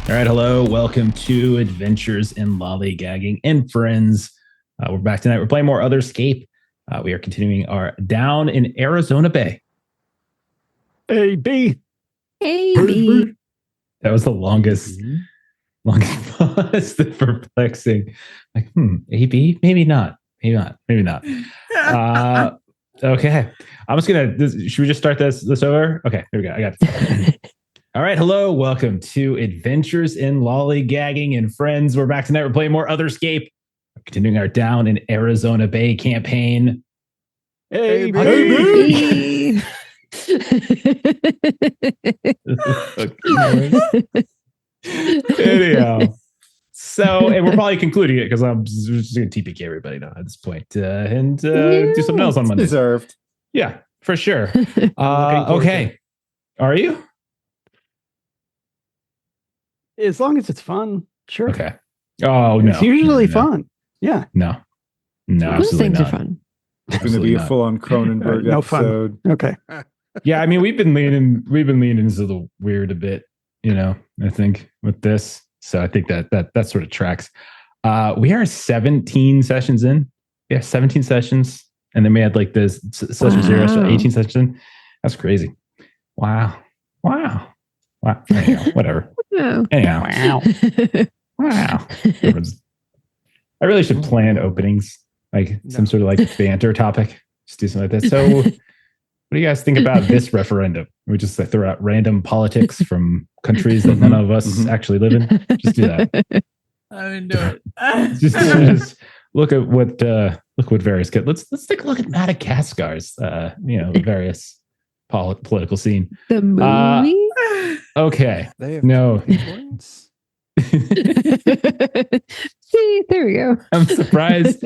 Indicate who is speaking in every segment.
Speaker 1: All right, hello. Welcome to Adventures in Lollygagging and Friends. We're back tonight. We're playing more Otherscape. We are continuing our down in Arizona Bay.
Speaker 2: A-B.
Speaker 3: A-B.
Speaker 1: That was the longest pause, the perplexing. Like, A-B? Maybe not. Maybe not. Okay. I'm just going to, should we just start this over? Okay, here we go. I got it. All right, hello. Welcome to Adventures in Lollygagging and Friends. We're back tonight. We're playing more Otherscape. We're continuing our down in Arizona Bay campaign.
Speaker 2: Hey,
Speaker 3: baby.
Speaker 1: Anyhow, and we're probably concluding it because I'm just going to TPK everybody now at this point and do something else on Monday.
Speaker 4: Deserved.
Speaker 1: Yeah, for sure. Okay. Are you?
Speaker 2: As long as it's fun, sure.
Speaker 1: Okay. Oh, no.
Speaker 2: It's usually fun. Yeah.
Speaker 1: No,
Speaker 3: Those
Speaker 1: absolutely
Speaker 3: things
Speaker 1: not.
Speaker 3: are fun.
Speaker 4: It's going to be a full-on Cronenberg
Speaker 2: No fun.
Speaker 4: episode.
Speaker 2: Okay.
Speaker 1: Yeah, I mean, we've been leaning into the weird a bit, I think with this. So I think that sort of tracks. We are 17 sessions in. Yeah, 17 sessions. And then we had like this session 0, so 18 sessions in. That's crazy. Wow. Anyhow, whatever.
Speaker 3: Oh.
Speaker 1: Anyhow. Wow. I really should plan openings, like some sort of like banter topic. Just do something like that. So what do you guys think about this referendum? We just throw out random politics from countries that none of us actually live in. Just do that.
Speaker 5: I didn't do it.
Speaker 1: just look at what various get. Let's take a look at Madagascar's various political scene.
Speaker 3: The movie?
Speaker 1: Okay.
Speaker 4: They have
Speaker 1: No.
Speaker 4: points.
Speaker 3: See, there we go.
Speaker 1: I'm surprised.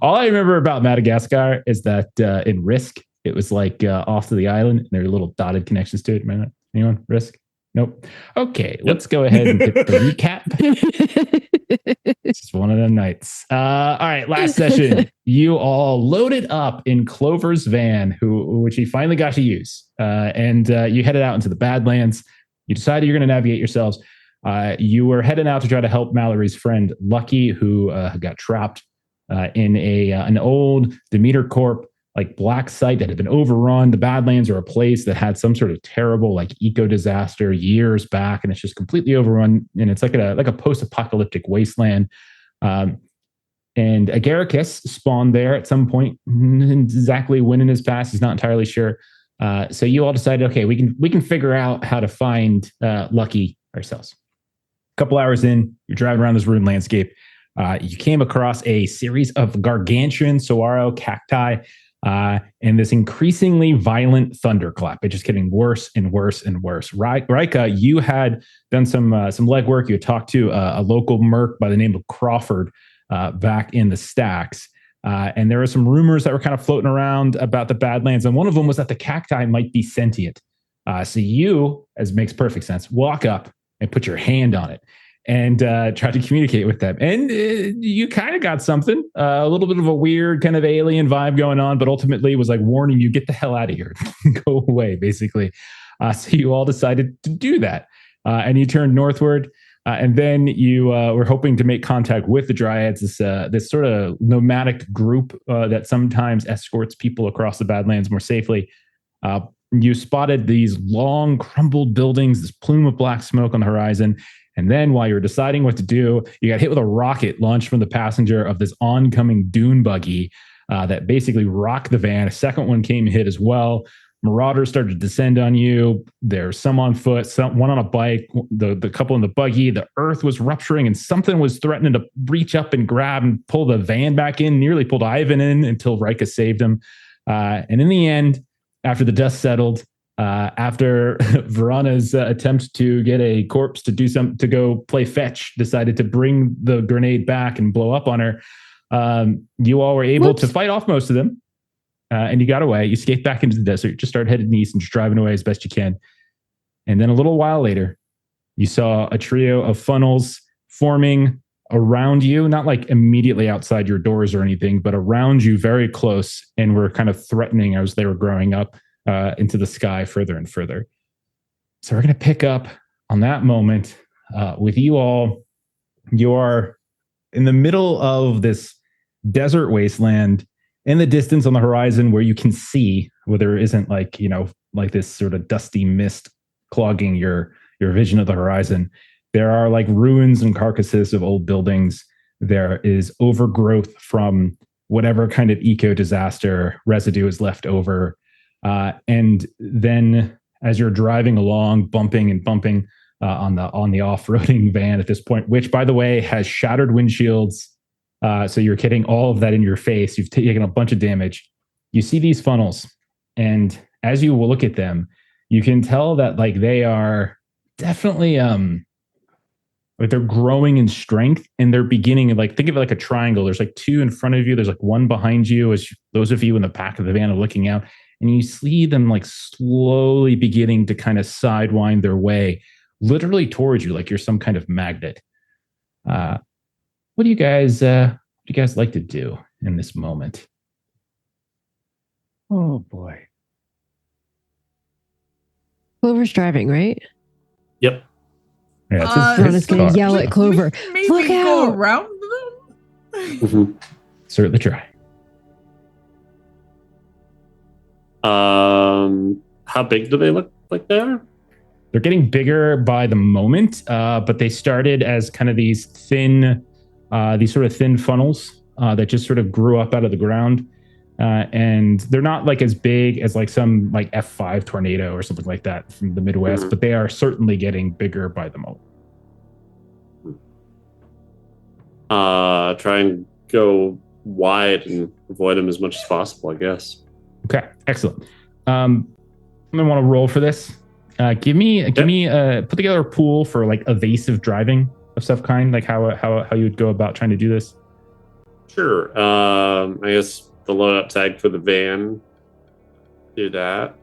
Speaker 1: All I remember about Madagascar is that in Risk, it was like off to the island, and there are little dotted connections to it. Remember that? Anyone? Risk? Nope. Okay, let's go ahead and get the recap. It's just one of them nights. All right, last session, you all loaded up in Clover's van, which he finally got to use, and you headed out into the Badlands. You decided you're going to navigate yourselves. You were heading out to try to help Mallory's friend Lucky, who got trapped in an old Demeter Corp like black site that had been overrun. The Badlands are a place that had some sort of terrible like eco disaster years back, and it's just completely overrun. And it's like a post-apocalyptic wasteland. And Agaricus spawned there at some point. Exactly when in his past, he's not entirely sure. So you all decided, okay, we can figure out how to find Lucky ourselves. A couple hours in, you're driving around this ruined landscape. You came across a series of gargantuan saguaro cacti and this increasingly violent thunderclap. It's just getting worse and worse and worse. Rika, you had done some legwork. You had talked to a local merc by the name of Crawford back in the stacks. And there were some rumors that were kind of floating around about the Badlands. And one of them was that the cacti might be sentient. So you, as makes perfect sense, walk up and put your hand on it and try to communicate with them. And you kind of got something, a little bit of a weird kind of alien vibe going on, but ultimately was like warning you, get the hell out of here, go away, basically. So you all decided to do that. And you turned northward. And then you were hoping to make contact with the Dryads, this sort of nomadic group that sometimes escorts people across the Badlands more safely. You spotted these long crumbled buildings, this plume of black smoke on the horizon. And then while you were deciding what to do, you got hit with a rocket launched from the passenger of this oncoming dune buggy that basically rocked the van. A second one came and hit as well. Marauders started to descend on you. There's some on foot, one on a bike, the couple in the buggy. The earth was rupturing and something was threatening to reach up and grab and pull the van back in, nearly pulled Ivan in until Rika saved him. And in the end, after the dust settled, after Verana's attempt to get a corpse to go play fetch, decided to bring the grenade back and blow up on her, you all were able to fight off most of them. And you got away. You escaped back into the desert, just started heading east and just driving away as best you can. And then a little while later, you saw a trio of funnels forming around you, not like immediately outside your doors or anything, but around you very close, and were kind of threatening as they were growing up into the sky further and further. So we're going to pick up on that moment with you all, you're in the middle of this desert wasteland. In the distance on the horizon, where you can see, where there isn't like this sort of dusty mist clogging your vision of the horizon, there are like ruins and carcasses of old buildings. There is overgrowth from whatever kind of eco disaster residue is left over. And then as you're driving along, bumping on the off-roading van at this point, which by the way has shattered windshields. So you're getting all of that in your face. You've taken a bunch of damage. You see these funnels, and as you look at them, you can tell that like they are definitely like they're growing in strength, and they're beginning, like, think of it like a triangle. There's like two in front of you. There's like one behind you, as those of you in the back of the van are looking out, and you see them like slowly beginning to kind of sidewind their way, literally towards you, like you're some kind of magnet. What do you guys like to do in this moment?
Speaker 2: Oh boy.
Speaker 3: Clover's driving, right?
Speaker 6: Yep.
Speaker 1: Yeah,
Speaker 3: I'm just gonna yell at Clover.
Speaker 5: Maybe
Speaker 3: Look
Speaker 5: go
Speaker 3: out!
Speaker 5: around them.
Speaker 6: Mhm.
Speaker 1: Certainly try.
Speaker 6: How big do they look like they are?
Speaker 1: They're getting bigger by the moment, but they started as kind of these sort of thin funnels that just sort of grew up out of the ground. And they're not like as big as like some like F5 tornado or something like that from the Midwest, but they are certainly getting bigger by the moment.
Speaker 6: Try and go wide and avoid them as much as possible, I guess.
Speaker 1: Okay, excellent. I'm gonna want to roll for this. Give me put together a pool for like evasive driving of some kind, like how you would go about trying to do this.
Speaker 6: Sure. I guess the load up tag for the van. Do that.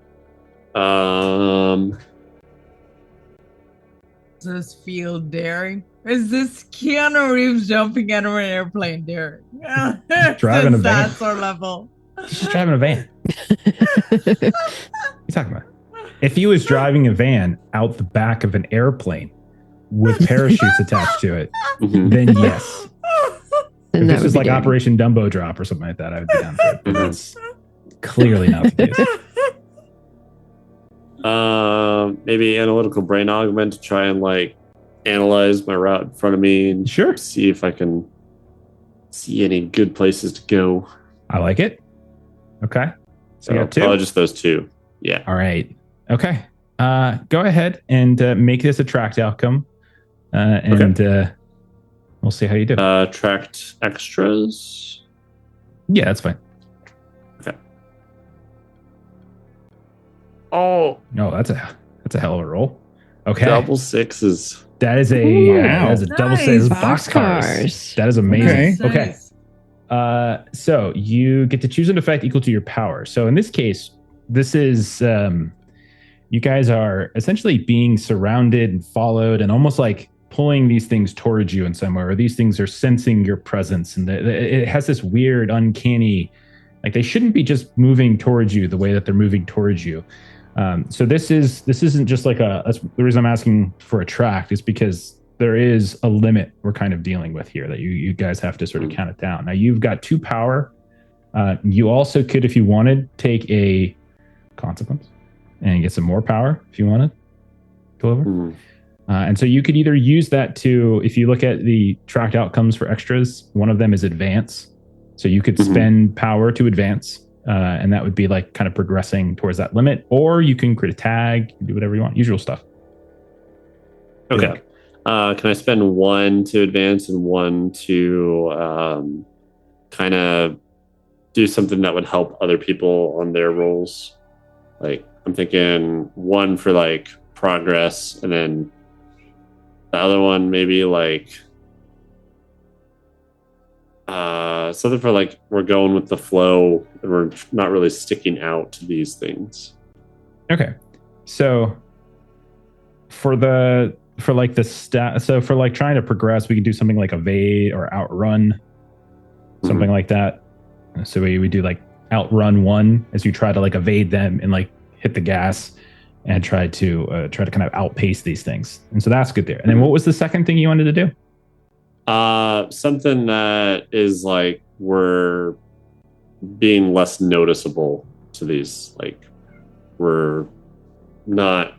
Speaker 5: Does this feel daring? Is this Keanu Reeves jumping out of an airplane daring?
Speaker 1: Driving a van.
Speaker 5: That sort of level.
Speaker 1: She's driving a van. What are you talking about? If he was driving a van out the back of an airplane with parachutes attached to it, then yes. If this is like Operation Dumbo Drop or something like that, I would be down for it. But that's clearly not the case.
Speaker 6: Maybe analytical brain augment to try and like analyze my route in front of me and
Speaker 1: Sure.
Speaker 6: see if I can see any good places to go.
Speaker 1: I like it. Okay. So you got two?
Speaker 6: Probably just those two. Yeah.
Speaker 1: All right. Okay. Go ahead and make this a tracked outcome. We'll see how you do.
Speaker 6: Tracked extras.
Speaker 1: Yeah, that's fine.
Speaker 6: Okay. Oh,
Speaker 1: No, that's a hell of a roll. Okay.
Speaker 6: double sixes.
Speaker 1: That is a double six boxcars. That is amazing.
Speaker 4: Okay.
Speaker 1: Okay. So you get to choose an effect equal to your power. So in this case, this is you guys are essentially being surrounded and followed, and almost like pulling these things towards you in some way, or these things are sensing your presence, and it has this weird, uncanny, like they shouldn't be just moving towards you the way that they're moving towards you. So this isn't just like that's the reason I'm asking for a track is because there is a limit we're kind of dealing with here that you guys have to sort of count it down. Now you've got 2 power. You also could, if you wanted, take a consequence and get some more power if you wanted. Clover. And so you could either use that to, if you look at the tracked outcomes for extras, one of them is advance. So you could spend power to advance, and that would be like kind of progressing towards that limit. Or you can create a tag, do whatever you want, usual stuff.
Speaker 6: Okay. Can I spend 1 to advance and 1 to kind of do something that would help other people on their rolls? Like, I'm thinking 1 for like progress, and then the other one maybe like something for like we're going with the flow and we're not really sticking out to these things.
Speaker 1: Okay. So for like the stat, so for like trying to progress, we can do something like evade or outrun, something like that. So we do like outrun 1 as you try to like evade them and like hit the gas. and try to kind of outpace these things. And so that's good there. And then what was the second thing you wanted to do?
Speaker 6: Something that is like we're being less noticeable to these, like we're not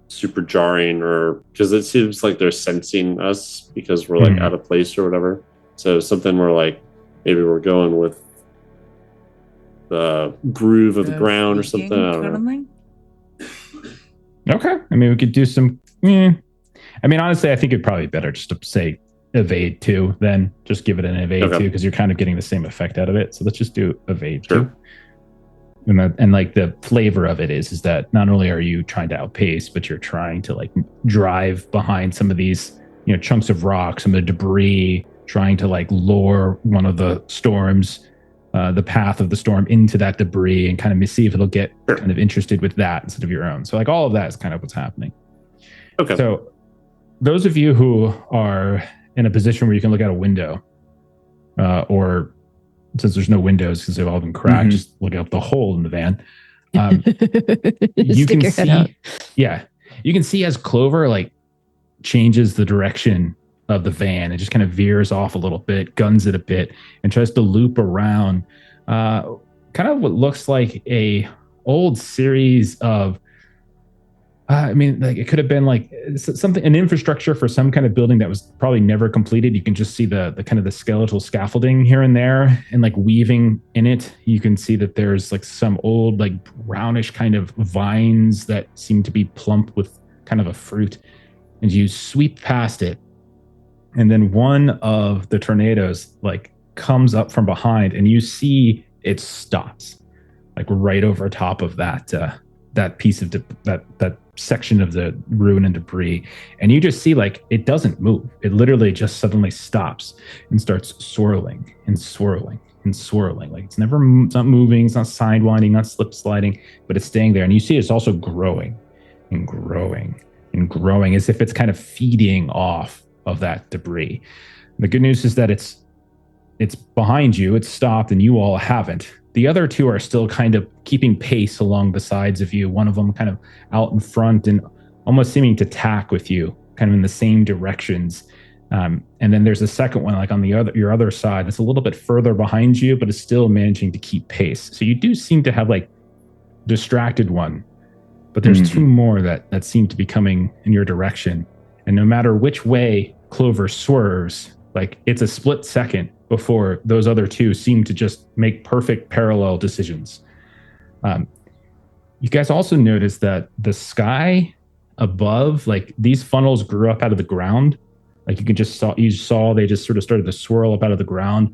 Speaker 6: super jarring, or because it seems like they're sensing us because we're like out of place or whatever. So something where like maybe we're going with the groove of the ground or something. I don't know.
Speaker 1: Okay. I mean, we could do some. I mean, honestly, I think it'd probably be better just to say evade 2 than just give it an evade 2, because you're kind of getting the same effect out of it. So let's just do evade 2. And like the flavor of it is that not only are you trying to outpace, but you're trying to like drive behind some of these, chunks of rock, some of the debris, trying to like lure one of the storms, the path of the storm into that debris, and kind of see if it'll get kind of interested with that instead of your own. So like all of that is kind of what's happening.
Speaker 6: Okay.
Speaker 1: So those of you who are in a position where you can look out a window, or since there's no windows because they've all been cracked, just look out the hole in the van. You can see, you can see as Clover like changes the direction of the van. It just kind of veers off a little bit, guns it a bit, and tries to loop around kind of what looks like a old series of I mean, like it could have been like something, an infrastructure for some kind of building that was probably never completed. You can just see the kind of the skeletal scaffolding here and there, and like weaving in it. You can see that there's like some old, like brownish kind of vines that seem to be plump with kind of a fruit. And you sweep past it, and then one of the tornadoes like comes up from behind, and you see it stops, like right over top of that that piece of that section of the ruin and debris. And you just see like it doesn't move. It literally just suddenly stops and starts swirling and swirling and swirling. Like it's not moving, it's not sidewinding, not slip sliding, but it's staying there. And you see it's also growing and growing and growing, as if it's kind of feeding off of that debris. The good news is that it's behind you, it's stopped, and you all haven't. The other two are still kind of keeping pace along the sides of you. One of them kind of out in front and almost seeming to tack with you, kind of in the same directions. And then there's a second one, like on your other side, that's a little bit further behind you, but is still managing to keep pace. So you do seem to have like distracted one, but there's two more that seem to be coming in your direction. And no matter which way Clover swerves, like it's a split second before those other two seem to just make perfect parallel decisions. You guys also notice that the sky above, like these funnels grew up out of the ground. Like you saw they just sort of started to swirl up out of the ground.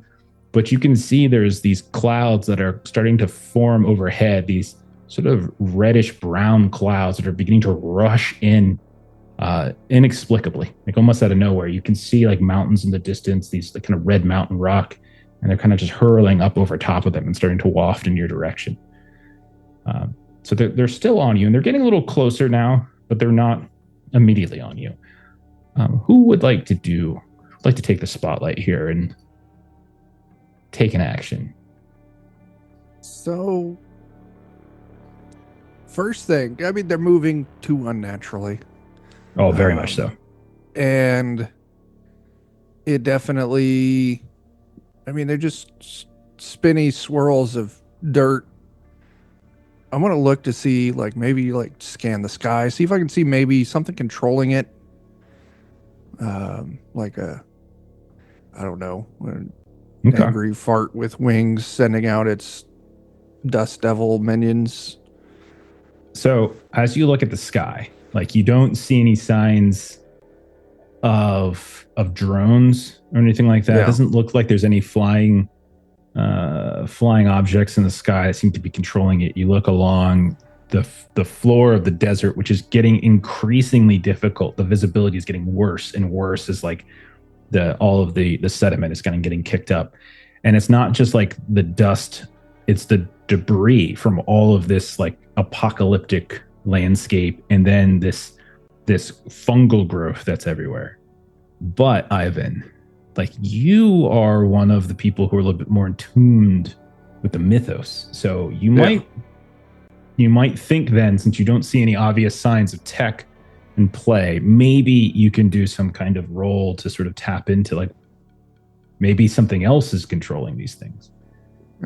Speaker 1: But you can see there's these clouds that are starting to form overhead, these sort of reddish brown clouds that are beginning to rush in inexplicably, like almost out of nowhere. You can see like mountains in the distance, these kind of red mountain rock, and they're kind of just hurling up over top of them and starting to waft in your direction. So they're still on you, and they're getting a little closer now, but they're not immediately on you. Who would like to take the spotlight here and take an action?
Speaker 7: So, first thing, I mean, they're moving too unnaturally.
Speaker 1: Oh, very much so.
Speaker 7: And it definitely, I mean, they're just spinny swirls of dirt. I want to look to see, like, maybe, like, scan the sky, see if I can see maybe something controlling it. Like I don't know, an angry fart with wings sending out its dust devil minions.
Speaker 1: So as you look at the sky, like you don't see any signs of drones or anything like that. Yeah. It doesn't look like there's any flying objects in the sky that seem to be controlling it. You look along the floor of the desert, which is getting increasingly difficult. The visibility is getting worse and worse as like all of the sediment is kind of getting kicked up. And it's not just like the dust, it's the debris from all of this like apocalyptic landscape, and then this fungal growth that's everywhere. But Ivan, like you are one of the people who are a little bit more attuned with the mythos, so you might you might think then, since you don't see any obvious signs of tech in play, maybe you can do some kind of roll to sort of tap into like maybe something else is controlling these things.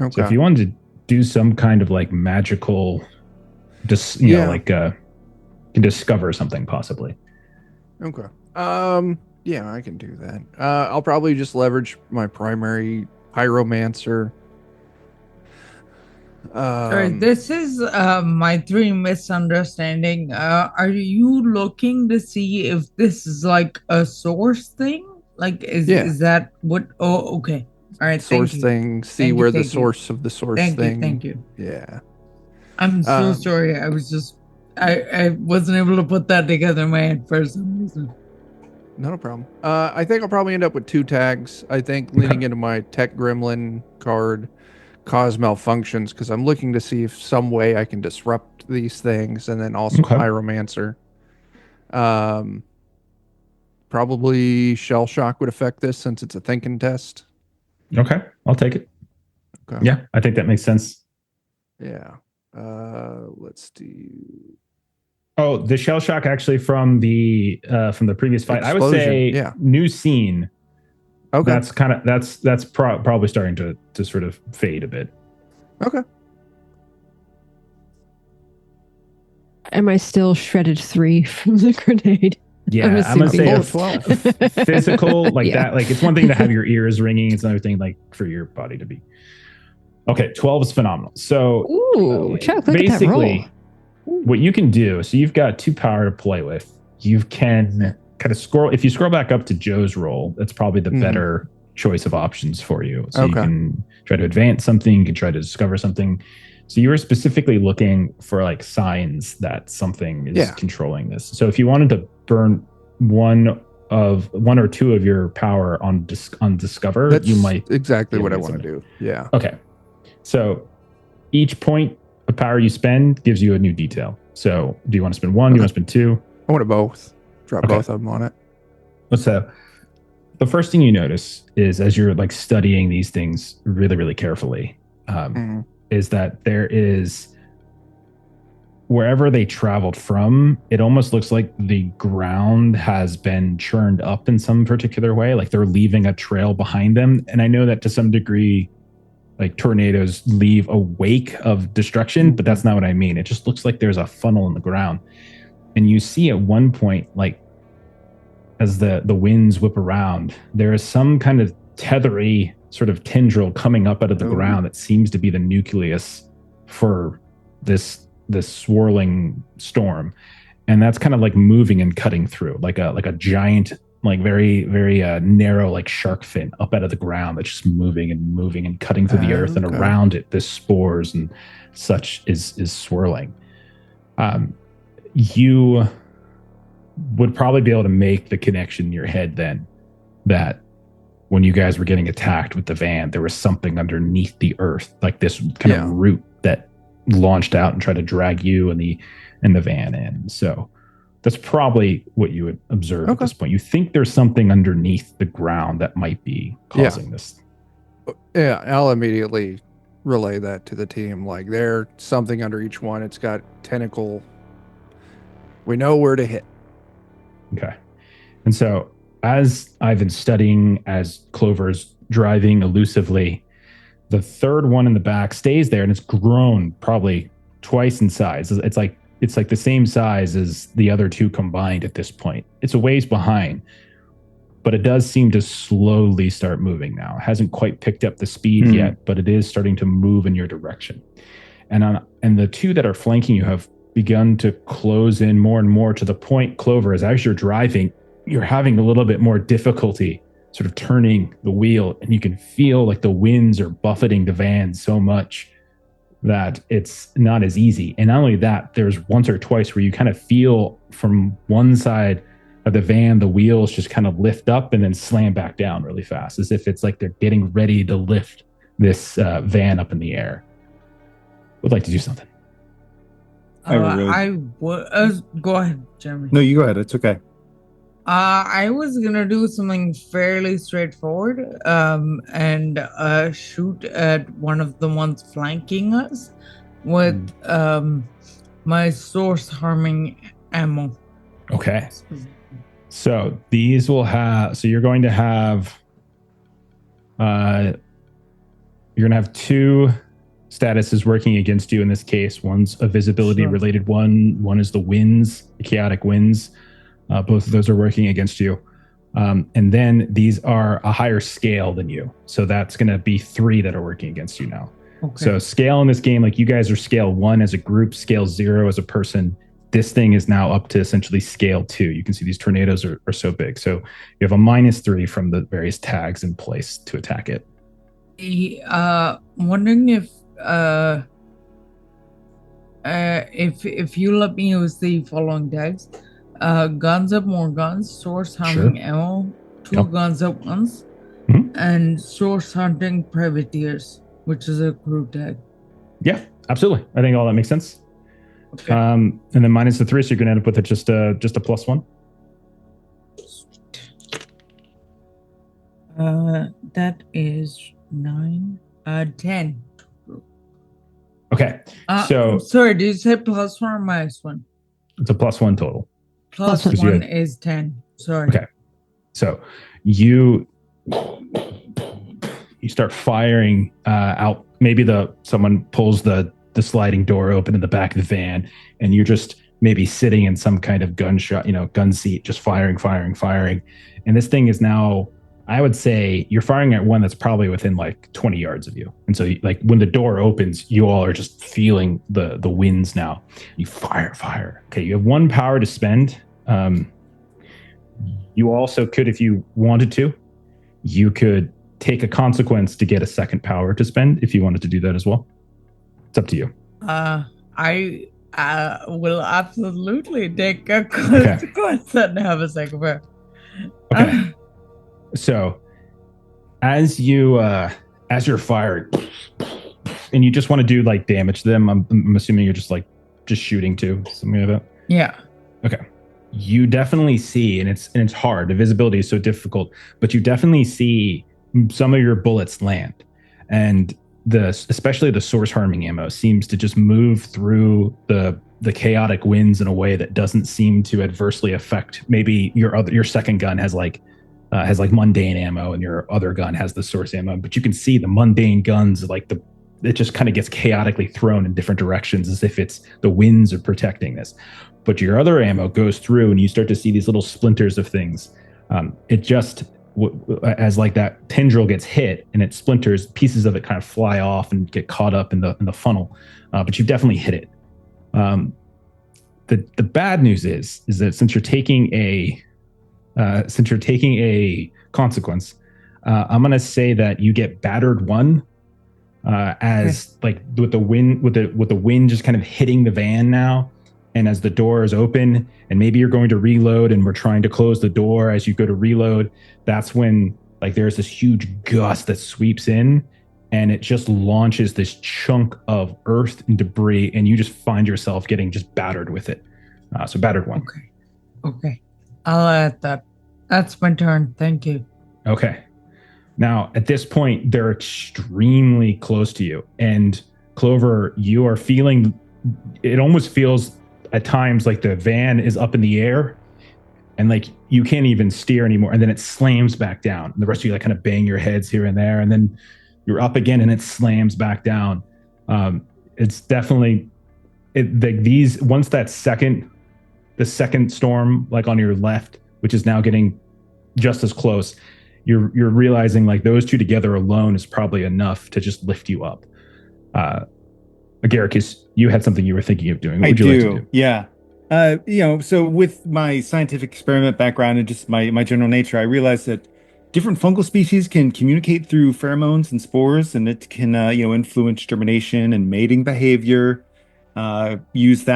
Speaker 7: Okay.
Speaker 1: So if you wanted to do some kind of like magical, you know, like can discover something possibly.
Speaker 7: Okay. Yeah, I can do that. I'll probably just leverage my primary pyromancer.
Speaker 5: Sorry, this is my three misunderstanding. Are you looking to see if this is like a source thing? Like, is that what? Oh, okay. All right.
Speaker 7: Source thing. See where the source of the source thing.
Speaker 5: Thank you.
Speaker 7: Yeah.
Speaker 5: I'm so sorry. I was just, I wasn't able to put that together in my head for some reason.
Speaker 7: No problem. I think I'll probably end up with 2 tags. I think leaning into my Tech Gremlin card, cause malfunctions, because I'm looking to see if some way I can disrupt these things, and then also Pyromancer. Probably Shell Shock would affect this since it's a thinking test.
Speaker 1: Okay, I'll take it. Okay. Yeah, I think that makes sense.
Speaker 7: Yeah. Let's do.
Speaker 1: Oh, the shell shock actually from the previous fight. Explosion. I would say new scene. Okay, that's probably starting to sort of fade a bit.
Speaker 7: Okay.
Speaker 3: Am I still shredded 3 from the grenade?
Speaker 1: Yeah, I'm gonna say 12. Physical like that. Like it's one thing to have your ears ringing. It's another thing like for your body to be. Okay, 12 is phenomenal. So
Speaker 3: Chuck,
Speaker 1: basically. What you can do, so you've got 2 power to play with. You can kind of scroll. If you scroll back up to Joe's roll, that's probably the better choice of options for you. So you can try to advance something. You can try to discover something. So you were specifically looking for like signs that something is controlling this. So if you wanted to burn one or 2 of your power on discover,
Speaker 7: that's
Speaker 1: you might
Speaker 7: exactly what I want to do. Yeah.
Speaker 1: Okay. So each point of power you spend gives you a new detail. So do you want to spend 1? Do you want to spend 2?
Speaker 7: I want to both. Drop both of them on it.
Speaker 1: So the first thing you notice is as you're like studying these things really, really carefully, is that there is wherever they traveled from, it almost looks like the ground has been churned up in some particular way. Like they're leaving a trail behind them. And I know that to some degree, like tornadoes leave a wake of destruction, but that's not what I mean. It just looks like there's a funnel in the ground. And you see at one point, like as the winds whip around, there is some kind of tethery sort of tendril coming up out of the ground that seems to be the nucleus for this swirling storm. And that's kind of like moving and cutting through like a giant, like very, very narrow, like shark fin up out of the ground that's just moving and cutting through the earth, and around it, this spores and such is swirling. You would probably be able to make the connection in your head then that when you guys were getting attacked with the van, there was something underneath the earth, like this kind of root that launched out and tried to drag you and the van in. So that's probably what you would observe at this point. You think there's something underneath the ground that might be causing this.
Speaker 7: Yeah, I'll immediately relay that to the team. Like there's something under each one. It's got tentacle. We know where to hit.
Speaker 1: Okay. And so as I've been studying, as Clover's driving elusively, the third one in the back stays there, and it's grown probably twice in size. It's like the same size as the other 2 combined at this point. It's a ways behind, but it does seem to slowly start moving now. It hasn't quite picked up the speed yet, but it is starting to move in your direction. And the 2 that are flanking you have begun to close in more and more, to the point, Clover, as you're driving, you're having a little bit more difficulty sort of turning the wheel, and you can feel like the winds are buffeting the van so much that it's not as easy. And not only that, there's once or twice where you kind of feel from one side of the van, the wheels just kind of lift up and then slam back down really fast, as if it's like they're getting ready to lift this van up in the air. Would like to do something.
Speaker 5: Go ahead, Jeremy.
Speaker 4: No, you go ahead. It's okay.
Speaker 5: I was gonna do something fairly straightforward, and shoot at one of the ones flanking us. with my source harming ammo.
Speaker 1: Okay. So these will have. So you're going to have. You're going to have two statuses working against you in this case. One's a visibility related one. One is the winds, the chaotic winds. Both of those are working against you. And then these are a higher scale than you. So that's going to be 3 that are working against you now. Okay. So scale in this game, like you guys are scale 1 as a group, scale 0 as a person. This thing is now up to essentially scale 2. You can see these tornadoes are so big. So you have a -3 from the various tags in place to attack it.
Speaker 5: Wondering if you let me use the following tags. Guns up, more guns, source harming ammo, 2 guns up once, and source hunting privateers, which is a crew tag.
Speaker 1: Yeah, absolutely. I think all that makes sense.
Speaker 5: Okay.
Speaker 1: And then -3, so you're gonna end up with just a +1.
Speaker 5: That is 9, 10.
Speaker 1: Okay. So
Speaker 5: sorry, did you say +1 or -1?
Speaker 1: It's a +1 total.
Speaker 5: +1 is 10. Sorry.
Speaker 1: Okay. So you start firing out. Maybe someone pulls the sliding door open in the back of the van, and you're just maybe sitting in some kind of gun seat, just firing. And this thing is now, I would say you're firing at one that's probably within like 20 yards of you. And so like when the door opens, you all are just feeling the winds now. You fire. Okay, you have 1 power to spend. You also could, if you wanted to, you could take a consequence to get a 2nd power to spend if you wanted to do that as well. It's up to you.
Speaker 5: I will absolutely take a consequence and have a 2nd power.
Speaker 1: Okay. So as you're firing and you just want to do like damage to them, I'm assuming you're just shooting too, something like that.
Speaker 5: Yeah.
Speaker 1: Okay. You definitely see, and it's hard. The visibility is so difficult, but you definitely see some of your bullets land, and especially the source harming ammo seems to just move through the chaotic winds in a way that doesn't seem to adversely affect. Maybe your 2nd gun has mundane ammo, and your other gun has the source ammo, but you can see the mundane guns it just kind of gets chaotically thrown in different directions as if it's the winds are protecting this. But your other ammo goes through, and you start to see these little splinters of things. It just, as like that tendril gets hit and it splinters, pieces of it kind of fly off and get caught up in the funnel. But you've definitely hit it. The bad news is that since you're taking a consequence, I'm going to say that you get battered 1. Like with the wind just kind of hitting the van now, and as the door is open, and maybe you're going to reload, and we're trying to close the door as you go to reload, that's when like there's this huge gust that sweeps in, and it just launches this chunk of earth and debris, and you just find yourself getting just battered with it. So battered 1.
Speaker 5: Okay. I'll add that. That's my turn. Thank you.
Speaker 1: Okay. Now, at this point, they're extremely close to you. And Clover, you are feeling, it almost feels at times like the van is up in the air and like you can't even steer anymore. And then it slams back down. And the rest of you like kind of bang your heads here and there. And then you're up again and it slams back down. It's definitely, once the second storm, like on your left, which is now getting just as close, you're realizing like those two together alone is probably enough to just lift you up. Agaricus, you had something you were thinking of doing. What would you like to do?
Speaker 4: Yeah. So with my scientific experiment background and just my general nature, I realized that different fungal species can communicate through pheromones and spores, and it can influence germination and mating behavior. Use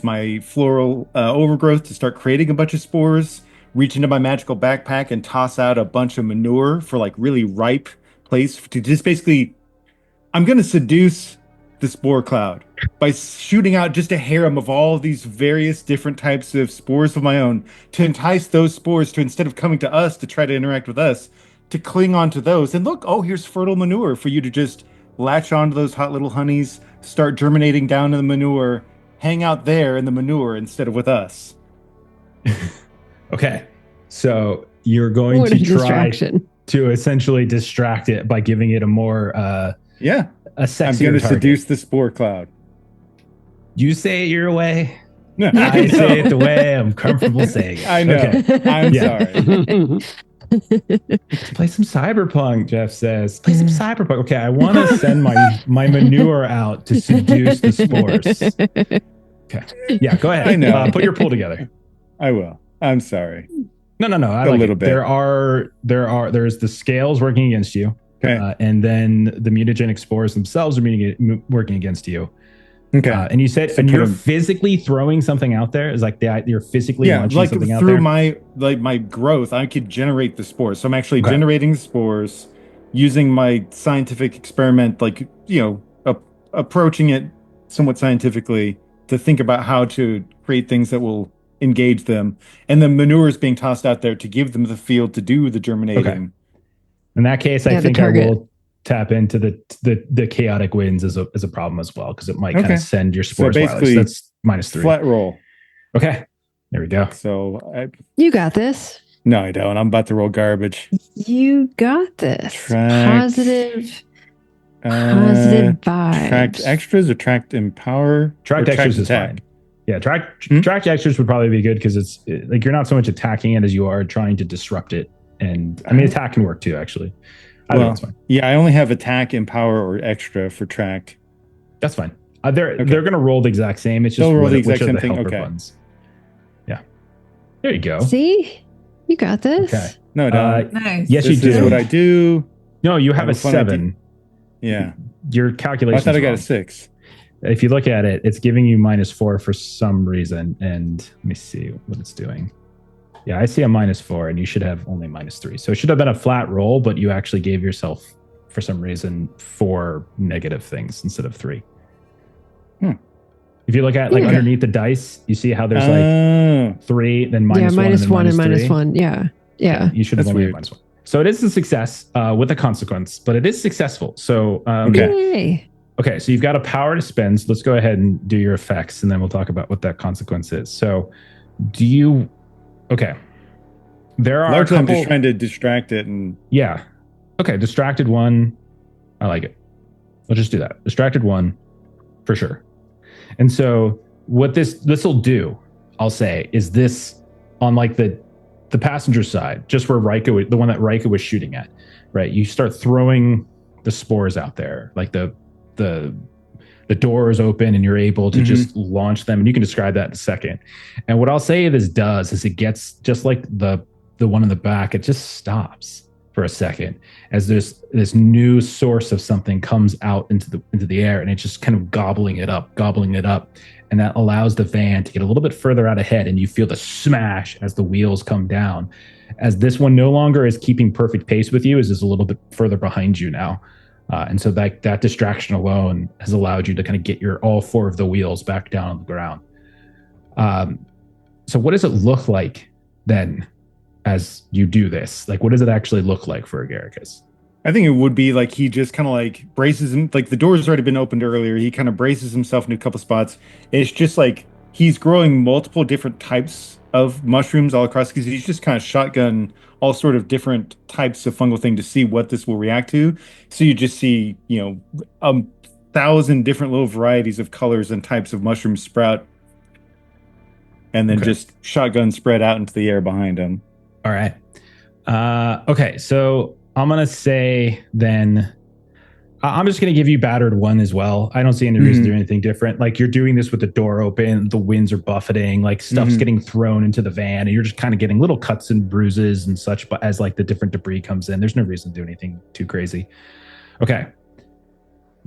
Speaker 4: my floral overgrowth to start creating a bunch of spores. Reach into my magical backpack and toss out a bunch of manure for like really ripe place to just basically, I'm going to seduce the spore cloud by shooting out just a harem of all of these various different types of spores of my own to entice those spores to, instead of coming to us to try to interact with us, to cling on to those. And look, here's fertile manure for you to just latch onto those hot little honeys, start germinating down in the manure, hang out there in the manure instead of with us.
Speaker 1: Okay. So you're going
Speaker 3: What
Speaker 1: to
Speaker 3: a
Speaker 1: try
Speaker 3: distraction.
Speaker 1: to essentially distract it by giving it a more a
Speaker 4: I'm
Speaker 1: sexier
Speaker 4: going to
Speaker 1: target.
Speaker 4: seduce the spore cloud.
Speaker 1: You say it your way.
Speaker 4: No,
Speaker 1: I say it the way I'm comfortable saying it.
Speaker 4: I know.
Speaker 1: Okay.
Speaker 4: I'm
Speaker 1: Yeah.
Speaker 4: sorry.
Speaker 1: Let's play some cyberpunk, Jeff says. Play some cyberpunk. Okay, I want to send my manure out to seduce the spores. Okay. Yeah, go ahead.
Speaker 4: I know.
Speaker 1: Put your pool together.
Speaker 4: I will. I'm sorry.
Speaker 1: No. I
Speaker 4: A
Speaker 1: like
Speaker 4: little
Speaker 1: it.
Speaker 4: bit.
Speaker 1: There's the scales working against you.
Speaker 4: Okay.
Speaker 1: And then the mutagenic spores themselves are working against you.
Speaker 4: Okay.
Speaker 1: And you said,
Speaker 4: So
Speaker 1: and
Speaker 4: put
Speaker 1: you're
Speaker 4: 'em-
Speaker 1: physically throwing something out there? Is like you're physically launching
Speaker 4: like
Speaker 1: something out
Speaker 4: through
Speaker 1: there?
Speaker 4: my growth, I could generate the spores. So I'm actually
Speaker 1: Okay.
Speaker 4: generating the spores using my scientific experiment, like, approaching it somewhat scientifically to think about how to create things that will engage them. And the manure is being tossed out there to give them the field to do the germinating.
Speaker 1: Okay. In that case, I
Speaker 3: Yeah, the
Speaker 1: think I
Speaker 3: target.
Speaker 1: will tap into the chaotic winds as a problem as well, because it might kind
Speaker 4: Okay.
Speaker 1: of send your spores
Speaker 4: basically,
Speaker 1: wild. So that's -3.
Speaker 4: Flat roll.
Speaker 1: Okay. There we go.
Speaker 4: So
Speaker 3: You got this.
Speaker 4: no, I don't. I'm about to roll garbage.
Speaker 3: You got this.
Speaker 4: Track-
Speaker 3: Positive
Speaker 4: Tracked
Speaker 3: vibes.
Speaker 4: extras or tracked empower?
Speaker 1: Tracked
Speaker 4: or
Speaker 1: extras is
Speaker 4: attack?
Speaker 1: fine. Yeah, tracked extras would probably be good because it's like you're not so much attacking it as you are trying to disrupt it. And I mean, attack can work too, actually. I think that's fine.
Speaker 4: Yeah, I only have attack, empower, or extra for tracked.
Speaker 1: That's fine. They're going to roll the exact same. It's just
Speaker 4: They'll roll the
Speaker 1: which
Speaker 4: exact
Speaker 1: are
Speaker 4: same
Speaker 1: the
Speaker 4: thing?
Speaker 1: helper
Speaker 4: Okay.
Speaker 1: buttons. Yeah. There you go.
Speaker 3: See? You got this.
Speaker 1: Okay.
Speaker 4: No, no.
Speaker 5: Nice.
Speaker 1: Yes,
Speaker 4: This
Speaker 1: you
Speaker 4: is
Speaker 1: do.
Speaker 4: what I do.
Speaker 1: No, you have
Speaker 4: Have
Speaker 1: a
Speaker 4: a fun
Speaker 1: 7.
Speaker 4: Yeah.
Speaker 1: Your
Speaker 4: I
Speaker 1: calculation.
Speaker 4: thought I got a 6.
Speaker 1: If you look at it, it's giving you -4 for some reason. And let me see what it's doing. Yeah, I see a -4, and you should have only -3. So it should have been a flat roll, but you actually gave yourself, for some reason, 4 negative things instead of 3. If you look at like underneath the dice, you see how there's like 3, then -1,
Speaker 3: Yeah, -1 and
Speaker 1: -3.
Speaker 3: -1. Yeah.
Speaker 1: You should have
Speaker 4: That's
Speaker 1: only
Speaker 4: weird.
Speaker 1: had -1. So it is a success with a consequence, but it is successful. So
Speaker 3: Yay.
Speaker 1: okay, so you've got a power to spend. So let's go ahead and do your effects, and then we'll talk about what that consequence is. So do you... Okay. There are
Speaker 4: Largely,
Speaker 1: a
Speaker 4: I'm
Speaker 1: couple...
Speaker 4: just trying to distract it. And
Speaker 1: Yeah. Okay, distracted 1. I like it. Let's just do that. Distracted 1, for sure. And so what this will do, I'll say, is this on like the passenger side, just where Rika, the one that Rika was shooting at, right? You start throwing the spores out there, like the door is open and you're able to just launch them. And you can describe that in a second. And what I'll say this does is it gets just like the one in the back, it just stops for a second as this new source of something comes out into the air, and it's just kind of gobbling it up. And that allows the van to get a little bit further out ahead, and you feel the smash as the wheels come down. As this one no longer is keeping perfect pace with you, is just a little bit further behind you now. And so that distraction alone has allowed you to kind of get all 4 of the wheels back down on the ground. So what does it look like then as you do this? Like, what does it actually look like for Agaricus?
Speaker 4: I think it would be like he just kind of like braces him. Like the door's already been opened earlier. He kind of braces himself in a couple spots. It's just like he's growing multiple different types of mushrooms all across, because he's just kind of shotgun all sort of different types of fungal thing to see what this will react to. So you just see, 1,000 different little varieties of colors and types of mushrooms sprout, and then just shotgun spread out into the air behind him.
Speaker 1: All right. Okay, so I'm going to say then, I'm just going to give you battered 1 as well. I don't see any reason to do anything different. Like, you're doing this with the door open, the winds are buffeting, like stuff's getting thrown into the van, and you're just kind of getting little cuts and bruises and such, but as like the different debris comes in, there's no reason to do anything too crazy. Okay.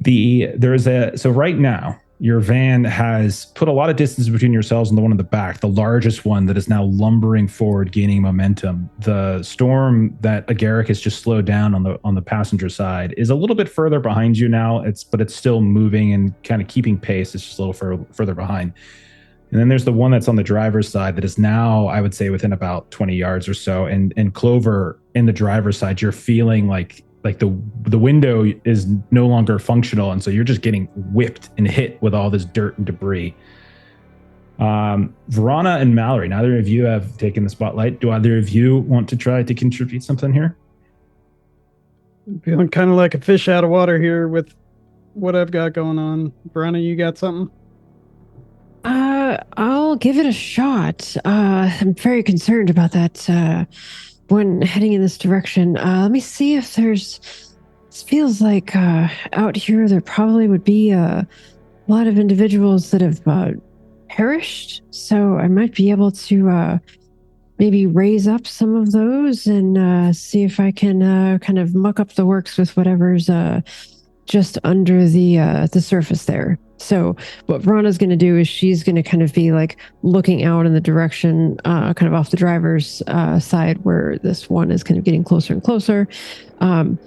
Speaker 1: So right now, your van has put a lot of distance between yourselves and the one in the back, the largest one that is now lumbering forward, gaining momentum. The storm that Agaric has just slowed down on the passenger side is a little bit further behind you now. But it's still moving and kind of keeping pace. It's just a little further behind. And then there's the one that's on the driver's side that is now, I would say, within about 20 yards or so. And Clover in the driver's side, you're feeling like like the window is no longer functional, and so you're just getting whipped and hit with all this dirt and debris. Verona and Mallory, neither of you have taken the spotlight. Do either of you want to try to contribute something here?
Speaker 2: I'm feeling kind of like a fish out of water here with what I've got going on. Verona, you got something?
Speaker 3: I'll give it a shot. I'm very concerned about that when heading in this direction. Let me see if there's... It feels like out here there probably would be a lot of individuals that have perished. So I might be able to maybe raise up some of those and see if I can kind of muck up the works with whatever's just under the surface there. So what Verona's going to do is she's going to kind of be like looking out in the direction, kind of off the driver's side where this one is kind of getting closer and closer. And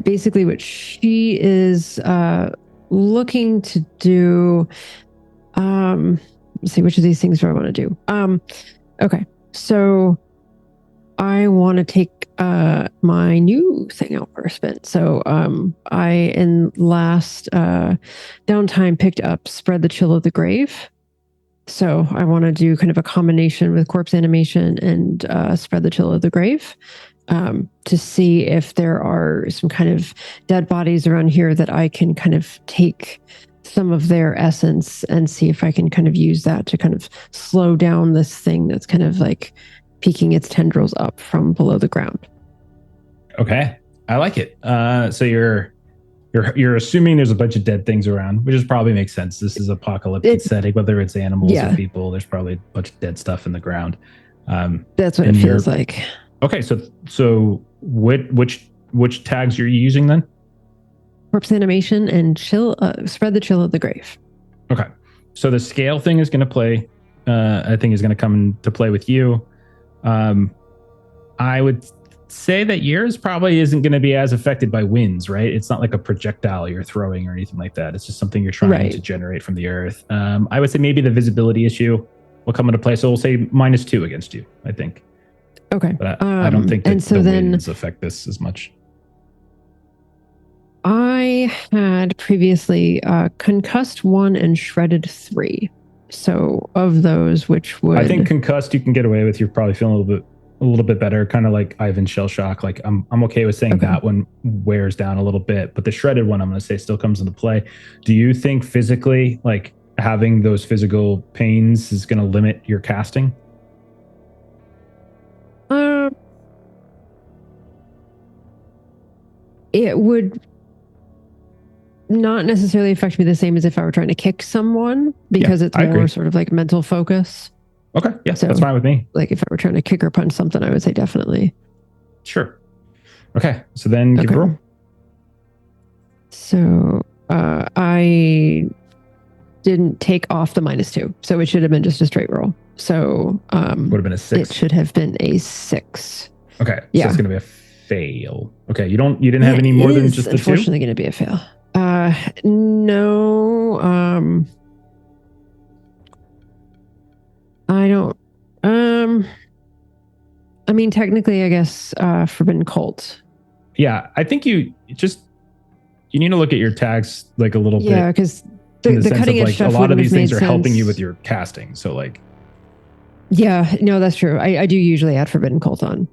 Speaker 3: basically what she is looking to do, let's see, which of these things do I want to do? Okay, so I want to take my new thing out for a spin. So I, in last downtime, picked up Spread the Chill of the Grave. So I want to do kind of a combination with Corpse Animation and Spread the Chill of the Grave to see if there are some kind of dead bodies around here that I can kind of take some of their essence and see if I can kind of use that to kind of slow down this thing that's kind of like peeking its tendrils up from below the ground.
Speaker 1: Okay, I like it. So you're assuming there's a bunch of dead things around, which is probably makes sense. This is apocalyptic setting, whether it's animals or people. There's probably a bunch of dead stuff in the ground.
Speaker 3: That's what it feels like.
Speaker 1: Okay, so which tags you're using then?
Speaker 3: Corpse Animation and Spread the Chill of the Grave. Okay,
Speaker 1: so the scale thing is going to play. I think is going to come into play with you. I would say that yours probably isn't going to be as affected by winds, right? It's not like a projectile you're throwing or anything like that. It's just something you're trying to generate from the earth. I would say maybe the visibility issue will come into play. So we'll say -2 against you, I think.
Speaker 3: Okay.
Speaker 1: But I don't think that the winds affect this as much.
Speaker 3: I had previously concussed 1 and shredded 3. So of those, which would...
Speaker 1: I think concussed you can get away with. You're probably feeling a little bit better, kind of like Ivan's shell shock. Like I'm okay with saying that one wears down a little bit, but the shredded one I'm going to say still comes into play. Do you think physically, like having those physical pains is going to limit your casting?
Speaker 3: It would not necessarily affect me the same as if I were trying to kick someone, because it's more sort of like mental focus.
Speaker 1: Okay, yeah, so, that's fine with me.
Speaker 3: Like if I were trying to kick or punch something, I would say definitely.
Speaker 1: Sure. Okay, so then give a roll.
Speaker 3: So I didn't take off the -2, so it should have been just a straight roll. So
Speaker 1: would have been a 6.
Speaker 3: It should have been a 6.
Speaker 1: Okay, so it's going to be a fail. Okay, you didn't have any more than just the 2?
Speaker 3: Unfortunately, going to be a fail. No. I don't. I mean, technically, I guess Forbidden Cult.
Speaker 1: Yeah, I think you need to look at your tags like a little bit.
Speaker 3: Yeah, because the cutting edge stuff.
Speaker 1: A lot of these things are helping you with your casting. So like.
Speaker 3: Yeah, no, that's true. I do usually add Forbidden Cult on.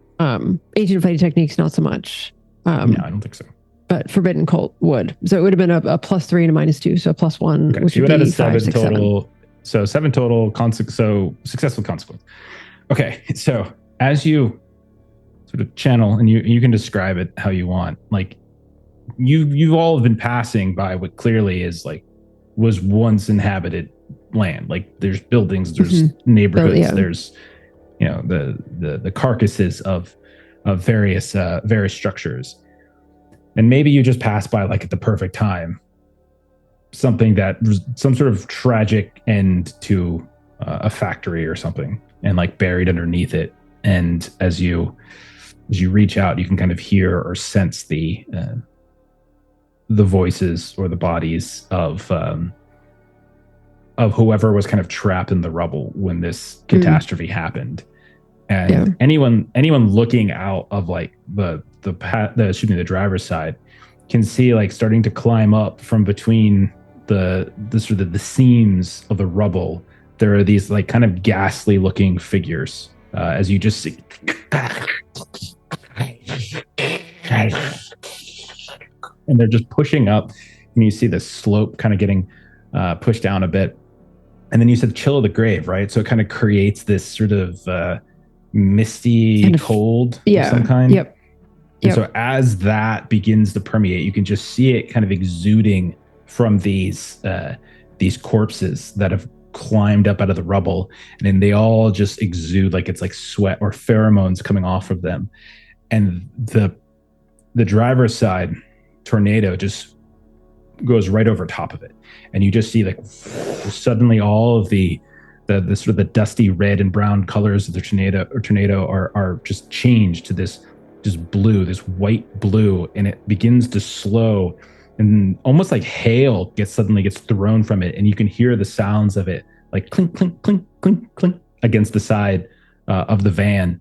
Speaker 3: Ancient Fighting Techniques, not so much.
Speaker 1: No, I don't think so.
Speaker 3: But Forbidden Cult would. So it would have been a +3 and a -2, so a +1,
Speaker 1: okay,
Speaker 3: which
Speaker 1: so you
Speaker 3: would
Speaker 1: would
Speaker 3: be
Speaker 1: have a 7
Speaker 3: 5, 6,
Speaker 1: total.
Speaker 3: 7.
Speaker 1: So 7 total. So successful consequence. Okay, so as you sort of channel, and you can describe it how you want. Like you've all been passing by what clearly was once inhabited land. Like there's buildings, there's neighborhoods, there's the carcasses of various structures. And maybe you just pass by like at the perfect time, something that was some sort of tragic end to a factory or something, and like buried underneath it. And as you reach out, you can kind of hear or sense the voices or the bodies of whoever was kind of trapped in the rubble when this catastrophe happened. And anyone looking out of like the driver's side can see like starting to climb up from between the sort of the seams of the rubble. There are these like kind of ghastly looking figures as you just see. And they're just pushing up, and you see the slope kind of getting pushed down a bit. And then you said chill of the grave, right? So it kind of creates this sort of misty
Speaker 3: kind of,
Speaker 1: cold of some kind.
Speaker 3: Yep.
Speaker 1: And so as that begins to permeate, you can just see it kind of exuding from these corpses that have climbed up out of the rubble, and then they all just exude like it's like sweat or pheromones coming off of them. And the driver's side tornado just goes right over top of it, and you just see like suddenly all of the sort of the dusty red and brown colors of the tornado are just changed to this just blue, this white blue, and it begins to slow, and almost like hail suddenly gets thrown from it, and you can hear the sounds of it like clink clink clink clink clink against the side of the van,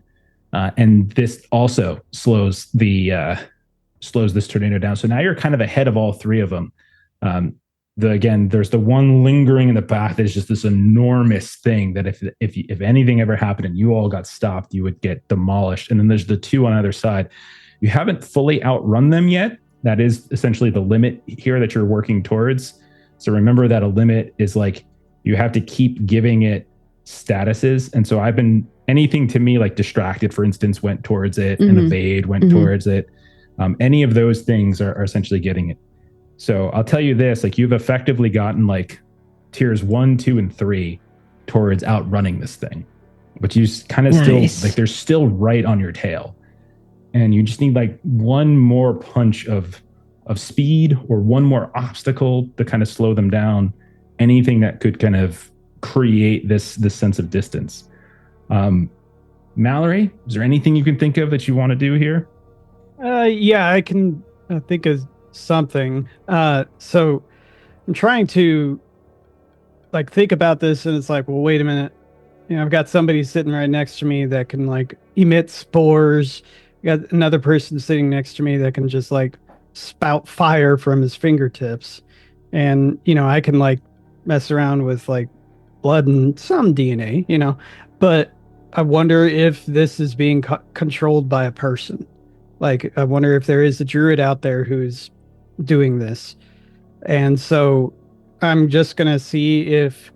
Speaker 1: and this also slows this tornado down. So now you're kind of ahead of all three of them. Again, there's the one lingering in the back that is just this enormous thing that if anything ever happened and you all got stopped, you would get demolished. And then there's the two on either side. You haven't fully outrun them yet. That is essentially the limit here that you're working towards. So remember that a limit is like you have to keep giving it statuses. And so I've been anything to me like distracted, for instance, went towards it, and evade went towards it. Any of those things are essentially getting it. So I'll tell you this, like you've effectively gotten like tiers 1, 2, and 3 towards outrunning this thing, but you kind of still like they're still right on your tail, and you just need like one more punch of speed or one more obstacle to kind of slow them down. Anything that could kind of create this sense of distance. Mallory, is there anything you can think of that you want to do here?
Speaker 2: Yeah, I can think of something. So I'm trying to like think about this, and it's like, well, wait a minute. You know, I've got somebody sitting right next to me that can like emit spores. I got another person sitting next to me that can just like spout fire from his fingertips. And, you know, I can like mess around with like blood and some DNA, you know, but I wonder if this is being controlled by a person. Like, I wonder if there is a druid out there who's doing this. And so I'm just going to see if,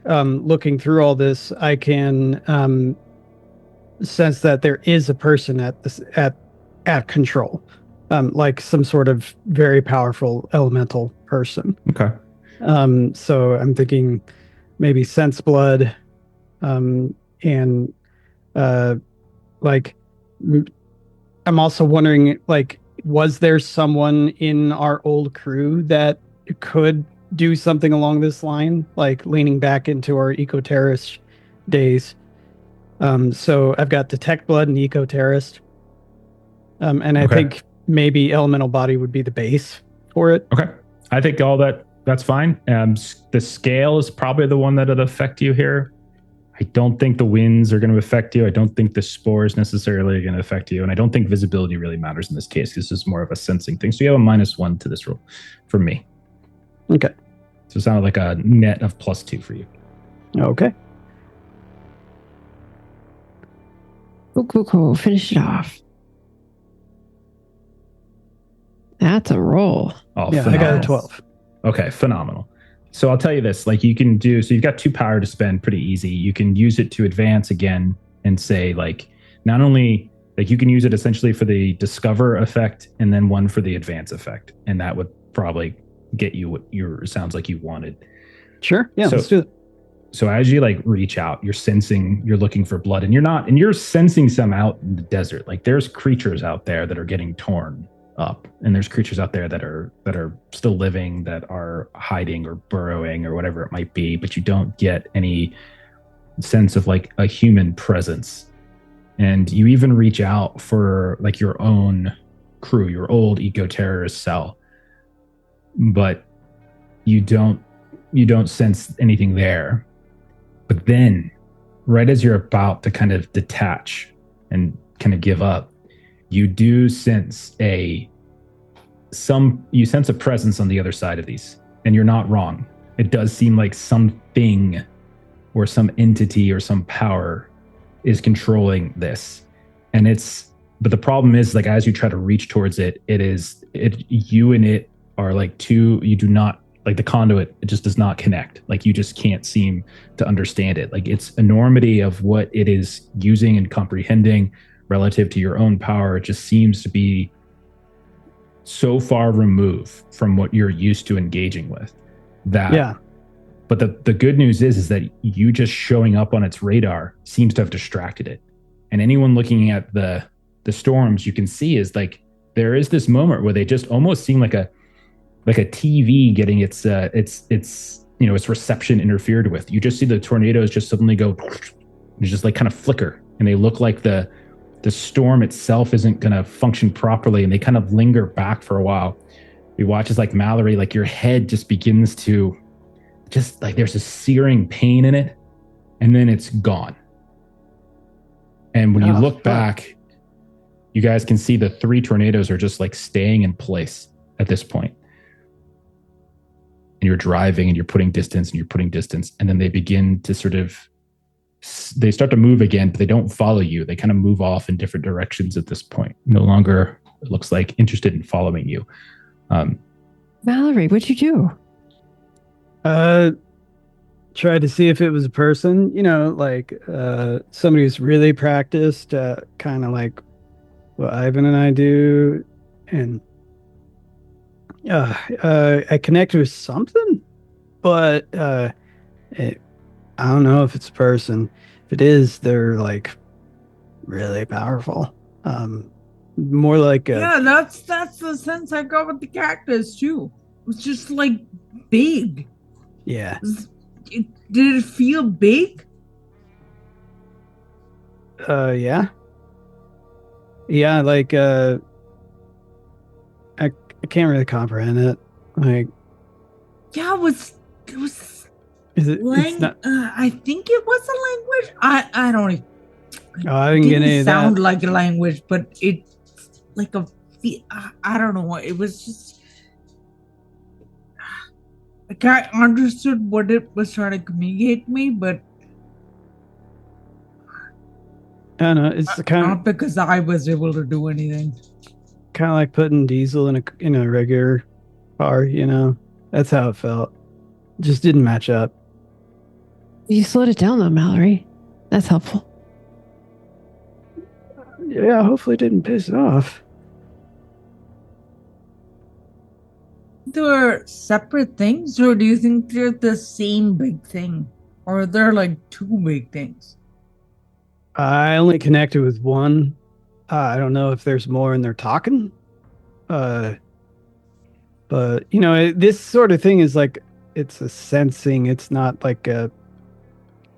Speaker 2: looking through all this, I can sense that there is a person at control, like some sort of very powerful elemental person.
Speaker 1: Okay.
Speaker 2: So I'm thinking maybe sense blood, and like I'm also wondering, like, was there someone in our old crew that could do something along this line, like leaning back into our eco-terrorist days? So I've got detect blood and eco-terrorist, and I think maybe elemental body would be the base for it.
Speaker 1: Okay, I think that's fine. The scale is probably the one that'll affect you here. I don't think the winds are going to affect you. I don't think the spores necessarily are going to affect you. And I don't think visibility really matters in this case. This is more of a sensing thing. So you have a -1 to this roll from me.
Speaker 2: Okay.
Speaker 1: So it sounded like a net of +2 for you.
Speaker 2: Okay.
Speaker 3: Cool. Finish it off. That's a roll.
Speaker 1: Oh,
Speaker 2: yeah,
Speaker 1: phenomenal.
Speaker 2: I got a 12.
Speaker 1: Okay, phenomenal. So I'll tell you this, like you can do, so you've got 2 power to spend pretty easy. You can use it to advance again and say like, not only like you can use it essentially for the discover effect and then one for the advance effect. And that would probably get you what sounds like you wanted.
Speaker 2: Sure. Yeah, let's do it.
Speaker 1: So as you like reach out, you're sensing, you're looking for blood, and you're sensing some out in the desert. Like there's creatures out there that are getting torn up, and there's creatures out there that are still living, that are hiding or burrowing or whatever it might be, but you don't get any sense of like a human presence. And you even reach out for like your own crew, your old eco-terrorist cell, but you don't sense anything there. But then right as you're about to kind of detach and kind of give up, you do sense a presence on the other side of these, and you're not wrong. It does seem like something or some entity or some power is controlling this. But the problem is, like, as you try to reach towards it, you and it are like two, you do not, like the conduit, it just does not connect. Like you just can't seem to understand it. Like its enormity of what it is using and comprehending relative to your own power, it just seems to be so far removed from what you're used to engaging with. But the good news is that you just showing up on its radar seems to have distracted it. And anyone looking at the storms, you can see is like there is this moment where they just almost seem like a TV getting its reception interfered with. You just see the tornadoes just suddenly go, and just like kind of flicker, and they look like the storm itself isn't going to function properly, and they kind of linger back for a while. We watch as like Mallory, like your head just begins to just like there's a searing pain in it, and then it's gone. And when you look back, you guys can see the 3 tornadoes are just like staying in place at this point. And you're driving and you're putting distance and you're putting distance. And then they begin to they start to move again, but they don't follow you. They kind of move off in different directions at this point. No longer, it looks like, interested in following you.
Speaker 3: Mallory, what'd you do?
Speaker 2: Tried to see if it was a person, like somebody who's really practiced, kind of like what Ivan and I do. And I connect with something, but I don't know if it's a person. If it is, they're like really powerful. More like
Speaker 5: that's the sense I got with the cactus too. It was just like big.
Speaker 2: Yeah.
Speaker 5: Did it feel big?
Speaker 2: Yeah. Yeah, like I can't really comprehend it. Like,
Speaker 5: yeah, it was.
Speaker 2: Is it? It's not.
Speaker 5: I think it was a language. I don't.
Speaker 2: I didn't get any of that.
Speaker 5: Sound like a language, but it's like a. I don't know what it was. Just. Like I understood what it was trying to communicate to me, but
Speaker 2: I don't know. It's kind
Speaker 5: not because I was able to do anything.
Speaker 2: Kind of like putting diesel in a regular car. That's how it felt. Just didn't match up.
Speaker 3: You slowed it down though, Mallory. That's helpful.
Speaker 2: Yeah, hopefully it didn't piss it off.
Speaker 5: They're separate things, or do you think they're the same big thing? Or they're like 2 big things?
Speaker 2: I only connected with one. I don't know if there's more and they're talking. But, this sort of thing is like, it's a sensing. It's not like a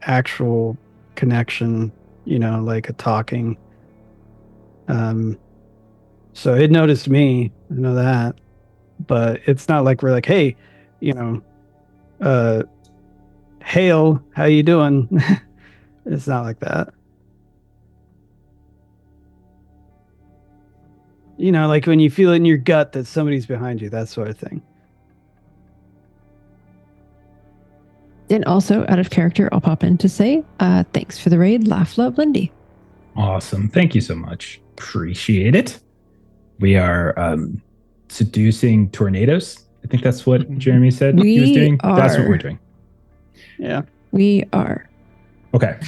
Speaker 2: actual connection, like a talking. So it noticed me. I know that. But it's not like we're like, hey, Hale, how you doing? It's not like that. Like when you feel it in your gut that somebody's behind you, that sort of thing.
Speaker 3: And also, out of character, I'll pop in to say, thanks for the raid, Laugh, Love, Lindy.
Speaker 1: Awesome. Thank you so much. Appreciate it. We are seducing tornadoes. I think that's what Jeremy said he was doing. That's what we're doing.
Speaker 2: Yeah.
Speaker 3: We are.
Speaker 1: Okay.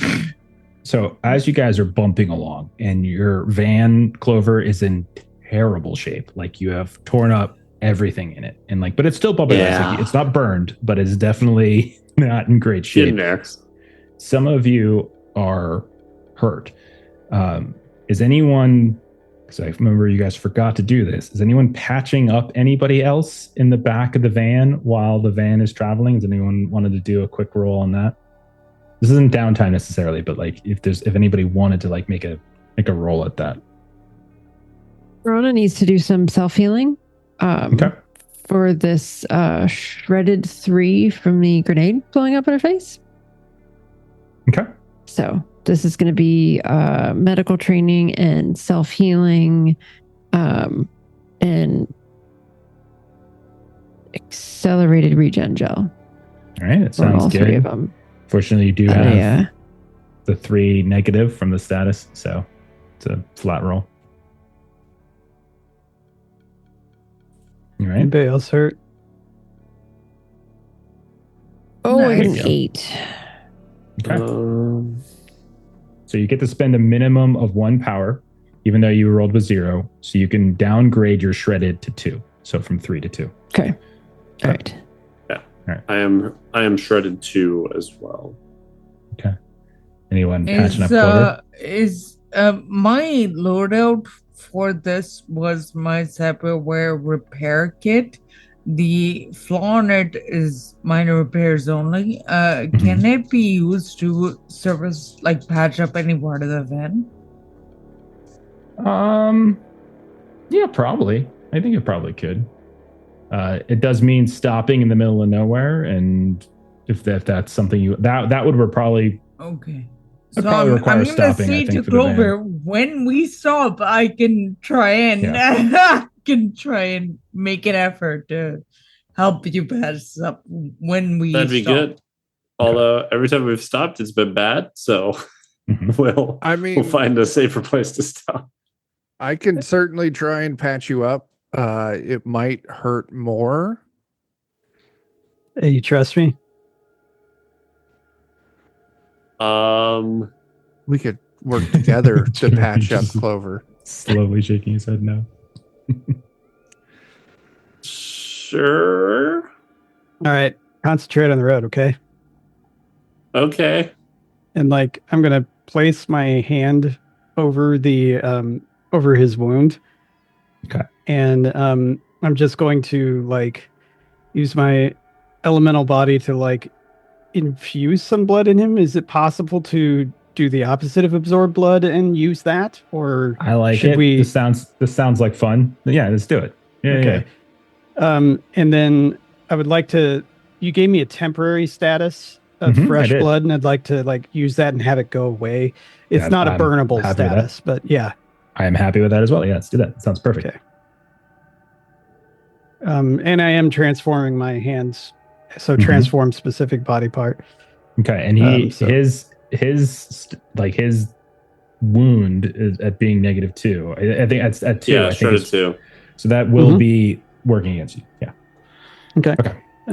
Speaker 1: So as you guys are bumping along and your van, Clover, is in terrible shape. Like you have torn up everything in it. And but it's still bumping.
Speaker 6: Yeah.
Speaker 1: Like, it's not burned, but it's definitely not in great shape.
Speaker 6: In there.
Speaker 1: Some of you are hurt. Is anyone, because I remember you guys forgot to do this, is anyone patching up anybody else in the back of the van while the van is traveling? Does anyone wanted to do a quick roll on that? This isn't downtime necessarily, but if anybody wanted to make a roll at that.
Speaker 3: Rona needs to do some self-healing.
Speaker 1: Okay.
Speaker 3: For this shredded 3 from the grenade blowing up in her face.
Speaker 1: Okay.
Speaker 3: So this is going to be medical training and self-healing and accelerated regen gel.
Speaker 1: All right, it
Speaker 3: For all
Speaker 1: sounds
Speaker 3: three of
Speaker 1: good.
Speaker 3: them.
Speaker 1: Fortunately, you do have the 3 negative from the status, so it's a flat roll. All right.
Speaker 2: Anybody else hurt?
Speaker 3: Oh, I got
Speaker 5: Nice.
Speaker 3: an 8.
Speaker 1: Okay. So you get to spend a minimum of 1 power, even though you rolled with 0. So you can downgrade your shredded to 2. So from 3 to 2.
Speaker 3: Okay. All right.
Speaker 6: Yeah.
Speaker 1: All right.
Speaker 6: I am shredded 2 as well.
Speaker 1: Okay. Anyone patching up Clover?
Speaker 5: My loadout for this was my Cyberware repair kit. The flaw on it is minor repairs only. Can it be used to service, like patch up any part of the van?
Speaker 1: Yeah, probably. I think it probably could. It does mean stopping in the middle of nowhere, and if that's something that would probably
Speaker 5: Okay.
Speaker 1: It'd probably require
Speaker 5: I'm gonna
Speaker 1: stopping, I
Speaker 5: say
Speaker 1: think,
Speaker 5: to
Speaker 1: for the van.
Speaker 5: Clover, when we stop, I can try and make an effort to help you pass up when we
Speaker 6: That'd be
Speaker 5: stop.
Speaker 6: good. Although every time we've stopped, it's been bad. So we'll find a safer place to stop.
Speaker 7: I can certainly try and patch you up. It might hurt more.
Speaker 2: Hey, you trust me?
Speaker 7: We could work together to patch up Clover.
Speaker 1: Slowly shaking his head no.
Speaker 6: Sure.
Speaker 2: All right. Concentrate on the road, okay?
Speaker 6: Okay.
Speaker 2: And like I'm gonna place my hand over the over his wound.
Speaker 1: Okay.
Speaker 2: And I'm just going to like use my elemental body to like infuse some blood in him. Is it possible to do the opposite of absorb blood and use that? Or
Speaker 1: I like
Speaker 2: should
Speaker 1: it.
Speaker 2: we...
Speaker 1: This sounds like fun. Yeah, let's do it. Yeah,
Speaker 2: okay.
Speaker 1: Yeah.
Speaker 2: And then I would like to, you gave me a temporary status of fresh blood, and I'd like to like use that and have it go away. It's not a burnable status, but yeah.
Speaker 1: I am happy with that as well. Yeah, let's do that. Sounds perfect.
Speaker 2: Okay. And I am transforming my hands, so transform specific body part.
Speaker 1: Okay, and his wound is at being -2. I think that's at 2.
Speaker 6: Yeah,
Speaker 1: I think
Speaker 6: shredded 2.
Speaker 1: So that will be working against you. Yeah.
Speaker 2: Okay.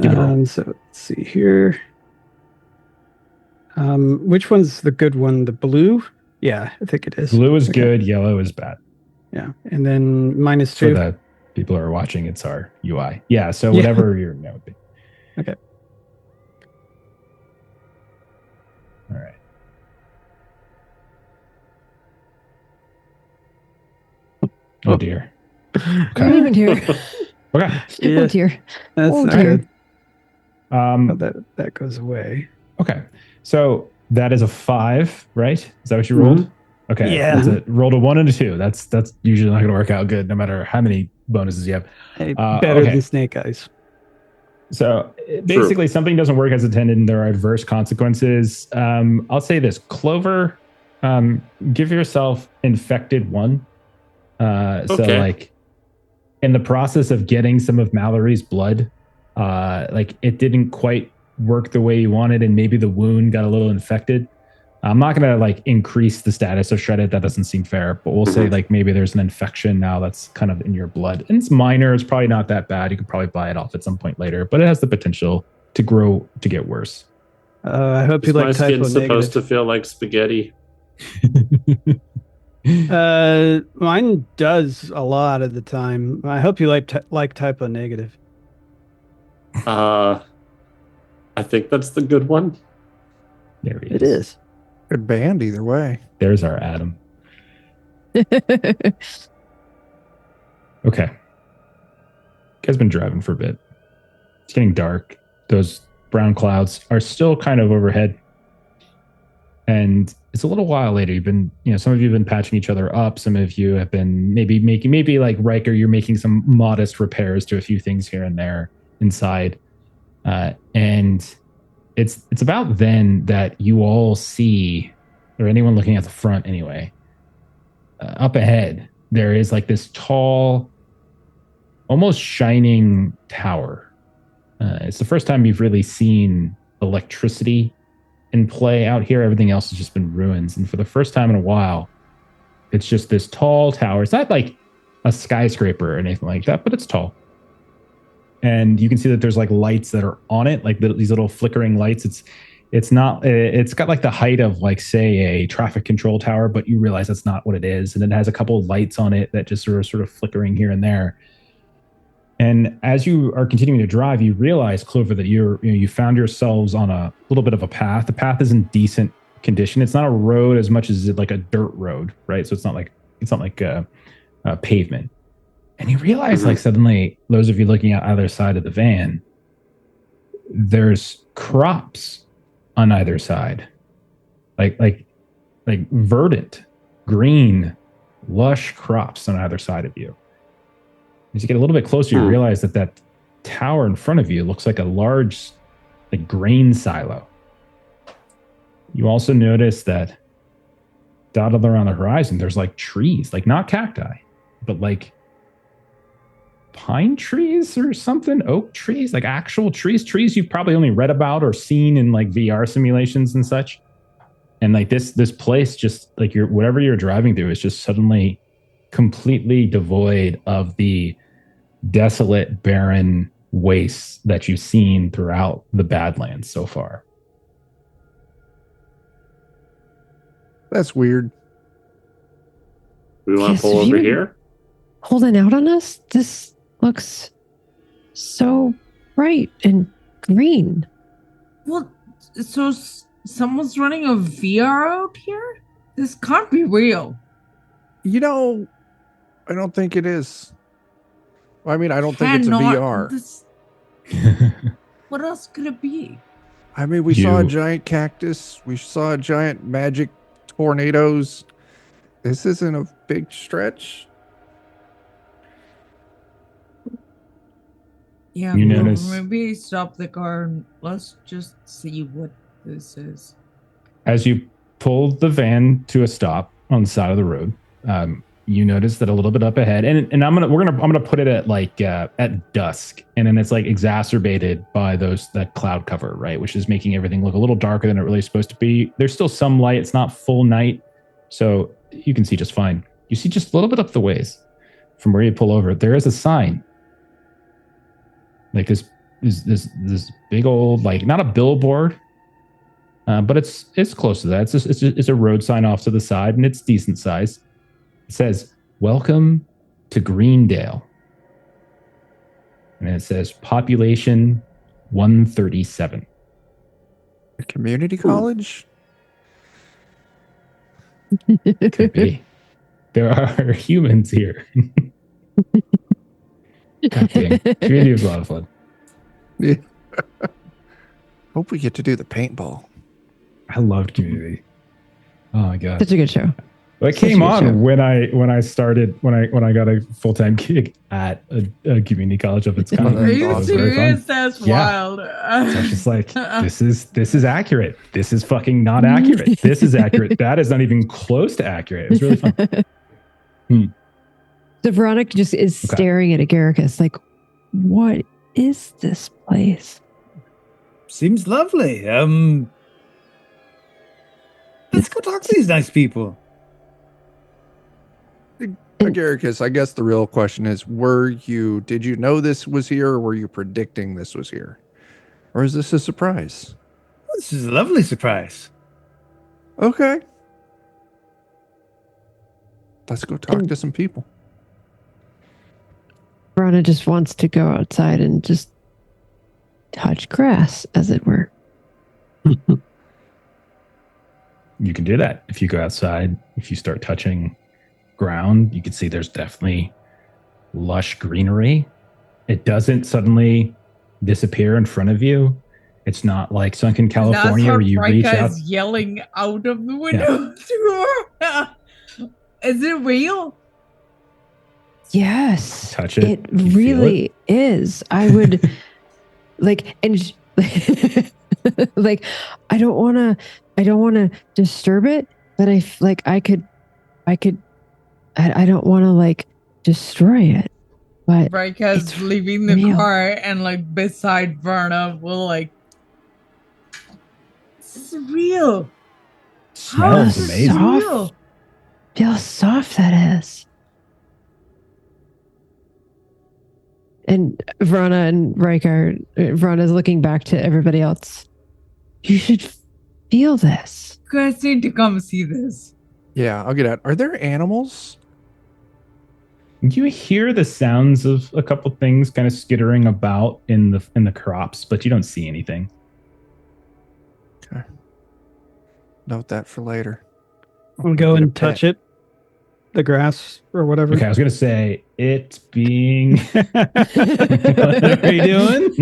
Speaker 1: Give it a roll.
Speaker 2: So let's see here. Which one's the good one? The blue? Yeah, I think it is.
Speaker 1: Blue is good. Yellow is bad.
Speaker 2: Yeah, and then -2.
Speaker 1: So that people are watching, it's our UI. Yeah. So whatever your note would be.
Speaker 2: Okay.
Speaker 1: All right. Oh dear. Okay.
Speaker 3: Oh dear.
Speaker 1: Okay.
Speaker 2: Yeah.
Speaker 3: Oh dear.
Speaker 2: That's
Speaker 3: Oh,
Speaker 2: not
Speaker 3: dear.
Speaker 2: good. That goes away.
Speaker 1: Okay. So that is a 5, right? Is that what you rolled? Okay.
Speaker 2: Yeah.
Speaker 1: That's it. Rolled a 1 and a 2. That's usually not going to work out good, no matter how many bonuses you have.
Speaker 2: Hey, better than Snake Eyes.
Speaker 1: So basically, something doesn't work as intended, and there are adverse consequences. I'll say this: Clover, give yourself infected 1. So like in the process of getting some of Mallory's blood, like it didn't quite work the way you wanted, and maybe the wound got a little infected. I'm not gonna like increase the status of shredded. That doesn't seem fair, but we'll say like maybe there's an infection now that's kind of in your blood, and it's minor. It's probably not that bad. You could probably buy it off at some point later, but it has the potential to grow to get worse.
Speaker 2: I hope you like
Speaker 6: my skin's
Speaker 2: typo
Speaker 6: supposed to
Speaker 2: negative.
Speaker 6: feel like spaghetti.
Speaker 2: Mine does a lot of the time. I hope you like typo negative.
Speaker 6: I think that's the good one.
Speaker 1: There he is.
Speaker 2: It is.
Speaker 7: Good band either way.
Speaker 1: There's our Adam. Okay. You guys been driving for a bit. It's getting dark. Those brown clouds are still kind of overhead. And it's a little while later. You've been, some of you have been patching each other up. Some of you have been maybe like Riker, you're making some modest repairs to a few things here and there inside. And it's about then that you all see or anyone looking at the front anyway, up ahead, there is like this tall, almost shining tower. It's the first time you've really seen electricity in play out here. Everything else has just been ruins. And for the first time in a while, it's just this tall tower. It's not like a skyscraper or anything like that, but it's tall. And you can see that there's like lights that are on it, like these little flickering lights. It's got like the height of like, say, a traffic control tower, but you realize that's not what it is. And it has a couple of lights on it that just are sort of flickering here and there. And as you are continuing to drive, you realize, Clover, that you found yourselves on a little bit of a path. The path is in decent condition. It's not a road as much as like a dirt road, right? So it's not like a pavement. And you realize, like, suddenly, those of you looking at either side of the van, there's crops on either side, like verdant, green, lush crops on either side of you. As you get a little bit closer, you realize that tower in front of you looks like a large, like, grain silo. You also notice that dotted around the horizon, there's like trees, like not cacti, but like pine trees or something, oak trees, like actual trees you've probably only read about or seen in like VR simulations and such. And like this place, just like whatever you're driving through, is just suddenly completely devoid of the desolate, barren wastes that you've seen throughout the Badlands so far.
Speaker 7: That's weird.
Speaker 6: We want to pull over here?
Speaker 3: Holding out on us? This looks so bright and green.
Speaker 5: Well, so someone's running a VR out here? This can't be real.
Speaker 7: You know, I don't think it is. I mean, I don't think it's a VR.
Speaker 5: What else could it be?
Speaker 7: I mean, we saw a giant cactus. We saw giant magic tornadoes. This isn't a big stretch.
Speaker 5: Yeah,
Speaker 1: You notice,
Speaker 5: maybe stop the car and let's just see what this is.
Speaker 1: as you pull the van to a stop on the side of the road, you notice that a little bit up ahead, and I'm gonna put it at like at dusk, and then it's like exacerbated by that cloud cover, right, which is making everything look a little darker than it really is supposed to be. There's still some light; it's not full night, so you can see just fine. You see just a little bit up the ways from where you pull over. There is a sign, like this big old, like, not a billboard, but it's close to that. It's a road sign off to the side, and it's decent size. It says, "Welcome to Greendale." And it says population 137.
Speaker 7: A community college?
Speaker 1: Could be. There are humans here. God dang. Community was a lot of fun.
Speaker 7: Yeah. Hope we get to do the paintball.
Speaker 1: I loved Community. Oh my god.
Speaker 3: Such a good show.
Speaker 1: Well, it came on when I got a full-time gig at a community college of its kind.
Speaker 5: Are you serious? That's wild.
Speaker 1: So I was just like, this is accurate. This is fucking not accurate. This is accurate. That is not even close to accurate. It was really fun.
Speaker 3: So Veronica just is staring at Agaricus like, what is this place?
Speaker 4: Seems lovely. Let's go talk to these nice people.
Speaker 7: Agaricus, I guess the real question is, did you know this was here, or were you predicting this was here? Or is this a surprise?
Speaker 4: This is a lovely surprise.
Speaker 7: Okay. Let's go talk to some people.
Speaker 3: Verona just wants to go outside and just touch grass, as it were.
Speaker 1: You can do that. If you go outside, if you start touching ground, you can see there's definitely lush greenery. It doesn't suddenly disappear in front of you. It's not like Sunken California where you reach out.
Speaker 5: Is yelling out of the window to her. Is it real?
Speaker 3: Yes.
Speaker 1: Touch it.
Speaker 3: It really is. I would like, and like, I don't want to disturb it, But I could, I don't want to like destroy it. But
Speaker 5: Rika's leaving the
Speaker 3: real.
Speaker 5: car and like beside Verna will like, this is real. How
Speaker 1: Smells
Speaker 5: is this
Speaker 1: amazing.
Speaker 5: real?
Speaker 3: Feel how soft that is. And Vrana and Riker, Vrana's looking back to everybody else. You should feel this.
Speaker 5: You guys need to come see this.
Speaker 7: Yeah, I'll get out. Are there animals?
Speaker 1: You hear the sounds of a couple things kind of skittering about in the crops, but you don't see anything.
Speaker 7: Okay. Note that for later.
Speaker 2: I'll go and touch it. The grass or whatever.
Speaker 1: Okay, I was gonna say it's being. What are you doing?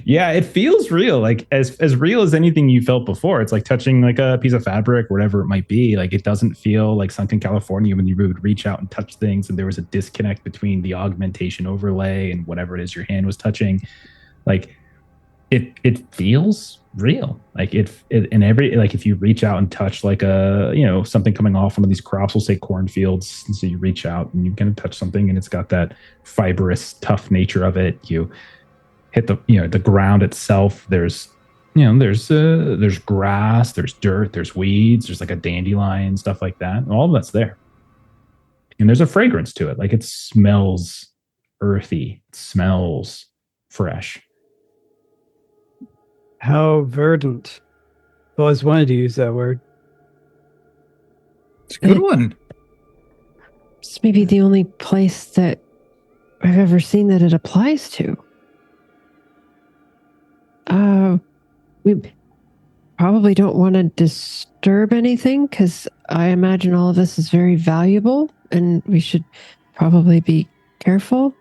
Speaker 1: Yeah, it feels real, like as real as anything you felt before. It's like touching like a piece of fabric, whatever it might be. Like it doesn't feel like Sunken California when you would reach out and touch things, and there was a disconnect between the augmentation overlay and whatever it is your hand was touching. Like it feels real. Like it in every, like if you reach out and touch like a, you know, something coming off one of these crops, we'll say cornfields, and so you reach out and you kind of touch something and it's got that fibrous tough nature of it. You hit the, you know, the ground itself, there's, you know, there's grass, there's dirt, there's weeds, there's like a dandelion, stuff like that. All of that's there, and there's a fragrance to it. Like it smells earthy, it smells fresh.
Speaker 2: How verdant. I always wanted to use that word.
Speaker 4: It's a good one.
Speaker 3: It's maybe the only place that I've ever seen that it applies to. We probably don't want to disturb anything because I imagine all of this is very valuable and we should probably be careful.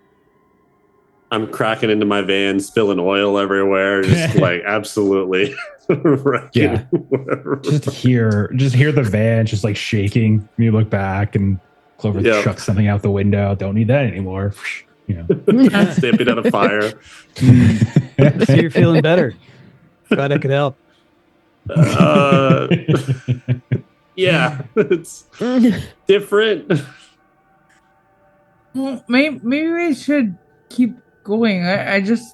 Speaker 6: I'm cracking into my van, spilling oil everywhere, just like absolutely.
Speaker 1: Yeah. just hear the van just like shaking. You look back and Clover chucks something out the window. Don't need that anymore. You know,
Speaker 6: stamping out a fire.
Speaker 2: So you're feeling better. Glad I could help.
Speaker 6: Yeah, it's different.
Speaker 5: Well, maybe we should keep going. I guess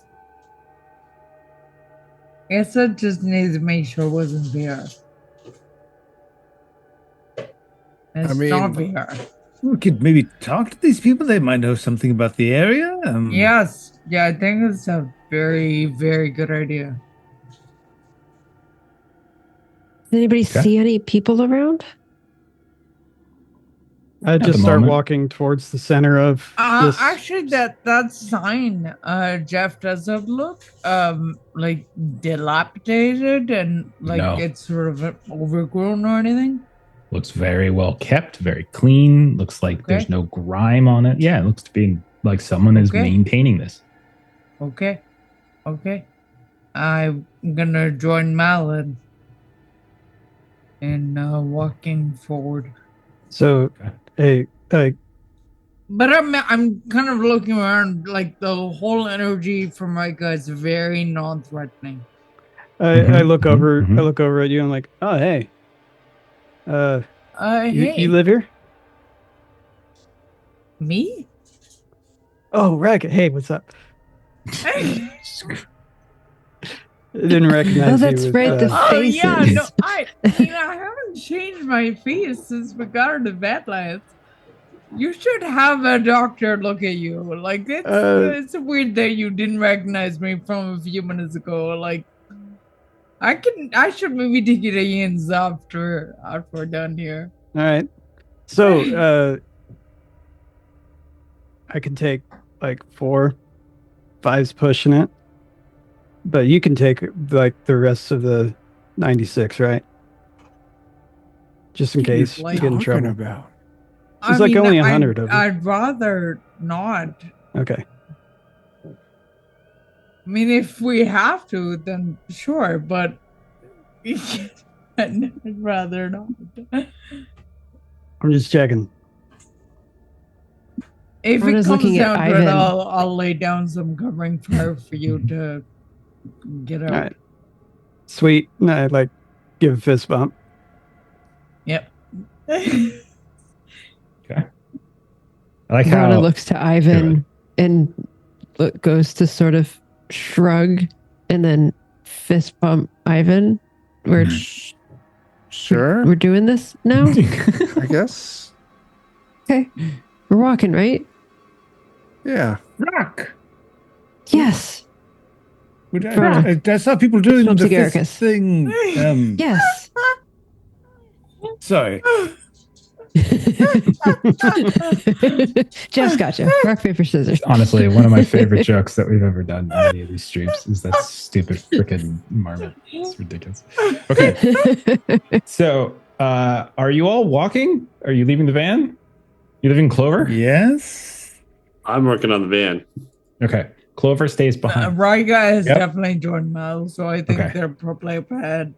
Speaker 5: I just need to make sure it wasn't VR. It's not VR.
Speaker 4: We could maybe talk to these people. They might know something about the area.
Speaker 5: Yes. Yeah, I think it's a very, very good idea.
Speaker 3: Does anybody see any people around?
Speaker 2: I just start walking towards the center of this.
Speaker 5: Actually, that sign, Jeff, does it look like dilapidated and like it's sort of overgrown or anything?
Speaker 1: Looks very well kept, very clean. Looks like there's no grime on it. Yeah, it looks to be like someone is maintaining this.
Speaker 5: Okay. I'm gonna join Malin in walking forward.
Speaker 2: So,
Speaker 5: but I'm kind of looking around, like the whole energy from Rika is very non-threatening.
Speaker 2: I look over. I look over at you. And I'm like, oh hey.
Speaker 5: Hey.
Speaker 2: You live here?
Speaker 5: Me?
Speaker 2: Oh, Rika. Hey, what's up?
Speaker 5: Hey.
Speaker 2: I didn't recognize you.
Speaker 3: Oh, that's right. The faces.
Speaker 5: Yeah, no, I haven't changed my face since we got her to Badlands. You should have a doctor look at you. Like it's weird that you didn't recognize me from a few minutes ago. Like I should maybe take you to Ian's after we're done here.
Speaker 2: All right. So I can take like 4, 5's pushing it. But you can take like the rest of the 96, right? Just in case you get in trouble.
Speaker 7: About?
Speaker 2: It's like only 100 of them.
Speaker 5: I'd rather not.
Speaker 2: Okay.
Speaker 5: I mean, if we have to, then sure, but I'd rather not.
Speaker 2: I'm just checking.
Speaker 5: If it comes down to it, I'll lay down some covering fire for you to get out.
Speaker 2: All right. Sweet. No, I'd like give a fist bump.
Speaker 1: Okay. I like
Speaker 3: Verona
Speaker 1: how
Speaker 3: looks to Ivan and goes to sort of shrug and then fist bump Ivan.
Speaker 7: Sure.
Speaker 3: We're doing this now?
Speaker 7: I guess.
Speaker 3: Okay. We're walking, right?
Speaker 7: Yeah.
Speaker 4: Rock.
Speaker 3: Yes.
Speaker 4: I saw people doing the fist thing.
Speaker 3: Yes.
Speaker 4: Sorry.
Speaker 3: Jeff's gotcha. Rock, paper, scissors.
Speaker 1: Honestly, one of my favorite jokes that we've ever done on any of these streams is that stupid freaking marmot. It's ridiculous. Okay. So, are you all walking? Are you leaving the van? You live in Clover?
Speaker 4: Yes.
Speaker 6: I'm working on the van.
Speaker 1: Okay. Clover stays behind.
Speaker 5: Rika has definitely joined Mel, so I think they're probably ahead.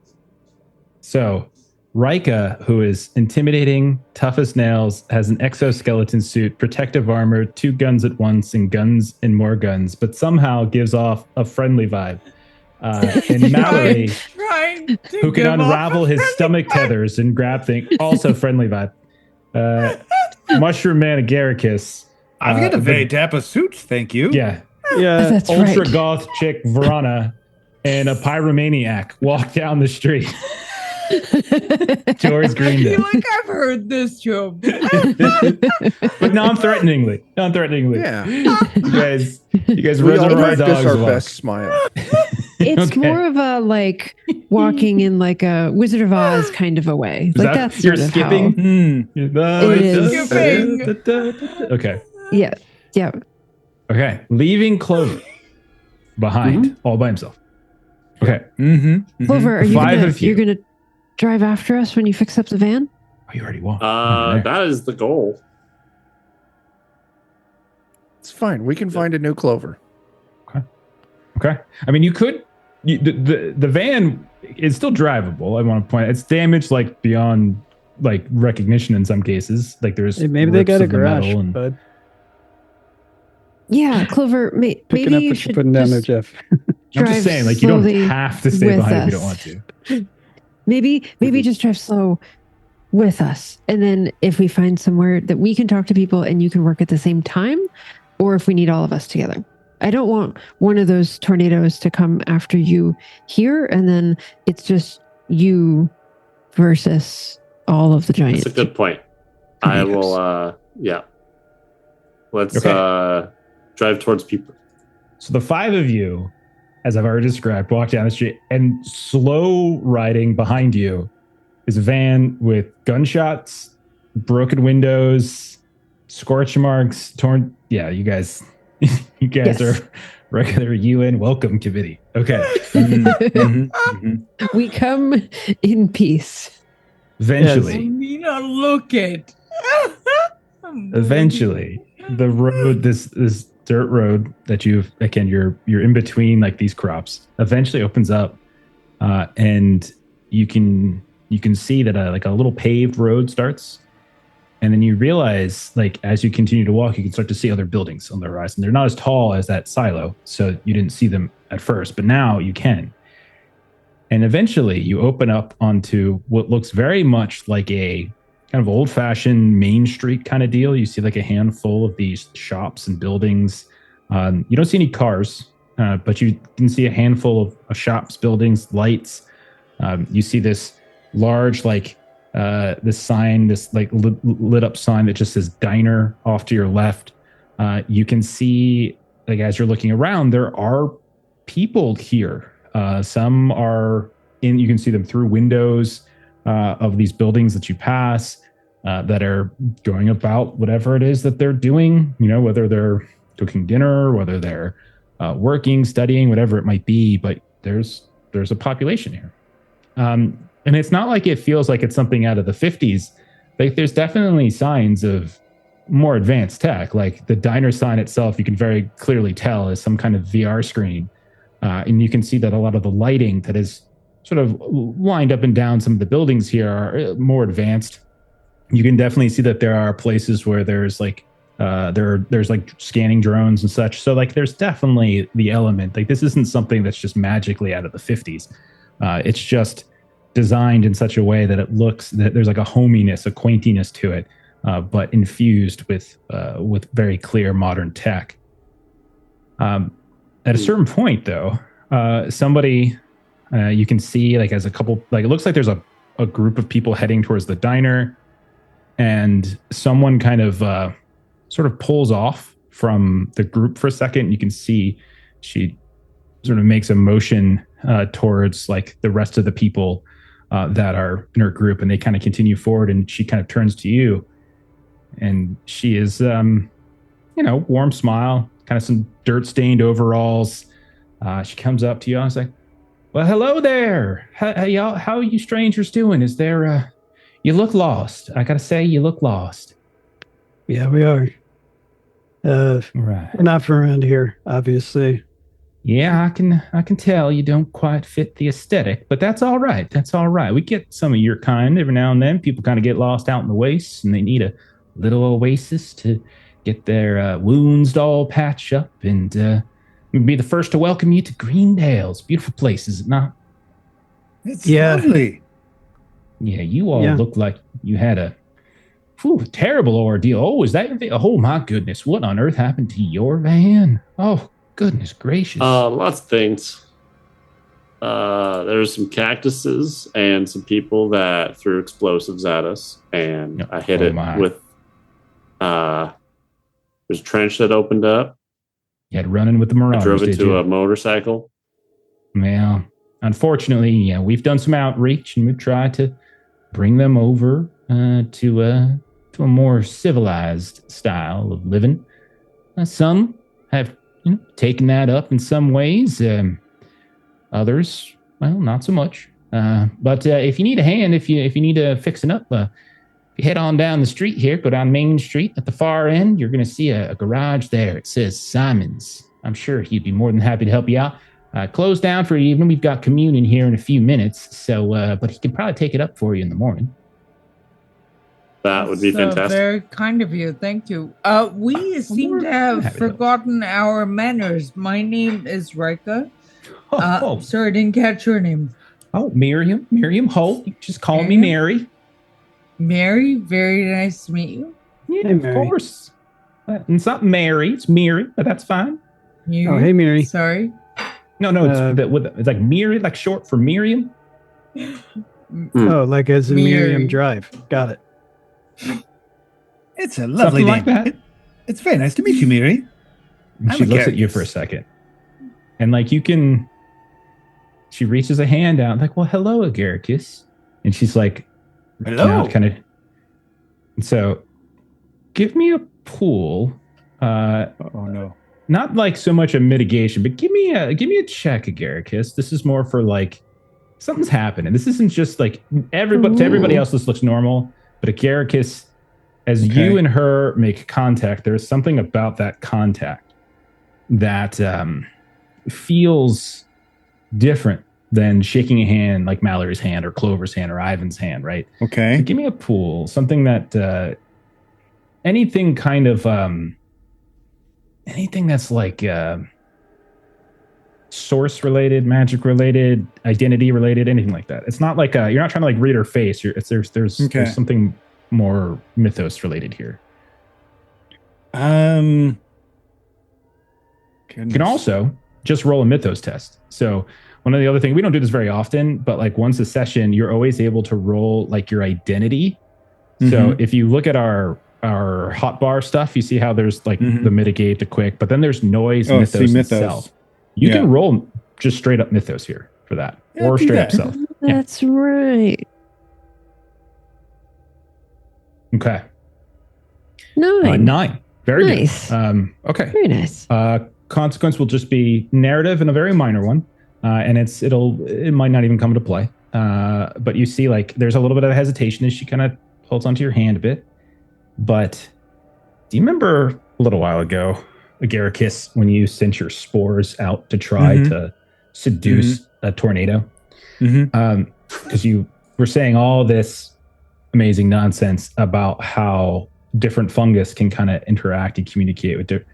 Speaker 1: So, Rika, who is intimidating, tough as nails, has an exoskeleton suit, protective armor, 2 guns at once, and guns and more guns, but somehow gives off a friendly vibe. And Mallory, who can unravel his stomach tethers and grab things, also friendly vibe. Mushroom Man Agaricus.
Speaker 4: I've got a very dapper suit, thank you.
Speaker 1: Yeah.
Speaker 2: Yeah.
Speaker 3: That's
Speaker 1: Ultra
Speaker 3: right.
Speaker 1: goth chick Verona and a pyromaniac walk down the street. Towards
Speaker 5: I
Speaker 1: Greendale.
Speaker 5: feel like I've heard this joke.
Speaker 1: But non-threateningly.
Speaker 7: Yeah.
Speaker 1: You guys
Speaker 7: We all
Speaker 1: reservoir
Speaker 7: practice
Speaker 1: dogs
Speaker 7: our
Speaker 1: walk.
Speaker 7: best smile.
Speaker 3: It's
Speaker 1: Okay.
Speaker 3: more of a like walking in like a Wizard of Oz kind of a way.
Speaker 1: Is
Speaker 3: Like
Speaker 1: that-
Speaker 3: that's
Speaker 1: you're
Speaker 3: sort of
Speaker 1: skipping?
Speaker 3: It is.
Speaker 1: Okay.
Speaker 3: Yeah. Yeah.
Speaker 1: Okay. Leaving Clover behind all by himself. Okay.
Speaker 3: Clover, are you
Speaker 1: 5
Speaker 3: gonna,
Speaker 1: of you.
Speaker 3: you're gonna drive after us when you fix up the van?
Speaker 1: Oh, you already walked.
Speaker 6: That is the goal.
Speaker 7: It's fine. We can find a new Clover.
Speaker 1: Okay. I mean, you could. The van is still drivable. I want to point. It's damaged like beyond like recognition in some cases. Like there's
Speaker 2: Maybe they
Speaker 1: rips
Speaker 2: got a
Speaker 1: of the metal
Speaker 2: garage,
Speaker 1: and-
Speaker 2: bud.
Speaker 3: Yeah, Clover.
Speaker 2: Picking
Speaker 3: Maybe
Speaker 2: up
Speaker 3: you
Speaker 2: what
Speaker 3: should
Speaker 2: you're putting down there,
Speaker 3: just
Speaker 2: Jeff.
Speaker 1: I'm just
Speaker 3: drive
Speaker 1: saying, like you don't
Speaker 3: slowly
Speaker 1: have to stay
Speaker 3: with
Speaker 1: behind if you don't
Speaker 3: us.
Speaker 1: want to.
Speaker 3: Maybe just drive slow with us, and then if we find somewhere that we can talk to people and you can work at the same time, or if we need all of us together. I don't want one of those tornadoes to come after you here, and then it's just you versus all of the giants.
Speaker 6: That's a good point. I will, yeah. Let's drive towards people.
Speaker 1: So the 5 of you, as I've already described, walk down the street, and slow riding behind you is a van with gunshots, broken windows, scorch marks, torn. Yeah, you guys
Speaker 3: Yes.
Speaker 1: are regular UN welcome committee. Okay.
Speaker 3: We come in peace.
Speaker 1: Eventually,
Speaker 5: Nina, look it.
Speaker 1: eventually, the road, this dirt road that you're in between like these crops, eventually opens up, and you can see that like a little paved road starts. And then you realize, like, as you continue to walk, you can start to see other buildings on the horizon. They're not as tall as that silo, so you didn't see them at first, but now you can. And eventually you open up onto what looks very much like a kind of old-fashioned Main Street kind of deal. You see like a handful of these shops and buildings. You don't see any cars, but you can see a handful of shops, buildings, lights. You see this large, like, this sign, this like lit up sign that just says diner off to your left. You can see, like, as you're looking around, there are people here. Some are in, you can see them through windows of these buildings that you pass, that are going about whatever it is that they're doing, you know, whether they're cooking dinner, whether they're working, studying, whatever it might be, but there's a population here. And it's not like it feels like it's something out of the 50s. Like there's definitely signs of more advanced tech. Like the diner sign itself, you can very clearly tell is some kind of VR screen. And you can see that a lot of the lighting that is sort of lined up and down some of the buildings here are more advanced. You can definitely see that there are places where there's like there's like scanning drones and such. So like there's definitely the element. Like this isn't something that's just magically out of the 50s. It's just designed in such a way that it looks that there's like a hominess, a quaintiness to it, but infused with very clear modern tech. At a certain point, though, somebody you can see like as a couple, like it looks like there's a group of people heading towards the diner, and someone kind of sort of pulls off from the group for a second. You can see she sort of makes a motion towards like the rest of the people that are in her group, and they kind of continue forward, and she kind of turns to you, and she is warm smile, kind of some dirt stained overalls. She comes up to you and is like, well, hello there. How are you strangers doing? Is there you look lost. I gotta say, you look lost.
Speaker 2: Yeah, we are.
Speaker 1: Right.
Speaker 2: We're not from around here, obviously.
Speaker 1: Yeah, I can tell you don't quite fit the aesthetic, but that's all right. That's all right. We get some of your kind every now and then. People kind of get lost out in the wastes, and they need a little oasis to get their wounds all patched up. And we'll be the first to welcome you to Greendale. It's a beautiful place, is it not?
Speaker 4: It's lovely.
Speaker 1: Yeah, you all look like you had a terrible ordeal. Oh, is that? Oh my goodness! What on earth happened to your van? Oh. Goodness gracious.
Speaker 6: Lots of things. There's some cactuses and some people that threw explosives at us, and I hit it with there's a trench that opened up.
Speaker 1: You had running with the Marauders.
Speaker 6: I drove into a motorcycle.
Speaker 1: Well, unfortunately, we've done some outreach, and we've tried to bring them over to a more civilized style of living. Some have taken that up in some ways. Others, well, not so much. But if you need a hand, if you need to fixing up, if you head on down the street here, go down Main Street at the far end, you're going to see a garage there. It says Simon's. I'm sure he'd be more than happy to help you out. Closed down for the evening. We've got communion here in a few minutes, so but he can probably take it up for you in the morning.
Speaker 6: That would be fantastic.
Speaker 5: Very kind of you. Thank you. We seem to have forgotten our manners. My name is Rika. Sorry, I didn't catch your name.
Speaker 1: Oh, Miriam. Miriam Holt. You just call me Mary.
Speaker 5: Mary, very nice to meet you.
Speaker 1: Yeah, of course. It's not Mary. It's Miri, but that's fine.
Speaker 5: Miri?
Speaker 2: Oh, hey, Miri.
Speaker 5: Sorry.
Speaker 1: No, it's like Miri, like short for Miriam.
Speaker 2: Oh, like as in Miriam Drive. Got it.
Speaker 4: It's a lovely name.
Speaker 1: Like that.
Speaker 4: It's very nice to meet you, Miri.
Speaker 1: She looks at you for a second, and like she reaches a hand out, like, "Well, hello, Agaricus," and she's like,
Speaker 4: "Hello."
Speaker 1: Kind of. So, give me a pool.
Speaker 4: Oh no.
Speaker 1: Not like so much a mitigation, but give me a check, Agaricus. This is more for like something's happening. This isn't just like everybody. To everybody else, this looks normal. But Agaricus, as you and her make contact, there's something about that contact that feels different than shaking a hand like Mallory's hand or Clover's hand or Ivan's hand, right?
Speaker 4: Okay.
Speaker 1: So give me a pool, something that anything kind of anything that's like source related, magic related, identity related, anything like that. It's not like you're not trying to like read her face. There's something more mythos related here. You can also just roll a mythos test. So one of the other things, we don't do this very often, but like once a session, you're always able to roll like your identity. Mm-hmm. So if you look at our hotbar stuff, you see how there's like the mitigate, the quick, but then there's noise mythos itself. You can roll just straight up mythos here for that, or straight up self.
Speaker 3: That's right.
Speaker 1: Okay.
Speaker 3: 9.
Speaker 1: 9. Very
Speaker 3: nice.
Speaker 1: Good. Okay.
Speaker 3: Very nice.
Speaker 1: Consequence will just be narrative and a very minor one, and it might not even come into play. But you see, like, there's a little bit of hesitation as she kind of holds onto your hand a bit. But do you remember a little while ago, Agaricus, when you sent your spores out to try to seduce a tornado? Because you were saying all this amazing nonsense about how different fungus can kind of interact and communicate with different.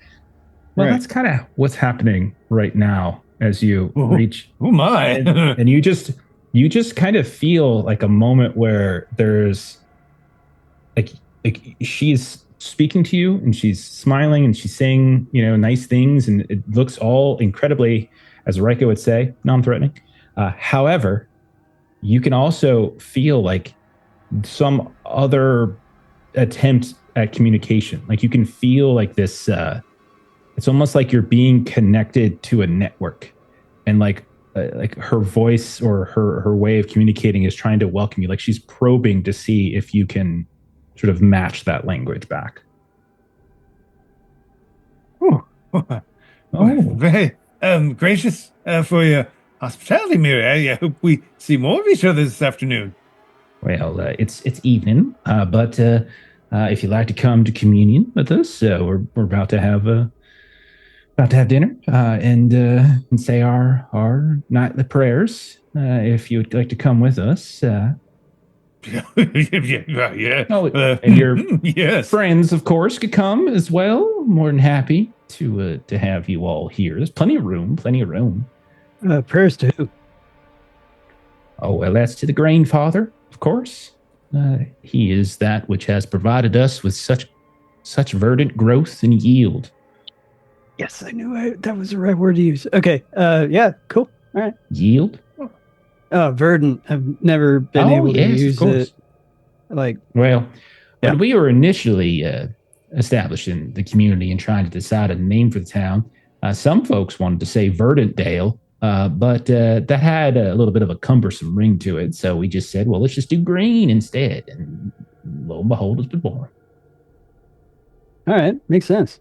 Speaker 1: Well, that's kind of what's happening right now as you reach.
Speaker 4: Oh my!
Speaker 1: and you just you just kind of feel like a moment where there's like she's speaking to you and she's smiling and she's saying, nice things, and it looks all incredibly, as Reiko would say, non-threatening. However, you can also feel like some other attempt at communication. Like you can feel like this, it's almost like you're being connected to a network, and like her voice or her way of communicating is trying to welcome you. Like she's probing to see if you can sort of match that language back.
Speaker 4: Oh, very gracious for your hospitality, Miri. I hope we see more of each other this afternoon.
Speaker 1: Well, it's evening, but if you'd like to come to communion with us, we're about to have dinner and say our nightly prayers. If you would like to come with us.
Speaker 4: Yeah.
Speaker 1: Oh, and your
Speaker 4: yes.
Speaker 1: friends, of course, could come as well. More than happy to have you all here. There's plenty of room.
Speaker 2: Prayers to who?
Speaker 1: Oh, well, that's to the Grain Father, of course. He is that which has provided us with such verdant growth and yield.
Speaker 2: Yes, I knew that was the right word to use. Okay. Yeah. Cool. All right.
Speaker 1: Yield?
Speaker 2: Verdant. I've never been able to use it.
Speaker 1: When we were initially establishing the community and trying to decide a name for the town, some folks wanted to say Verdantdale, but that had a little bit of a cumbersome ring to it. So we just said, well, let's just do Green instead. And lo and behold, it's been born.
Speaker 2: All right. Makes sense.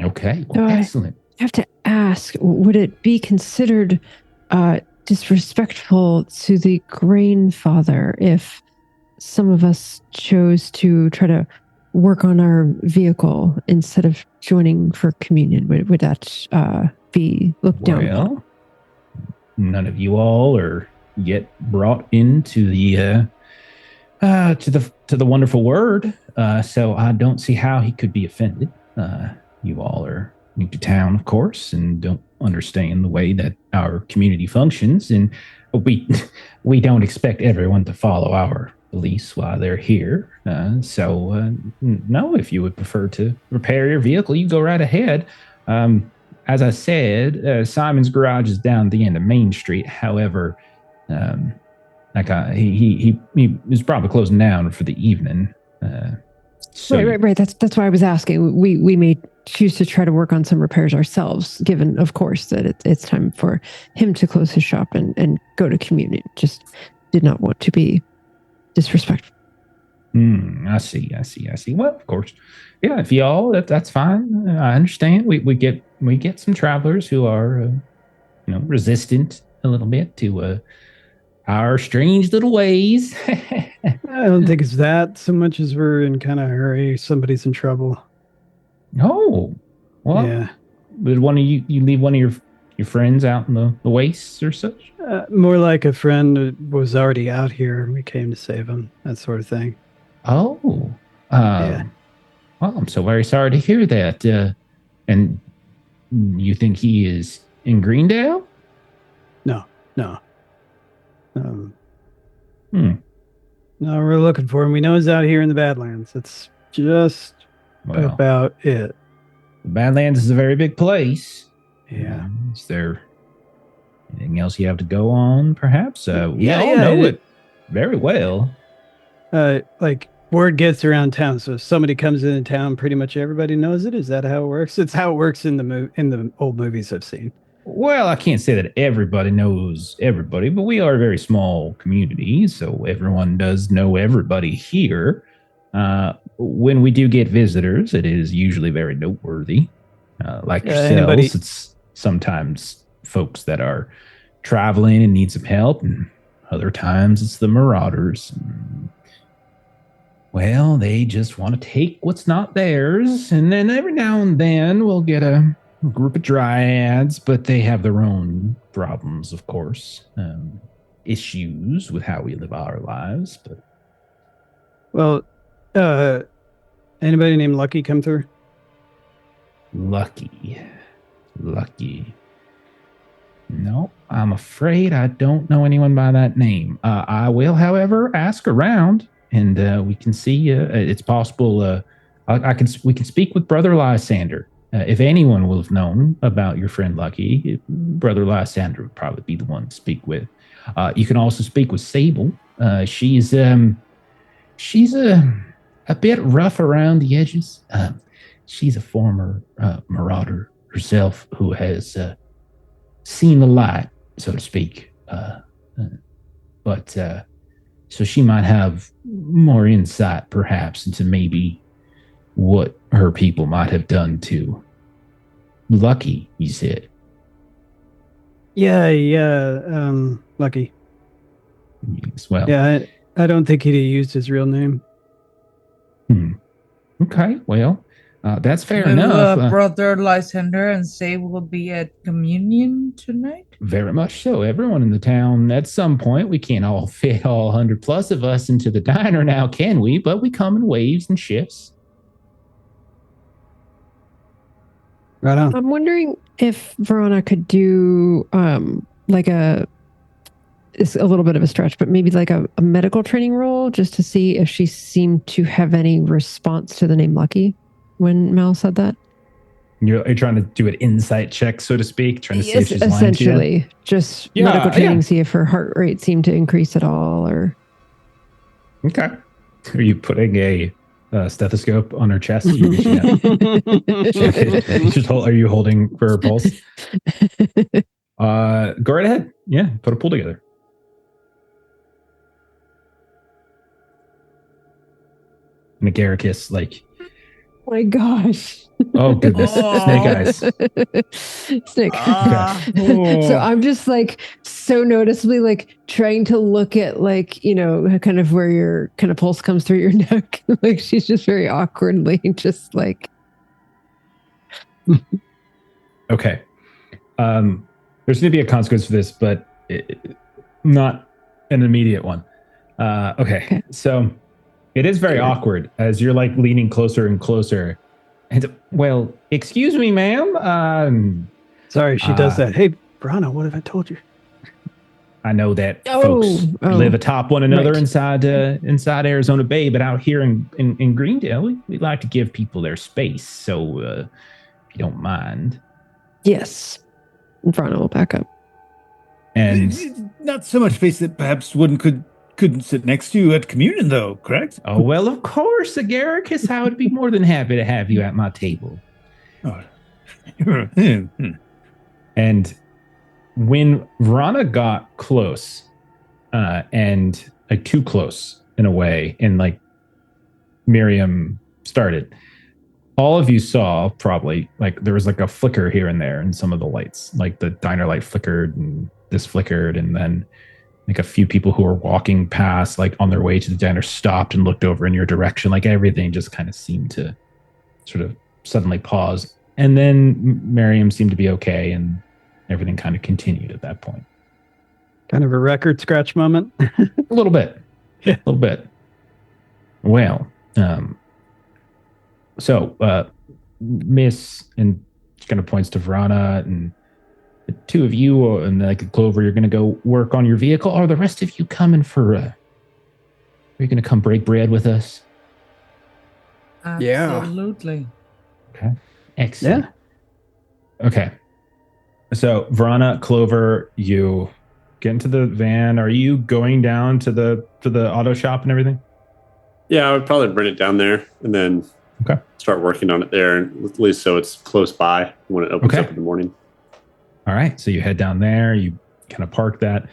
Speaker 1: Okay. Well, excellent.
Speaker 3: I have to ask, would it be considered disrespectful to the Grain Father if some of us chose to try to work on our vehicle instead of joining for communion? Would that be looked down upon?
Speaker 1: Well, none of you all are yet brought into the to the wonderful word, so I don't see how he could be offended. You all are new to town, of course, and don't understand the way that our community functions, and we don't expect everyone to follow our beliefs while they're here. So no, if you would prefer to repair your vehicle, you go right ahead. As I said, Simon's garage is down at the end of Main Street. However, he is probably closing down for the evening.
Speaker 3: Right. That's why I was asking. We may choose to try to work on some repairs ourselves, given, of course, that it's time for him to close his shop and go to communion. Just did not want to be disrespectful.
Speaker 1: I see. Well, of course, yeah. If y'all, that's fine. I understand. We get some travelers who are, resistant a little bit to our strange little ways.
Speaker 2: I don't think it's that so much as we're in kind of a hurry. Somebody's in trouble.
Speaker 1: Oh, well,
Speaker 2: yeah.
Speaker 1: Did one of you leave one of your friends out in the wastes or such?
Speaker 2: More like a friend was already out here and we came to save him, that sort of thing.
Speaker 1: Oh,
Speaker 2: yeah.
Speaker 1: Well, I'm so very sorry to hear that. And you think he is in Greendale?
Speaker 2: No. No, we're looking for him. We know he's out here in the Badlands. That's just about it.
Speaker 1: The Badlands is a very big place.
Speaker 2: Yeah.
Speaker 1: Is there anything else you have to go on, perhaps? We all know it very well.
Speaker 2: Word gets around town, so if somebody comes into town, pretty much everybody knows it. Is that how it works? It's how it works in the old movies I've seen.
Speaker 1: Well, I can't say that everybody knows everybody, but we are a very small community, so everyone does know everybody here. When we do get visitors, it is usually very noteworthy. Like yourselves, it's sometimes folks that are traveling and need some help, and other times it's the marauders. Well, they just want to take what's not theirs, and then every now and then we'll get a group of dryads, but they have their own problems, of course. Issues with how we live our lives. But
Speaker 2: anybody named Lucky come through?
Speaker 1: Lucky. No, I I'm afraid I don't know anyone by that name. I will, however, ask around, and we can see. It's possible. We can speak with Brother Lysander. If anyone will have known about your friend Lucky, Brother Lysander would probably be the one to speak with. You can also speak with Sable. She's a bit rough around the edges. She's a former marauder herself who has seen the light, so to speak. So she might have more insight, perhaps, into maybe what her people might have done to Lucky, you said.
Speaker 2: Yeah, Lucky.
Speaker 1: As well.
Speaker 2: Yeah, I don't think he'd have used his real name.
Speaker 1: Okay, well, that's fair
Speaker 5: Will
Speaker 1: enough.
Speaker 5: Brother Lysander and Sable will be at communion tonight?
Speaker 1: Very much so. Everyone in the town, at some point, we can't all fit all 100 plus of us into the diner now, can we? But we come in waves and shifts.
Speaker 2: Right on.
Speaker 3: I'm wondering if Verona could do it's a little bit of a stretch, but maybe like a medical training role just to see if she seemed to have any response to the name Lucky when Mal said that.
Speaker 1: You're trying to do an insight check, so to speak, trying to see if she's lying to you?
Speaker 3: Essentially, just medical training, see if her heart rate seemed to increase at all, or.
Speaker 1: Okay. Are you putting a stethoscope on her chest? Are you holding for her pulse? Go right ahead. Yeah, put a pull together. Megaricus,
Speaker 3: oh my gosh.
Speaker 1: Oh goodness. Snake eyes.
Speaker 3: Snake. So I'm just so noticeably trying to look at kind of where your kind of pulse comes through your neck. She's just very awkwardly just
Speaker 1: Okay. There's going to be a consequence for this, but not an immediate one. Okay. So it is very awkward as you're leaning closer and closer. And well, excuse me, ma'am.
Speaker 2: Sorry, she does that. Hey, Brana, what have I told you?
Speaker 1: I know that folks live atop one another inside Arizona Bay, but out here in Greendale, we like to give people their space. So if you don't mind.
Speaker 3: Yes. Brana will back up.
Speaker 4: And not so much space that perhaps one couldn't sit next to you at communion, though, correct?
Speaker 1: Oh, well, of course, Agaricus. I would be more than happy to have you at my table.
Speaker 4: Oh.
Speaker 1: And when Verona got close, and too close in a way, and Miriam started, all of you saw probably there was a flicker here and there in some of the lights, the diner light flickered and this flickered, and then a few people who were walking past on their way to the diner stopped and looked over in your direction. Everything just kind of seemed to sort of suddenly pause, and then Miriam seemed to be okay, and everything kind of continued at that point.
Speaker 2: Kind of a record scratch moment.
Speaker 1: A little bit. Yeah, a little bit. Well, so Miss, and she kind of points to Verona, and the two of you and Clover, you're going to go work on your vehicle. Are the rest of you coming for are you going to come break bread with us?
Speaker 5: Absolutely.
Speaker 1: Okay. Excellent.
Speaker 2: Yeah.
Speaker 1: Okay. So Verona, Clover, you get into the van. Are you going down to the auto shop and everything?
Speaker 6: Yeah, I would probably bring it down there and then start working on it there, and at least so it's close by when it opens up in the morning.
Speaker 1: All right, so you head down there, you kind of park that.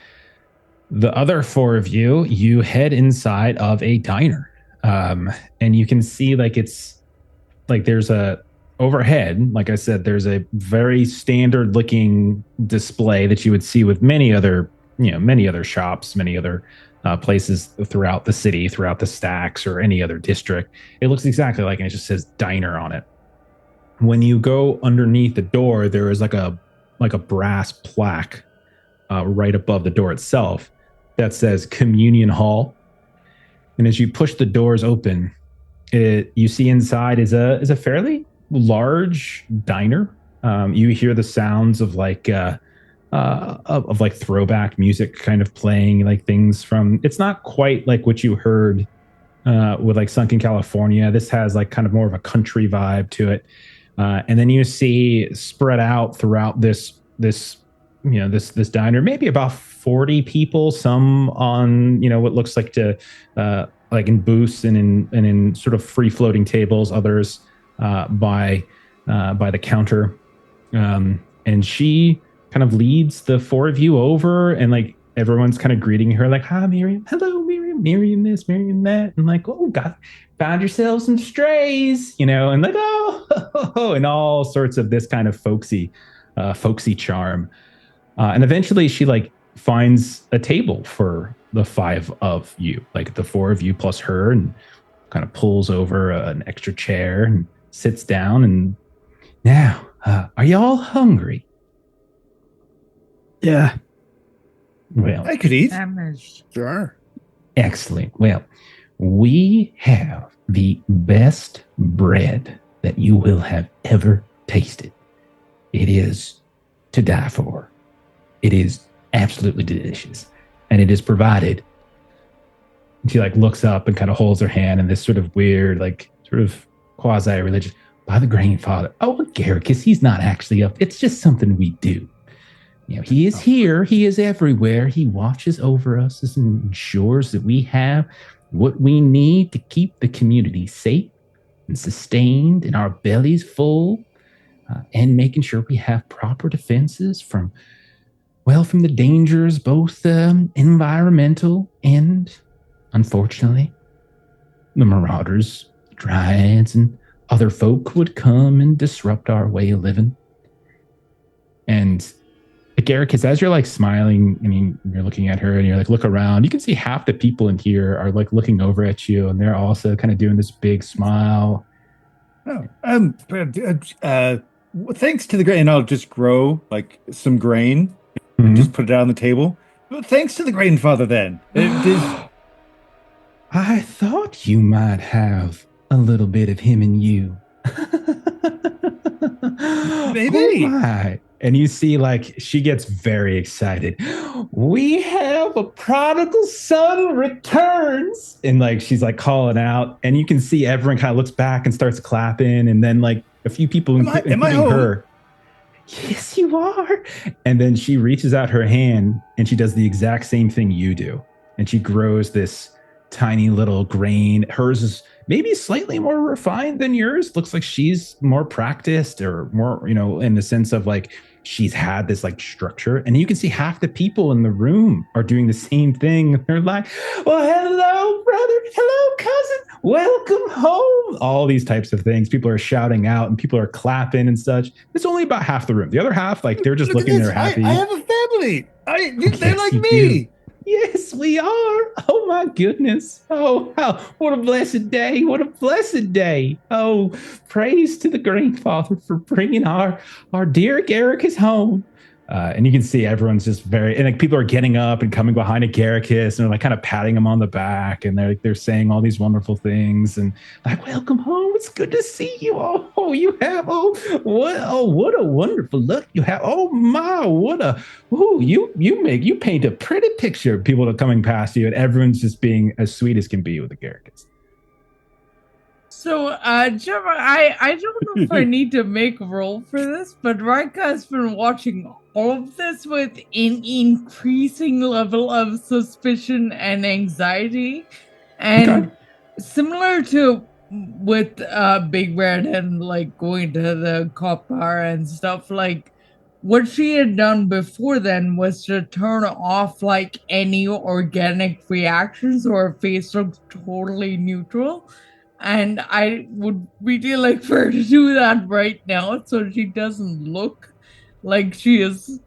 Speaker 1: The other four of you head inside of a diner. And you can see it's there's a overhead, like I said, there's a very standard looking display that you would see with many other shops, many other places throughout the city, throughout the stacks or any other district. It looks exactly like, and it just says diner on it. When you go underneath the door, there is a brass plaque right above the door itself that says Communion Hall. And as you push the doors open, you see inside is a fairly large diner. You hear the sounds of of like throwback music kind of playing, like things from, it's not quite like what you heard with like Sunken California. This has like kind of more of a country vibe to it. And then you see spread out throughout this diner, maybe about 40 people, some on, what looks like to like in booths and in sort of free floating tables, others by the counter. And she kind of leads the four of you over, and like everyone's kind of greeting her like, "Hi, Miriam. Hello, Miriam. Miriam this, Miriam that." And like, "Oh, God, found yourselves some strays," and like, "Oh," and all sorts of this kind of folksy charm. And eventually she like finds a table for the five of you, like the four of you plus her, and kind of pulls over an extra chair and sits down. And now, are y'all hungry?
Speaker 2: Yeah.
Speaker 4: Well, I could eat.
Speaker 7: Sure.
Speaker 1: Excellent. Well, we have the best bread that you will have ever tasted. It is to die for. It is absolutely delicious. And it is provided. She like looks up and kind of holds her hand in this sort of weird, like sort of quasi-religious, by the Grandfather. Oh, Garricus, he's not actually up. It's just something we do. He is here. He is everywhere. He watches over us and ensures that we have what we need to keep the community safe and sustained and our bellies full, and making sure we have proper defenses from the dangers, both environmental and, unfortunately, the marauders, dryads, and other folk would come and disrupt our way of living. And Garricus, as you're like smiling, you're looking at her and you're like, look around, you can see half the people in here are like looking over at you, and they're also kind of doing this big smile.
Speaker 4: Thanks to the grain, and I'll just grow like some grain and just put it out on the table. Well, thanks to the Grandfather, then.
Speaker 1: I thought you might have a little bit of him in you.
Speaker 4: Maybe.
Speaker 1: Oh my. And you see, like, she gets very excited. We have a prodigal son returns. And, like, she's, like, calling out. And you can see everyone kind of looks back and starts clapping. And then, like, a few people, including her. Yes, you are. And then she reaches out her hand and she does the exact same thing you do. And she grows this tiny little grain. Hers is maybe slightly more refined than yours. Looks like she's more practiced, or more, in the sense of like she's had this like structure. And you can see half the people in the room are doing the same thing. They're like, "Well, hello, brother. Hello, cousin. Welcome home." All these types of things. People are shouting out and people are clapping and such. It's only about half the room. The other half, like, they're just looking, they're happy.
Speaker 4: I have a family. They're like me.
Speaker 1: Do. Yes, we are. Oh, my goodness. Oh, what a blessed day. What a blessed day. Oh, praise to the Grandfather for bringing our dear Garricus home. And you can see everyone's just and like people are getting up and coming behind a Garricus, and they're like kind of patting him on the back, and they're saying all these wonderful things and like, "Welcome home. It's good to see you. Oh, you have what a wonderful look you have. Oh my, you paint a pretty picture of people that are coming past you," and everyone's just being as sweet as can be with the Garricus.
Speaker 5: So, Jim, I don't know if I need to make a roll for this, but Rika has been watching all of this with an increasing level of suspicion and anxiety. And similar to with Big Red and like going to the cop car and stuff, like what she had done before then was to turn off like any organic reactions, or her face looked totally neutral. And I would really like for her to do that right now, so she doesn't look like she is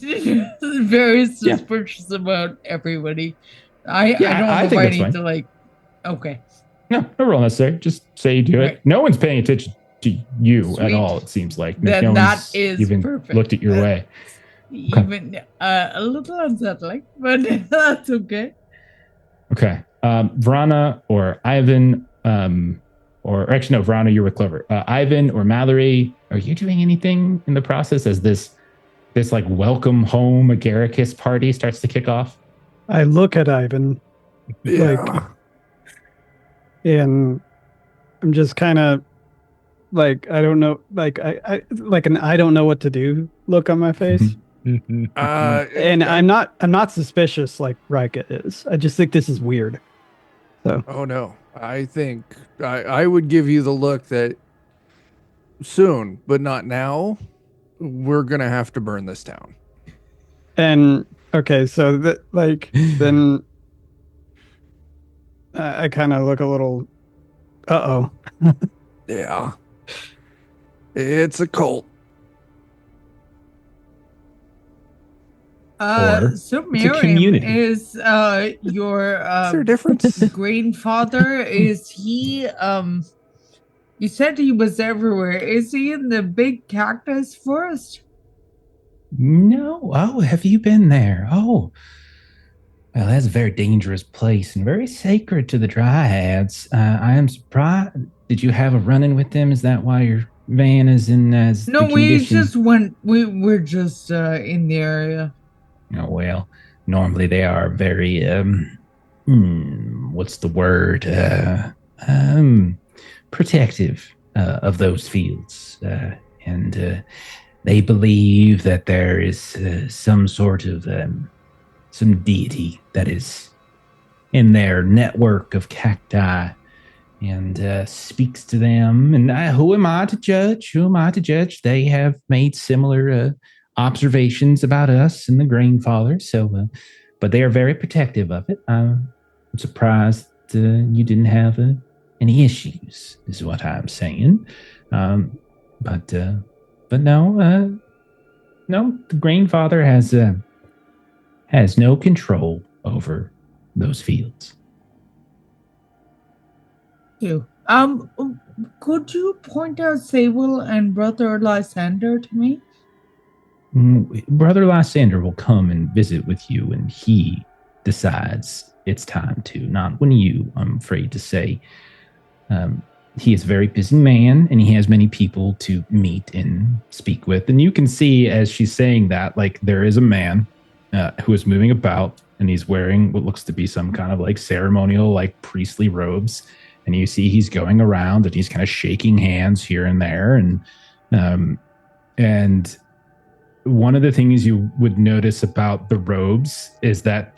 Speaker 5: very suspicious about everybody. I don't know if I need to like. Okay.
Speaker 1: No roll necessary. Just say you do it. No one's paying attention to you at all. It seems like
Speaker 5: then that is
Speaker 1: even
Speaker 5: perfect.
Speaker 1: Looked at your way.
Speaker 5: Even a little unsettling, but that's okay.
Speaker 1: Okay. Vrana or Ivan, or actually no, Vrana, you're with Clover. Ivan or Mallory, are you doing anything in the process as this this like welcome home Agaricus party starts to kick off.
Speaker 2: I look at Ivan, like, and I'm just kind of like, I don't know, like I like an I don't know what to do look on my face. And I'm not suspicious like Rika is. I just think this is weird. So.
Speaker 7: Oh no, I think I would give you the look that soon, but not now. We're gonna have to burn this town.
Speaker 2: And okay, so that like then I kind of look a little.
Speaker 7: Yeah, it's a cult.
Speaker 5: So Miriam is your
Speaker 7: Is there a difference?
Speaker 5: grandfather? Is he you said he was everywhere. Is he in the big cactus forest?
Speaker 1: No. Oh, have you been there? Oh. Well, that's a very dangerous place and very sacred to the Dryads. I am surprised. Did you have a run-in with them? Is that why your van is in as
Speaker 5: No,
Speaker 1: the
Speaker 5: we
Speaker 1: condition?
Speaker 5: just went. We're just in the area.
Speaker 1: Oh, well, normally they are very, what's the word? Protective of those fields. And they believe that there is some sort of, some deity that is in their network of cacti and speaks to them. And who am I to judge? Who am I to judge? They have made similar observations about us and the Grandfather. So, but they are very protective of it. I'm surprised you didn't have any issues, is what I'm saying. But no, the Grandfather has no control over those fields.
Speaker 5: You. Could you point out Sable and Brother Lysander to me?
Speaker 1: Brother Lysander will come and visit with you when he decides it's time to, not when you, I'm afraid to say. He is a very busy man, and he has many people to meet and speak with. And you can see as she's saying that, like, there is a man who is moving about, and he's wearing what looks to be some kind of like ceremonial, like priestly robes. And you see he's going around and he's kind of shaking hands here and there. And one of the things you would notice about the robes is that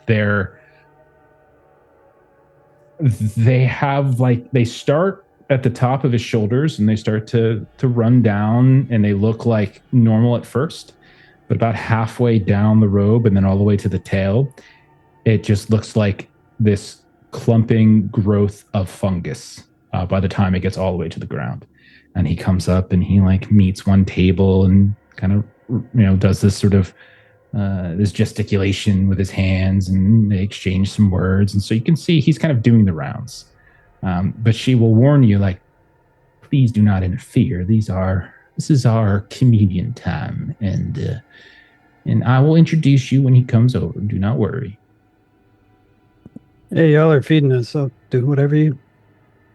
Speaker 1: they have like, they start at the top of his shoulders and they start to run down, and they look like normal at first, but about halfway down the robe and then all the way to the tail, it just looks like this clumping growth of fungus by the time it gets all the way to the ground. And he comes up and he like meets one table and kind of, does this sort of this gesticulation with his hands, and they exchange some words. And so you can see he's kind of doing the rounds. But she will warn you, like, please do not interfere. This is our communion time, and I will introduce you when he comes over. Do not worry.
Speaker 2: Hey, y'all are feeding us, so do whatever you.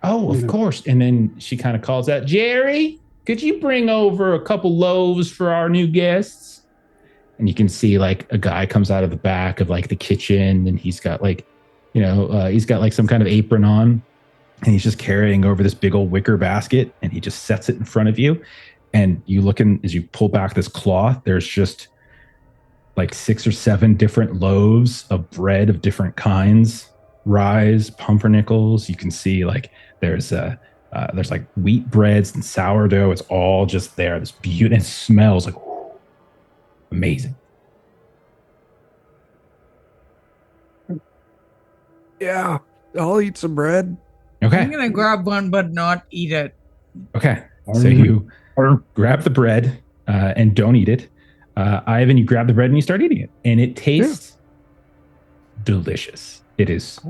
Speaker 1: Oh, of course. And then she kind of calls out, Jerry, could you bring over a couple loaves for our new guests? And you can see like a guy comes out of the back of like the kitchen, and he's got like, he's got like some kind of apron on, and he's just carrying over this big old wicker basket, and he just sets it in front of you. And you look in, as you pull back this cloth, there's just like 6 or 7 different loaves of bread of different kinds, rye, pumpernickels. You can see like there's like wheat breads and sourdough. It's all just there. This beauty, it smells like amazing.
Speaker 7: Yeah, I'll eat some bread.
Speaker 1: Okay.
Speaker 5: I'm gonna grab one, but not eat it.
Speaker 1: Okay. So you grab the bread and don't eat it. Ivan, you grab the bread and you start eating it, and it tastes delicious. It is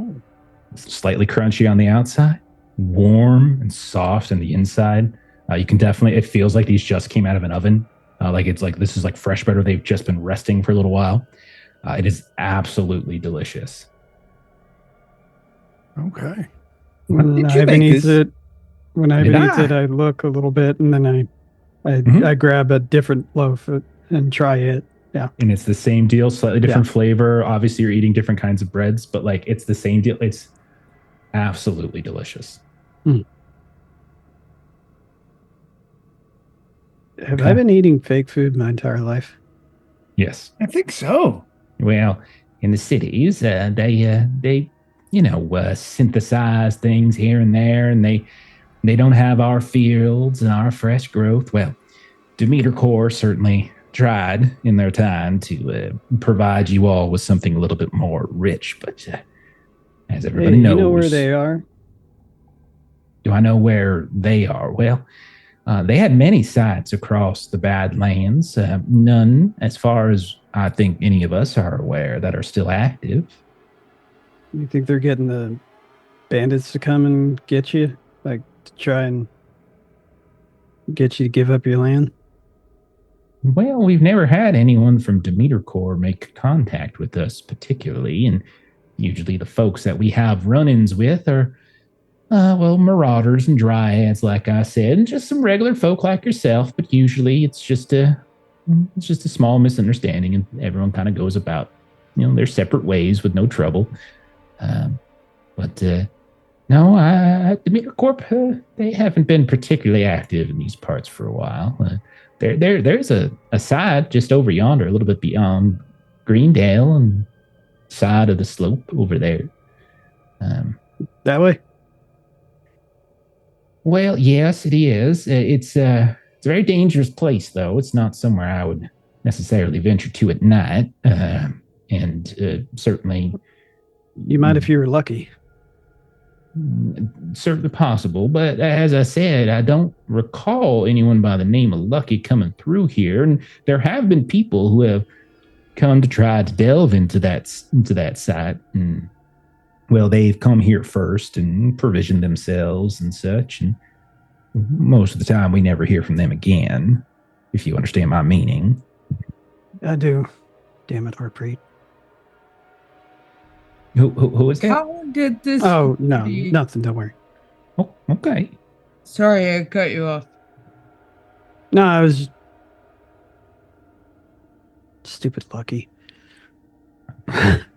Speaker 1: slightly crunchy on the outside, warm and soft on the inside. You can definitely, it feels like these just came out of an oven. Like it's like, this is like fresh bread, or they've just been resting for a little while. It is absolutely delicious.
Speaker 7: Okay.
Speaker 2: When Ivan eats it, I look a little bit, and then I grab a different loaf and try it, Yeah.
Speaker 1: And it's the same deal, slightly different flavor. Obviously, you're eating different kinds of breads, but like it's the same deal. It's absolutely delicious.
Speaker 2: Have I been eating fake food my entire life?
Speaker 1: Yes.
Speaker 4: I think so.
Speaker 1: Well, in the cities, they synthesize things here and there, and they don't have our fields and our fresh growth. Well, Demeter Corps certainly tried in their time to provide you all with something a little bit more rich, but as everybody knows,
Speaker 2: you know where they are?
Speaker 1: Do I know where they are? Well, they had many sites across the Badlands, none, as far as I think any of us are aware, that are still active.
Speaker 2: You think they're getting the bandits to come and get you? Like, to try and get you to give up your land?
Speaker 1: Well, we've never had anyone from Demeter Corps make contact with us particularly, and usually the folks that we have run-ins with are marauders and dryads, like I said, and just some regular folk like yourself. But usually, it's just a small misunderstanding, and everyone kind of goes about, their separate ways with no trouble. No, Demeter Corp, they haven't been particularly active in these parts for a while. There's a side just over yonder, a little bit beyond Greendale, and side of the slope over there.
Speaker 2: That way.
Speaker 1: Well, yes, it is. It's a very dangerous place, though. It's not somewhere I would necessarily venture to at night. And certainly...
Speaker 2: You might if you were lucky.
Speaker 1: Certainly possible. But as I said, I don't recall anyone by the name of Lucky coming through here. And there have been people who have come to try to delve into that site. And well, they've come here first and provisioned themselves and such. And most of the time, we never hear from them again, if you understand my meaning.
Speaker 2: I do. Damn it, Harpreet.
Speaker 1: Who is that?
Speaker 5: How did this...
Speaker 2: Oh, no, nothing. Don't worry.
Speaker 1: Oh, okay.
Speaker 5: Sorry, I cut you off.
Speaker 2: No, I was... Stupid Lucky.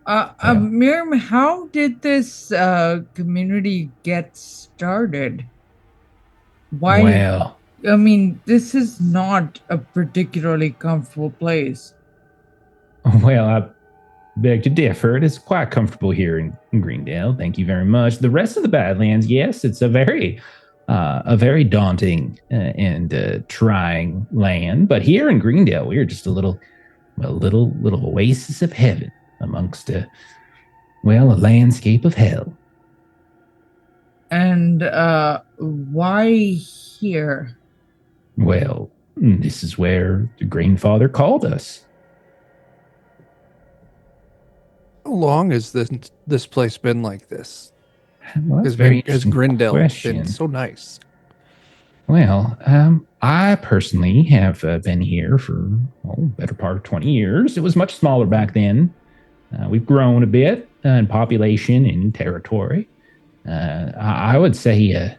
Speaker 5: Miriam, how did this community get started? Why?
Speaker 1: Well,
Speaker 5: I mean, this is not a particularly comfortable place.
Speaker 1: Well, I beg to differ. It is quite comfortable here in Greendale. Thank you very much. The rest of the Badlands, yes, it's a very daunting and trying land. But here in Greendale, we are just a little oasis of heaven amongst a landscape of hell.
Speaker 5: And why here?
Speaker 1: Well, this is where the Greenfather called us.
Speaker 7: How long has this place been like this?
Speaker 1: Well,
Speaker 7: Has Grindel been so nice?
Speaker 1: Well, I personally have been here for better part of 20 years. It was much smaller back then. We've grown a bit in population and territory. I would say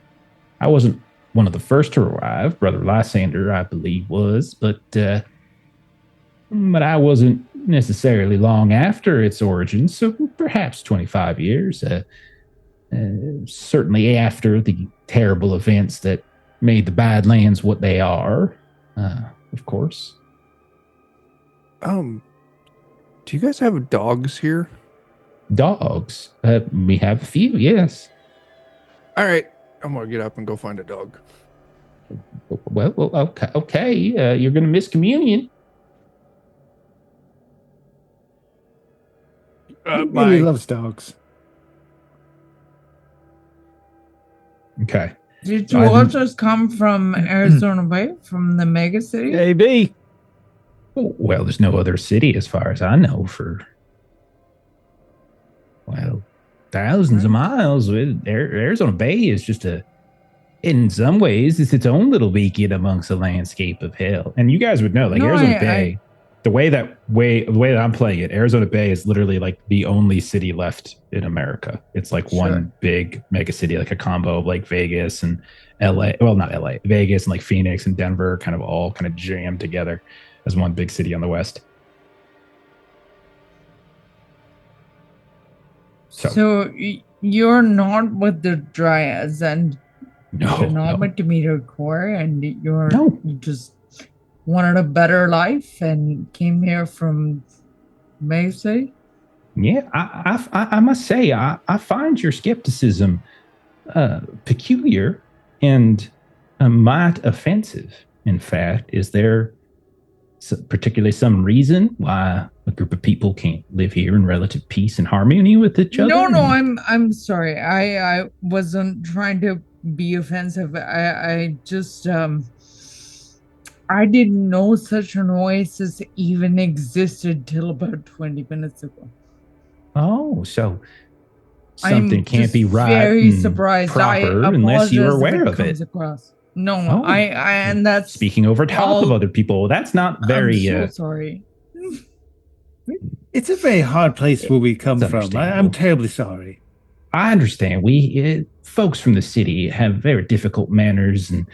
Speaker 1: I wasn't one of the first to arrive. Brother Lysander, I believe, was, but I wasn't necessarily long after its origins, so perhaps 25 years. Certainly after the terrible events that made the Badlands what they are, of course.
Speaker 7: Do you guys have dogs here?
Speaker 1: Dogs? We have a few, yes.
Speaker 7: All right, I'm gonna get up and go find a dog.
Speaker 1: Well, okay. You're gonna miss communion.
Speaker 4: He really loves dogs.
Speaker 1: Okay.
Speaker 5: Did you also come from Arizona Bay, from the mega city?
Speaker 2: AB.
Speaker 1: Well, there's no other city, as far as I know, for thousands of miles. Arizona Bay is just in some ways, it's its own little beacon amongst a landscape of hell. And you guys would know, like Arizona Bay. The way that I'm playing it, Arizona Bay is literally like the only city left in America. It's like one big mega city, like a combo of like Vegas and LA. Well, not LA, Vegas and like Phoenix and Denver, kind of all kind of jammed together as one big city on the west.
Speaker 5: So you're not with the Dryads, and you're not
Speaker 1: No.
Speaker 5: with Demeter Core, and you just wanted a better life and came here from May City?
Speaker 1: Yeah, I must say, I find your skepticism peculiar and might offensive. In fact, is there particularly some reason why a group of people can't live here in relative peace and harmony with each other?
Speaker 5: No, I'm sorry. I wasn't trying to be offensive. I just I didn't know such an oasis even existed till about 20 minutes ago.
Speaker 1: Oh, so something can't be right
Speaker 5: very
Speaker 1: and
Speaker 5: surprised.
Speaker 1: proper unless you're aware of it.
Speaker 5: Across. No, I and that's
Speaker 1: speaking over top of other people. That's not very.
Speaker 5: I'm so sorry.
Speaker 4: It's a very hard place where we come from. I'm terribly sorry.
Speaker 1: I understand. We folks from the city have very difficult manners, and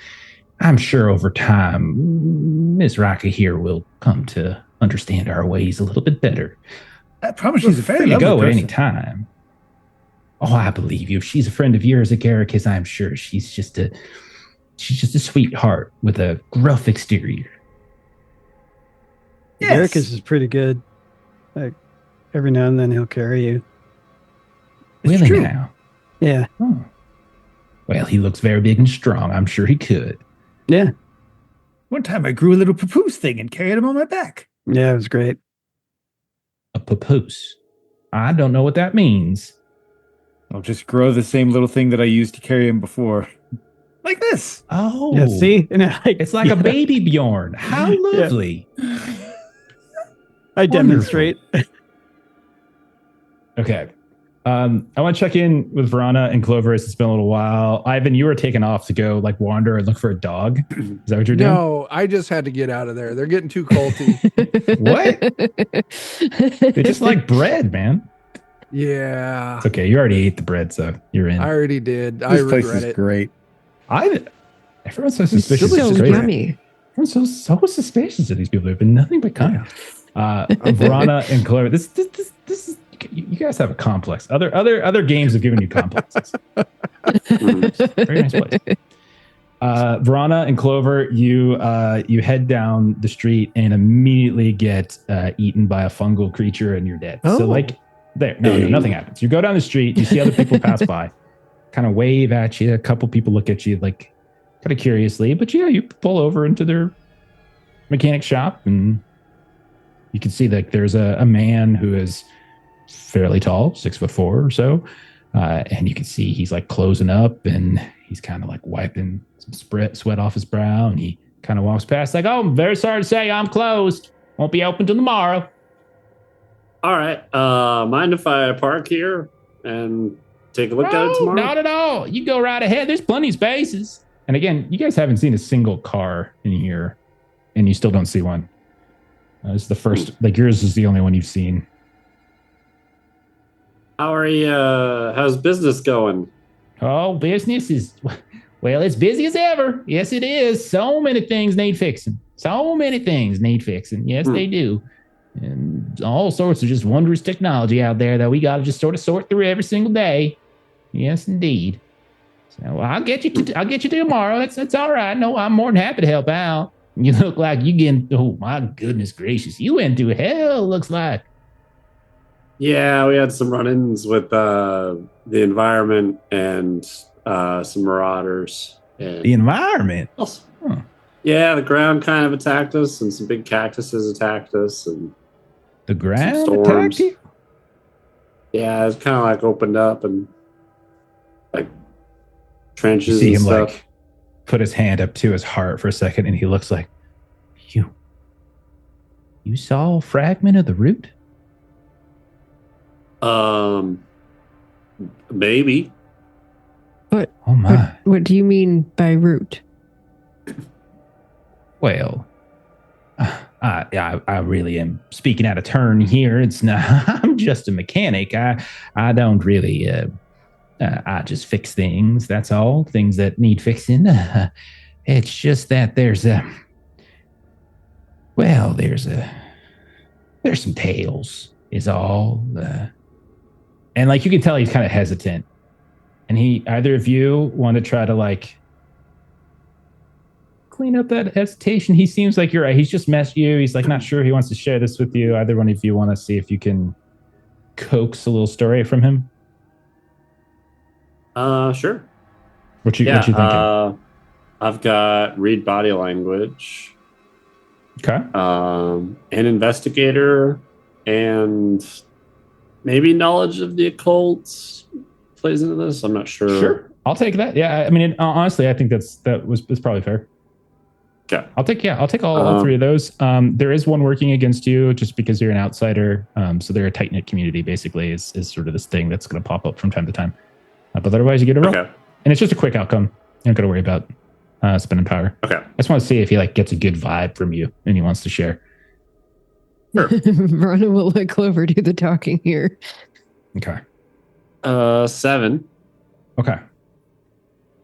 Speaker 1: I'm sure over time, Miss Raka here will come to understand our ways a little bit better.
Speaker 4: I promise she's a very
Speaker 1: lovely
Speaker 4: lovely
Speaker 1: person. At any
Speaker 4: person.
Speaker 1: time. Oh, I believe you. If she's a friend of yours, Agaricus, I'm sure she's just a sweetheart with a gruff exterior.
Speaker 2: Yes. Agaricus is pretty good. Like every now and then he'll carry you.
Speaker 1: Really now?
Speaker 2: Yeah.
Speaker 1: Oh. Well, he looks very big and strong. I'm sure he could.
Speaker 2: Yeah.
Speaker 4: One time I grew a little papoose thing and carried him on my back.
Speaker 2: Yeah, it was great.
Speaker 1: A papoose? I don't know what that means.
Speaker 4: I'll just grow the same little thing that I used to carry him before. Like this.
Speaker 1: Oh.
Speaker 2: Yeah, see?
Speaker 1: It's like a baby Bjorn. How lovely.
Speaker 2: Yeah. I demonstrate.
Speaker 1: Okay. I want to check in with Verana and Clover as it's been a little while. Ivan, you were taken off to go like wander and look for a dog. Is that what you're doing?
Speaker 7: No, I just had to get out of there. They're getting too culty.
Speaker 1: What? They just like bread, man.
Speaker 7: Yeah.
Speaker 1: It's okay. You already ate the bread, so you're in.
Speaker 7: I already did.
Speaker 4: This
Speaker 7: I
Speaker 4: place
Speaker 7: regret
Speaker 4: is
Speaker 7: it.
Speaker 4: great.
Speaker 1: Everyone's so suspicious.
Speaker 3: So yummy.
Speaker 1: Everyone's so suspicious of these people. They've been nothing but kind. Verana and Clover. This is. You guys have a complex. Other games have given you complexes. Very nice place. Verana and Clover, you head down the street and immediately get eaten by a fungal creature, and you're dead. So nothing happens. You go down the street, you see other people pass by, kind of wave at you. A couple people look at you like kind of curiously, but you pull over into their mechanic shop, and you can see that there's a man who is fairly tall, 6'4" or so, and you can see he's like closing up, and he's kind of like wiping some sweat off his brow, and he kind of walks past like, "Oh, I'm very sorry to say I'm closed. Won't be open till tomorrow."
Speaker 6: All right. Mind if I park here and take a look at it tomorrow?
Speaker 1: Not at all. You go right ahead. There's plenty of spaces. And again, you guys haven't seen a single car in here, and you still don't see one. This is the first. Like yours is the only one you've seen.
Speaker 6: How are you? How's business going?
Speaker 1: Oh, business is, well, it's busy as ever. Yes, it is. So many things need fixing. Yes, they do. And all sorts of just wondrous technology out there that we got to just sort of sort through every single day. Yes, indeed. So I'll get you to tomorrow. That's all right. No, I'm more than happy to help out. You look like you getting, oh my goodness gracious. You went through hell, looks like.
Speaker 6: Yeah, we had some run-ins with the environment and some marauders. And
Speaker 1: the environment?
Speaker 6: Huh. Yeah, the ground kind of attacked us, and some big cactuses attacked us, and
Speaker 1: the ground attacked you?
Speaker 6: Yeah, it's kind of like opened up and like trenches.
Speaker 1: You see
Speaker 6: and
Speaker 1: him
Speaker 6: stuff.
Speaker 1: like put his hand up to his heart for a second, and he looks like, you saw a fragment of the root?
Speaker 6: Maybe.
Speaker 3: But
Speaker 1: oh my!
Speaker 3: What do you mean by root?
Speaker 1: Well, I really am speaking out of turn here. It's not. I'm just a mechanic. I don't really. I just fix things. That's all. Things that need fixing. It's just that there's some tales. Is all. And like you can tell he's kind of hesitant. And either of you want to try to like clean up that hesitation? He seems like you're right. He's just messed you. He's like not sure he wants to share this with you. Either one of you want to see if you can coax a little story from him?
Speaker 6: Sure.
Speaker 1: What you thinking?
Speaker 6: I've got read body language.
Speaker 1: Okay.
Speaker 6: An investigator and maybe knowledge of the occult plays into this. I'm not sure.
Speaker 1: Sure. I'll take that. Yeah. I mean, honestly, I think that's probably fair.
Speaker 6: Okay.
Speaker 1: I'll take all three of those. There is one working against you just because you're an outsider. So they're a tight knit community, basically, is sort of this thing that's going to pop up from time to time. But otherwise, you get a roll. Okay. And it's just a quick outcome. You don't got to worry about spending power.
Speaker 6: Okay.
Speaker 1: I just want to see if he like gets a good vibe from you and he wants to share.
Speaker 6: Sure.
Speaker 3: Verona will let Clover do the talking here.
Speaker 1: Okay.
Speaker 6: 7.
Speaker 1: Okay.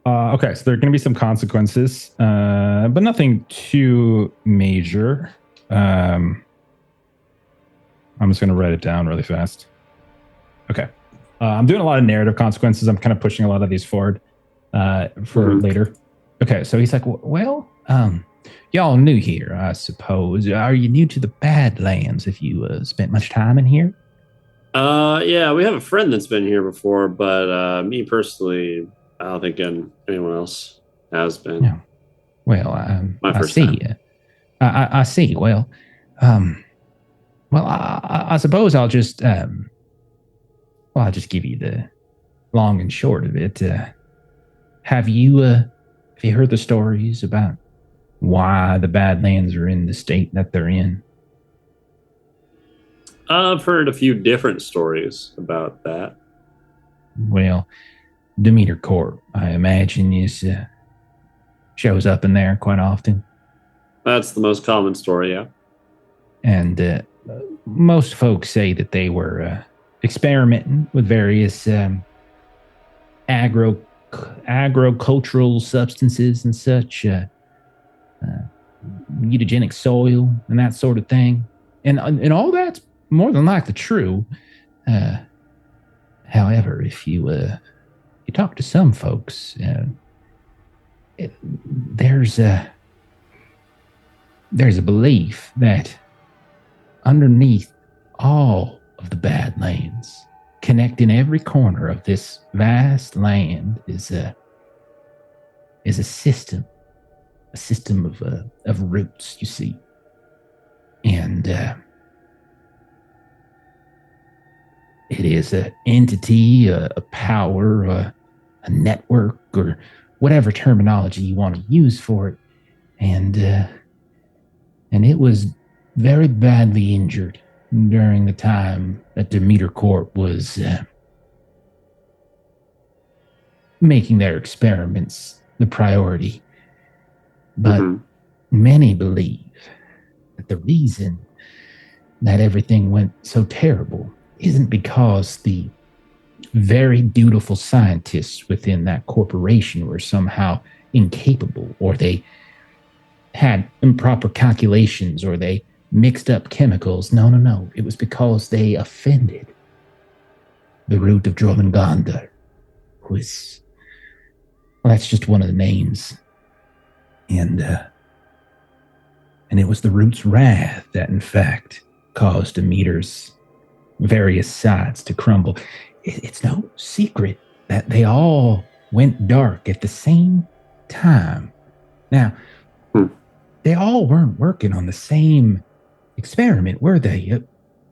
Speaker 1: Okay, so there are going to be some consequences, but nothing too major. I'm just going to write it down really fast. Okay. I'm doing a lot of narrative consequences. I'm kind of pushing a lot of these forward for later. Okay, so he's like, well, y'all new here, I suppose. Are you new to the Badlands? Have you spent much time in here?
Speaker 6: Yeah, we have a friend that's been here before, but me personally, I don't think anyone else has been.
Speaker 1: Yeah. Well, I see. I see. Well, I suppose I'll just, I'll just give you the long and short of it. Have you heard the stories about why the Badlands are in the state that they're in?
Speaker 6: I've heard a few different stories about that.
Speaker 1: Well, Demeter Corp, I imagine, shows up in there quite often.
Speaker 6: That's the most common story, yeah.
Speaker 1: And most folks say that they were experimenting with various agricultural substances and such, mutagenic soil and that sort of thing. And all that's more than likely true. However, if you talk to some folks, there's a belief that underneath all of the Badlands, connecting every corner of this vast land, is a system of roots, you see. And it is an entity, a power, a network, or whatever terminology you want to use for it. And it was very badly injured during the time that Demeter Corp was making their experiments the priority. But many believe that the reason that everything went so terrible isn't because the very dutiful scientists within that corporation were somehow incapable, or they had improper calculations, or they mixed up chemicals. No. It was because they offended the root of Jormungandr, who is, well, that's just one of the names. And it was the root's wrath that, in fact, caused Demeter's various sides to crumble. It's no secret that they all went dark at the same time. Now, they all weren't working on the same experiment, were they?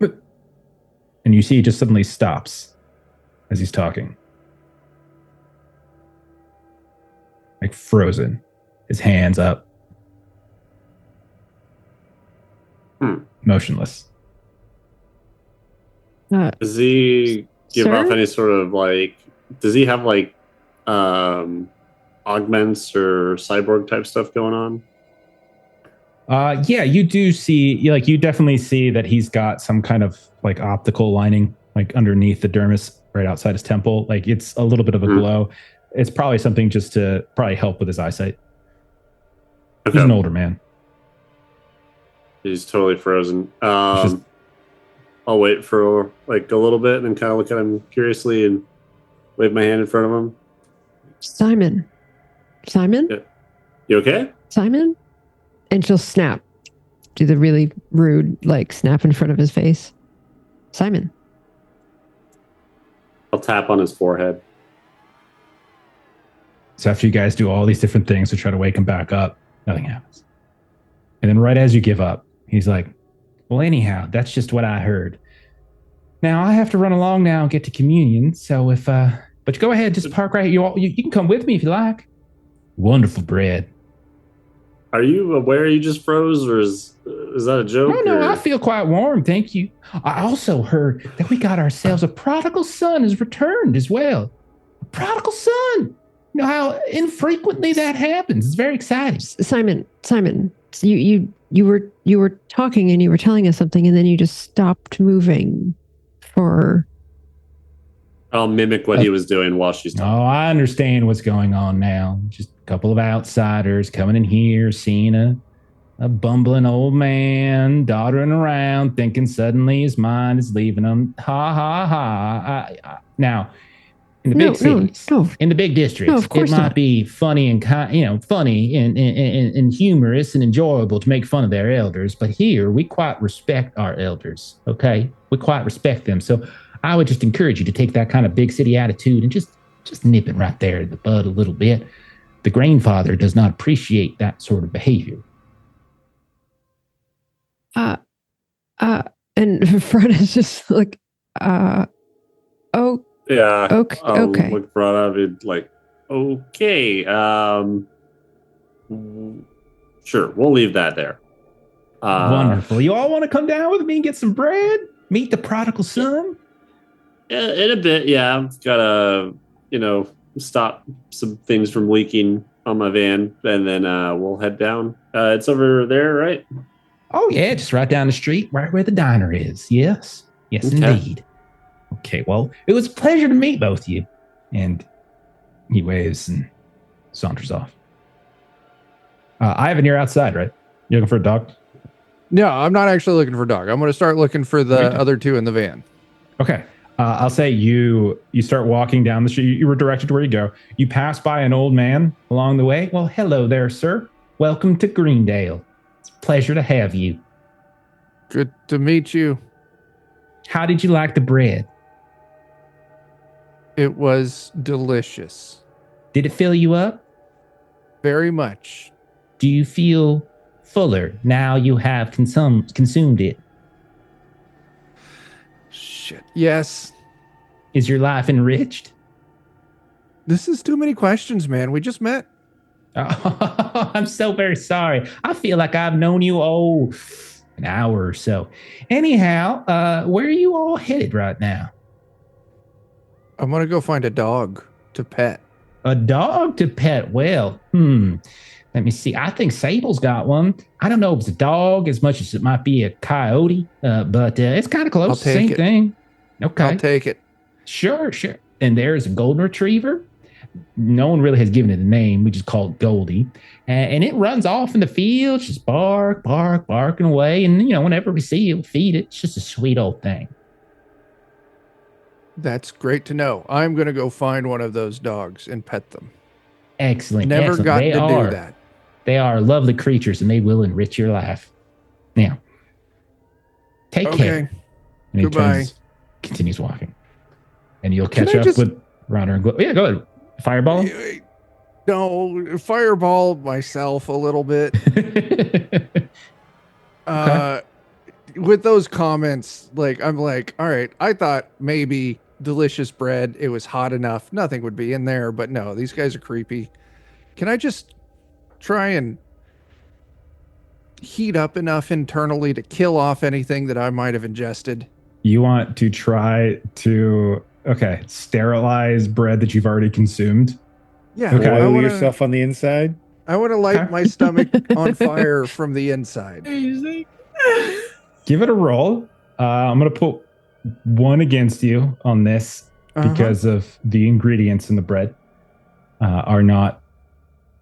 Speaker 1: And you see he just suddenly stops as he's talking. Like frozen. His hands up. Motionless.
Speaker 6: Does he give off any sort of like, does he have like augments or cyborg type stuff going on?
Speaker 1: Yeah, you do see, you definitely see that he's got some kind of like optical lining, like underneath the dermis, right outside his temple. Like it's a little bit of a glow. It's probably something just to probably help with his eyesight. Okay. He's an older man.
Speaker 6: He's totally frozen. I'll wait for like a little bit and then kind of look at him curiously and wave my hand in front of him.
Speaker 3: Simon.
Speaker 6: Yeah. You okay?
Speaker 3: Simon? And she'll snap. Do the really rude, like, snap in front of his face. Simon.
Speaker 6: I'll tap on his forehead.
Speaker 1: So after you guys do all these different things to try to wake him back up, nothing happens. And then right as you give up, he's like, well, anyhow, that's just what I heard. Now I have to run along now and get to communion. So but go ahead, just park right here. You can come with me if you like. Wonderful bread.
Speaker 6: Are you aware you just froze, or is that a joke?
Speaker 1: No, I feel quite warm, thank you. I also heard that we got ourselves a prodigal son has returned as well. A prodigal son. You know how infrequently that happens. It's very exciting.
Speaker 3: Simon, you were talking and you were telling us something, and then you just stopped moving for.
Speaker 6: I'll mimic what he was doing while she's talking.
Speaker 1: Oh, I understand what's going on now. Just a couple of outsiders coming in here, seeing a bumbling old man doddering around, thinking suddenly his mind is leaving him. Ha, ha, ha. Now, in the big cities, in the big districts, it might be funny and funny and humorous and enjoyable to make fun of their elders. But here, we quite respect our elders, okay? We quite respect them. So I would just encourage you to take that kind of big city attitude and just nip it right there in the bud a little bit. The grandfather does not appreciate that sort of behavior.
Speaker 3: And Fred is just like,
Speaker 6: Yeah.
Speaker 3: okay.
Speaker 6: Look brought up it like, okay. Sure, we'll leave that there.
Speaker 1: Wonderful. You all want to come down with me and get some bread? Meet the prodigal son?
Speaker 6: In a bit, yeah. I've got to, stop some things from leaking on my van, and then we'll head down. It's over there, right?
Speaker 1: Oh, yeah, just right down the street, right where the diner is. Yes, okay. Indeed. Okay, well, it was a pleasure to meet both of you. And he waves and saunters off. Ivan, you're outside, right? You looking for a dog?
Speaker 7: No, I'm not actually looking for a dog. I'm going to start looking for the other two in the van.
Speaker 1: Okay. I'll say you start walking down the street. You were directed to where you go. You pass by an old man along the way. Well, hello there, sir. Welcome to Greendale. It's a pleasure to have you.
Speaker 7: Good to meet you.
Speaker 1: How did you like the bread?
Speaker 7: It was delicious.
Speaker 1: Did it fill you up?
Speaker 7: Very much.
Speaker 1: Do you feel fuller now you have consumed it?
Speaker 7: Shit. Yes.
Speaker 1: Is your life enriched?
Speaker 7: This is too many questions, man. We just met.
Speaker 1: Oh, I'm so very sorry. I feel like I've known you, an hour or so. Anyhow, where are you all headed right now?
Speaker 7: I'm going to go find a dog to pet.
Speaker 1: A dog to pet? Well, let me see. I think Sable's got one. I don't know if it's a dog as much as it might be a coyote, but it's kind of close. Same thing. Okay.
Speaker 7: I'll take it.
Speaker 1: Sure. And there's a golden retriever. No one really has given it a name. We just call it Goldie. And it runs off in the field, just barking away. And, whenever we see it, we'll feed it. It's just a sweet old thing.
Speaker 7: That's great to know. I'm going to go find one of those dogs and pet them.
Speaker 1: Excellent.
Speaker 7: Never got to do that.
Speaker 1: They are lovely creatures, and they will enrich your life. Now, take care. And
Speaker 7: Goodbye.
Speaker 1: He continues walking. And you'll catch up with Rounder and Yeah, go ahead. Fireball?
Speaker 7: No, fireball myself a little bit.
Speaker 1: Okay.
Speaker 7: With those comments, I'm like, all right, I thought maybe delicious bread, it was hot enough, nothing would be in there, but no, these guys are creepy. Can I just try and heat up enough internally to kill off anything that I might have ingested?
Speaker 1: You want to try to, sterilize bread that you've already consumed?
Speaker 7: Yeah.
Speaker 1: Okay.
Speaker 4: Boil yourself on the inside?
Speaker 7: I want to light my stomach on fire from the inside.
Speaker 1: Give it a roll. I'm going to put one against you on this because of the ingredients in the bread are not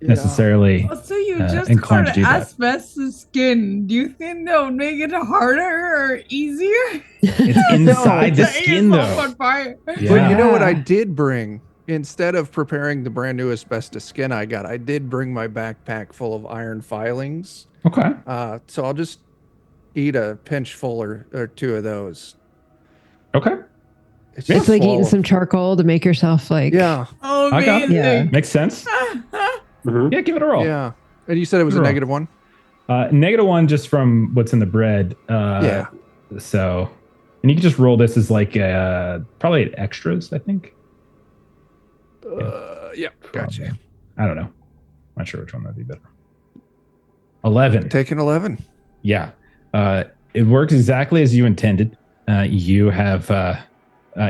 Speaker 1: necessarily
Speaker 5: So you just
Speaker 1: inclined
Speaker 5: got
Speaker 1: to do that.
Speaker 5: asbestos skin. Do you think that would make it harder or easier?
Speaker 1: It's inside the
Speaker 5: Set
Speaker 1: skin,
Speaker 5: yourself
Speaker 1: though.
Speaker 5: on fire.
Speaker 1: Yeah.
Speaker 7: But you know what I
Speaker 3: Yeah.
Speaker 7: did bring? Instead of preparing the brand new asbestos skin I got, I did bring my backpack full of iron filings.
Speaker 1: Okay.
Speaker 7: So I'll just eat a pinch full or two of those.
Speaker 1: Okay.
Speaker 7: It's
Speaker 3: It's like eating
Speaker 7: swallow.
Speaker 3: some charcoal to make yourself like.
Speaker 7: Yeah,
Speaker 1: I got it.
Speaker 3: Yeah.
Speaker 5: Amazing.
Speaker 1: Makes sense.
Speaker 6: Mhm.
Speaker 1: Yeah, give it a roll.
Speaker 7: yeah. And you said it was a
Speaker 1: Roll.
Speaker 7: -1?
Speaker 1: -1 just from what's in the bread.
Speaker 7: Yeah.
Speaker 1: So, and you can just roll this as like probably extras, I think.
Speaker 7: Yeah. Gotcha.
Speaker 1: I don't know. Not sure which one would be better. 11.
Speaker 7: Taking 11.
Speaker 1: Yeah. It works exactly as you intended. You have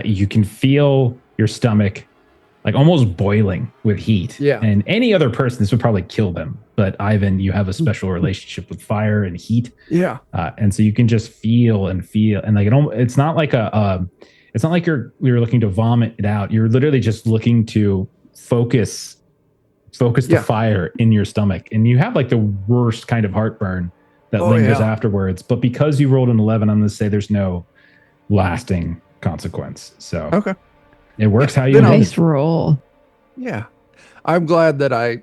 Speaker 1: you can feel your stomach like almost boiling with heat.
Speaker 7: Yeah.
Speaker 1: And any other person, this would probably kill them. But Ivan, you have a special relationship with fire and heat.
Speaker 7: Yeah.
Speaker 1: And so you can just feel, and like it's not like it's not like you're looking to vomit it out. You're literally just looking to focus the
Speaker 7: Yeah.
Speaker 1: fire in your stomach, and you have like the worst kind of heartburn that lingers
Speaker 7: yeah.
Speaker 1: afterwards. But because you rolled an 11, I'm going to say there's no lasting consequence. So
Speaker 7: Okay.
Speaker 1: it works how you
Speaker 7: Then I'll-
Speaker 1: intended.
Speaker 3: Nice roll.
Speaker 7: Yeah. I'm glad that I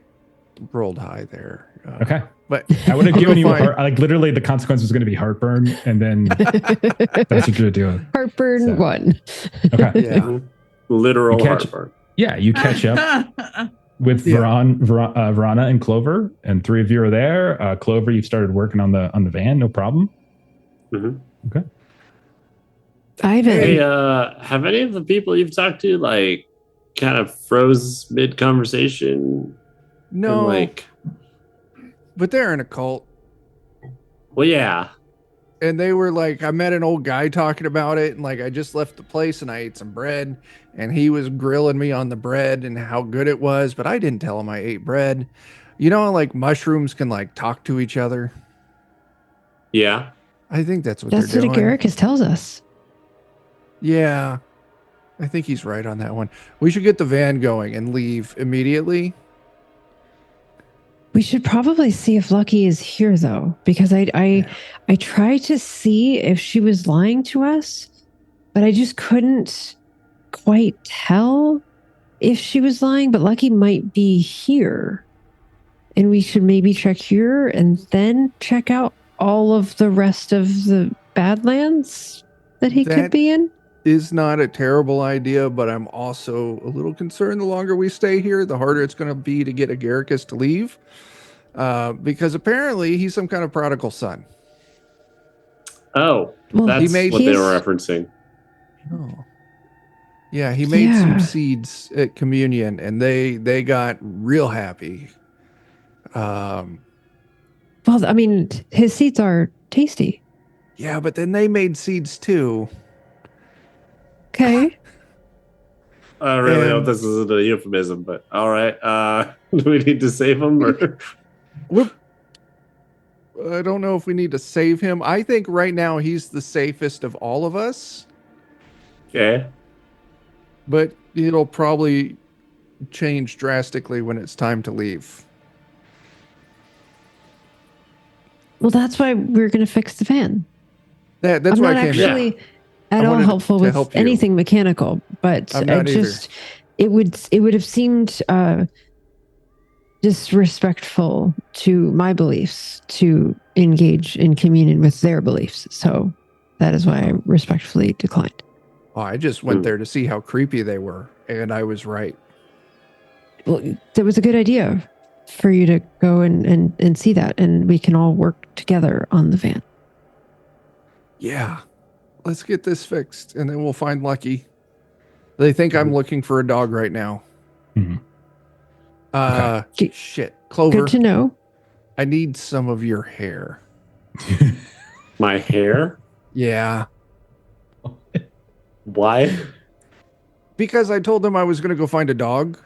Speaker 7: rolled high there.
Speaker 1: Okay.
Speaker 7: But
Speaker 1: I would have
Speaker 7: I'll
Speaker 1: given
Speaker 7: go
Speaker 1: you
Speaker 7: find-
Speaker 1: like literally the consequence was going to be heartburn, and then that's what you're doing.
Speaker 3: Heartburn
Speaker 1: So-
Speaker 3: 1.
Speaker 1: Okay.
Speaker 7: Yeah.
Speaker 6: Literal
Speaker 1: You catch-
Speaker 6: heartburn.
Speaker 1: Yeah, you catch up with
Speaker 7: Yeah.
Speaker 1: Verana and Clover, and 3 of you are there. Clover, you've started working on the van, no problem.
Speaker 6: Mhm.
Speaker 3: Ivan.
Speaker 6: Hey, have any of the people you've talked to like kind of froze mid conversation?
Speaker 7: No,
Speaker 6: Like,
Speaker 7: but they're in a cult.
Speaker 6: well, yeah.
Speaker 7: And they were like, I met an old guy talking about it, and like I just left the place and I ate some bread, and he was grilling me on the bread and how good it was, but I didn't tell him I ate bread. You know, like mushrooms can like talk to each other.
Speaker 6: Yeah.
Speaker 7: I think that's what
Speaker 3: That's
Speaker 7: they're
Speaker 3: what
Speaker 7: doing.
Speaker 3: Agaricus tells us.
Speaker 7: Yeah, I think he's right on that one. We should get the van going and leave immediately.
Speaker 3: We should probably see if Lucky is here though, because I tried to see if she was lying to us, but I just couldn't quite tell if she was lying. But Lucky might be here, and we should maybe check here and then check out all of the rest of the Badlands that he could
Speaker 7: That-
Speaker 3: be in.
Speaker 7: Is not a terrible idea, but I'm also a little concerned the longer we stay here, the harder it's going to be to get Agaricus to leave. Because apparently he's some kind of prodigal son.
Speaker 6: Oh,
Speaker 3: Well,
Speaker 6: that's
Speaker 7: made
Speaker 6: what they
Speaker 3: his-
Speaker 6: were referencing.
Speaker 7: Oh. Yeah, he made some
Speaker 3: Yeah.
Speaker 7: seeds at communion and they got real happy.
Speaker 3: Well, I mean, his seeds are tasty.
Speaker 7: Yeah, but then they made seeds too.
Speaker 3: Okay.
Speaker 6: I really
Speaker 7: And-
Speaker 6: hope this isn't a euphemism, but all right. Do we need to save him? Or?
Speaker 7: Whoop. I don't know if we need to save him. I think right now he's the safest of all of us,
Speaker 6: Okay.
Speaker 7: but it'll probably change drastically when it's time to leave.
Speaker 3: Well, that's why we're going to fix the van.
Speaker 7: That's
Speaker 3: I'm
Speaker 7: why
Speaker 3: not
Speaker 7: I came here.
Speaker 3: actually
Speaker 7: I
Speaker 3: at all
Speaker 7: wanted
Speaker 3: helpful
Speaker 7: to
Speaker 3: with
Speaker 7: help you.
Speaker 3: anything mechanical, but
Speaker 7: I'm
Speaker 3: I
Speaker 7: not either.
Speaker 3: just it would have seemed disrespectful to my beliefs to engage in communion with their beliefs. So that is why I respectfully declined.
Speaker 7: Oh, I just went
Speaker 6: Hmm.
Speaker 7: there to see how creepy they were, and I was right.
Speaker 3: Well, that was a good idea for you to go and see that, and we can all work together on the van.
Speaker 7: Yeah. Let's get this fixed, and then we'll find Lucky. They think I'm looking for a dog right now.
Speaker 1: Mhm.
Speaker 3: Okay.
Speaker 7: Shit. Clover,
Speaker 3: Good to know.
Speaker 7: I need some of your hair.
Speaker 6: My hair?
Speaker 7: Yeah.
Speaker 6: Why?
Speaker 7: Because I told them I was going to go find a dog.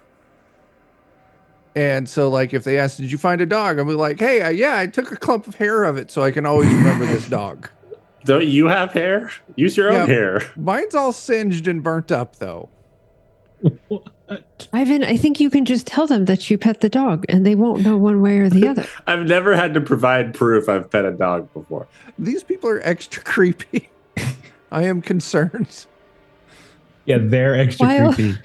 Speaker 7: And so, like, if they asked, did you find a dog? I'll be like, hey, yeah, I took a clump of hair of it so I can always remember this dog.
Speaker 6: Don't you have hair? Use your
Speaker 7: Yeah.
Speaker 6: own hair.
Speaker 7: Mine's all singed and burnt up, though.
Speaker 3: Ivan, I think you can just tell them that you pet the dog and they won't know one way or the other.
Speaker 6: I've never had to provide proof I've pet a dog before.
Speaker 7: These people are extra creepy. I am concerned.
Speaker 1: Yeah, they're extra creepy.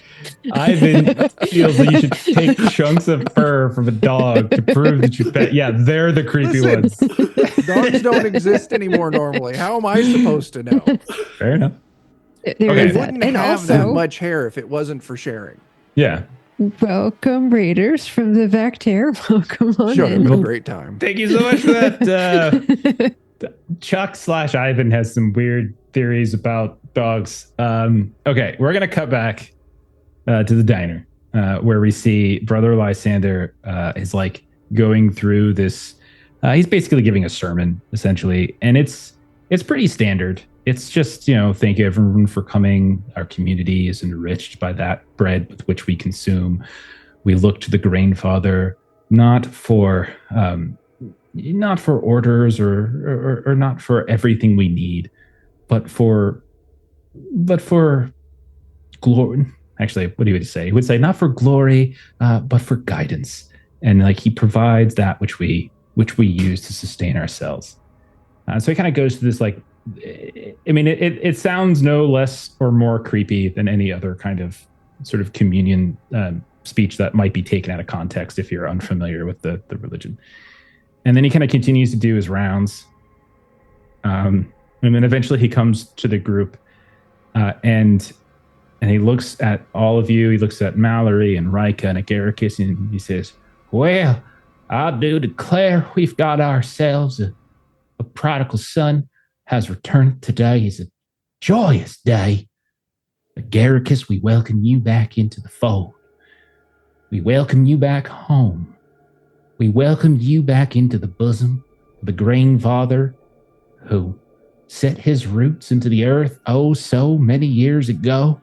Speaker 1: Ivan feels that you should take chunks of fur from a dog to prove that you pet. Yeah, they're the creepy ones.
Speaker 7: Dogs don't exist anymore normally. How am I supposed to know?
Speaker 1: Fair enough.
Speaker 7: They wouldn't have that much hair if it wasn't for sharing.
Speaker 1: Yeah.
Speaker 3: Welcome, Raiders from the Vectair. Welcome on
Speaker 7: Sure,
Speaker 3: in.
Speaker 7: a great time.
Speaker 1: Thank you so much for that. Chuck/Ivan has some weird theories about dogs. Okay, we're gonna cut back to the diner where we see Brother Lysander is like going through this. He's basically giving a sermon essentially, and it's pretty standard. It's just, thank everyone for coming. Our community is enriched by that bread with which we consume. We look to the Grain Father not for orders or not for everything we need, but for glory. Actually, what he would say? He would say not for glory, but for guidance. And like he provides that which we use to sustain ourselves. So he kind of goes to this like. I mean, it sounds no less or more creepy than any other kind of sort of communion speech that might be taken out of context if you're unfamiliar with the religion. And then he kind of continues to do his rounds. And then eventually he comes to the group and he looks at all of you. He looks at Mallory and Rika and Agaricus and he says, well, I do declare we've got ourselves a prodigal son. Has returned today is a joyous day. Agaricus, we welcome you back into the fold. We welcome you back home. We welcome you back into the bosom of the Grain Father who set his roots into the earth so many years ago.